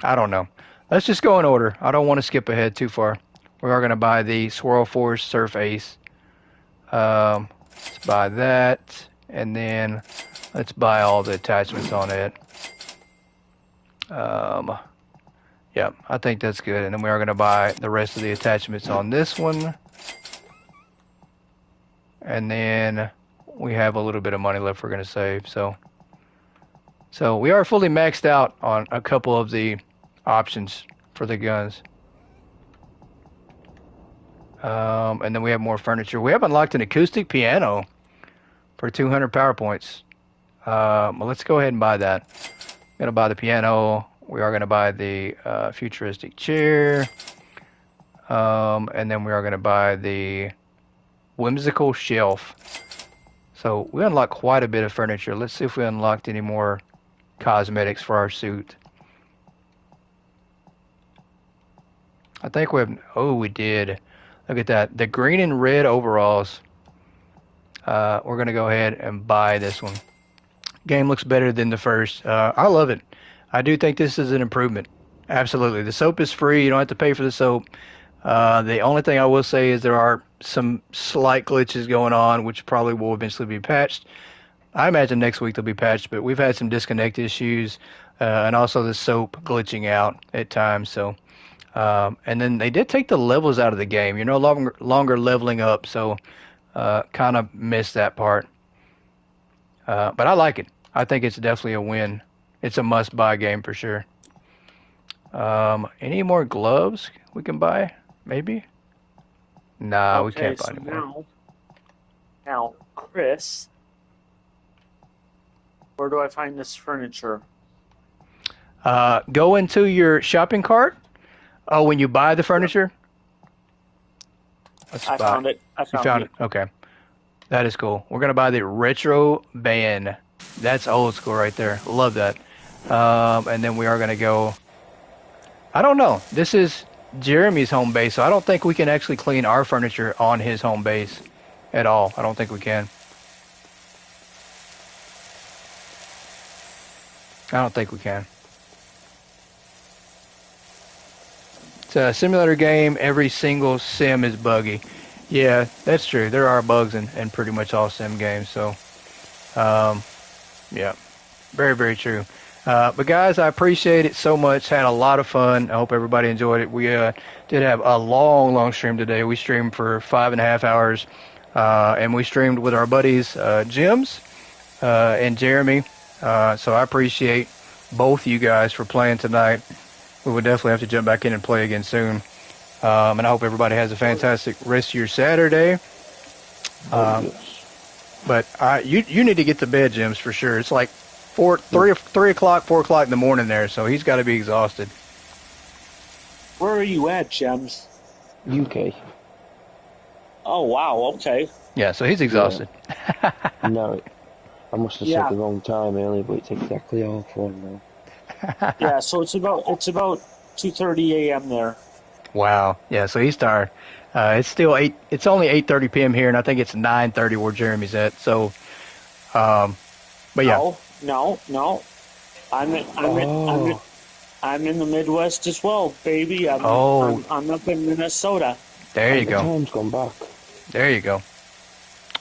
I don't know. Let's just go in order. I don't want to skip ahead too far. We are going to buy the Swirl Force Surf Ace. Let's buy that, and then let's buy all the attachments on it. Yeah, I think that's good. And then we are going to buy the rest of the attachments on this one. And then we have a little bit of money left we're going to save. So we are fully maxed out on a couple of the options for the guns. And then we have more furniture. We have unlocked an acoustic piano for 200 power points. Well, let's go ahead and buy that. I'm going to buy the piano. We are going to buy the futuristic chair. And then we are going to buy the whimsical shelf. So we unlocked quite a bit of furniture. Let's see if we unlocked any more cosmetics for our suit. I think we have, oh, we did. Look at that. The green and red overalls. We're going to go ahead and buy this one. Game looks better than the first. I love it. I do think this is an improvement. Absolutely. The soap is free. You don't have to pay for the soap. The only thing I will say is there are some slight glitches going on, which probably will eventually be patched. I imagine next week they'll be patched, but we've had some disconnect issues, and also the soap glitching out at times. So, and then they did take the levels out of the game. You're no longer leveling up, so kind of missed that part. But I like it. I think it's definitely a win. It's a must-buy game for sure. Any more gloves we can buy? Maybe? Nah, we can't buy anymore. Now, Chris, where do I find this furniture? Go into your shopping cart. Oh, when you buy the furniture? I found it. You found it? Okay. That is cool. We're going to buy the retro band. That's old school right there. Love that. And then we are going to go... I don't know. This is Jeremy's home base, so I don't think we can actually clean our furniture on his home base at all. I don't think we can. I don't think we can. It's a simulator game. Every single sim is buggy. Yeah, that's true. There are bugs in pretty much all sim games. So, yeah, very, very true. But guys, I appreciate it so much. Had a lot of fun. I hope everybody enjoyed it. We did have a long stream today. We streamed for 5.5 hours, and we streamed with our buddies Jemz and Jeremy. So I appreciate both you guys for playing tonight. We will definitely have to jump back in and play again soon. And I hope everybody has a fantastic rest of your Saturday. But you need to get to bed, Jemz, for sure. It's like 3 o'clock, 4 o'clock in the morning there, so he's got to be exhausted. Where are you at, Jemz? UK. Oh, wow, okay. Yeah, so he's exhausted. Yeah. No, I must have said the wrong time earlier, but it's exactly half one now. Yeah, so it's about 2:30 a.m. there. Wow. Yeah, so he's tired. It's still it's only 8:30 p.m. here, and I think it's 9:30 where Jeremy's at. So, but yeah. No. I'm in the Midwest as well, baby. I'm up in Minnesota. There you go. The time's gone back. There you go.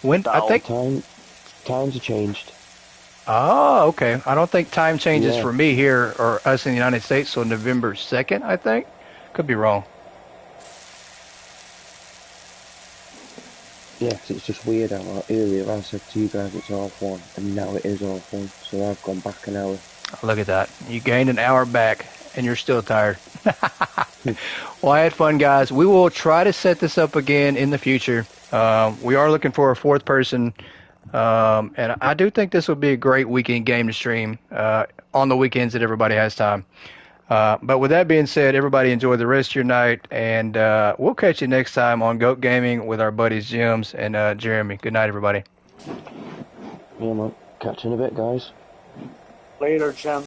I think times have changed. Oh, okay. I don't think time changes for me here or us in the United States. So November 2nd, I think. Could be wrong. Yeah, 'cause it's just weird how earlier I said to you guys it's half one, and now it is half one, so I've gone back an hour. Look at that. You gained an hour back, and you're still tired. Well, I had fun, guys. We will try to set this up again in the future. We are looking for a fourth person, and I do think this would be a great weekend game to stream on the weekends that everybody has time. But with that being said, everybody enjoy the rest of your night, and we'll catch you next time on Goat Gaming with our buddies Jemz and Jeremy. Good night, everybody. Yeah, man. Catch you in a bit, guys. Later, Jemz.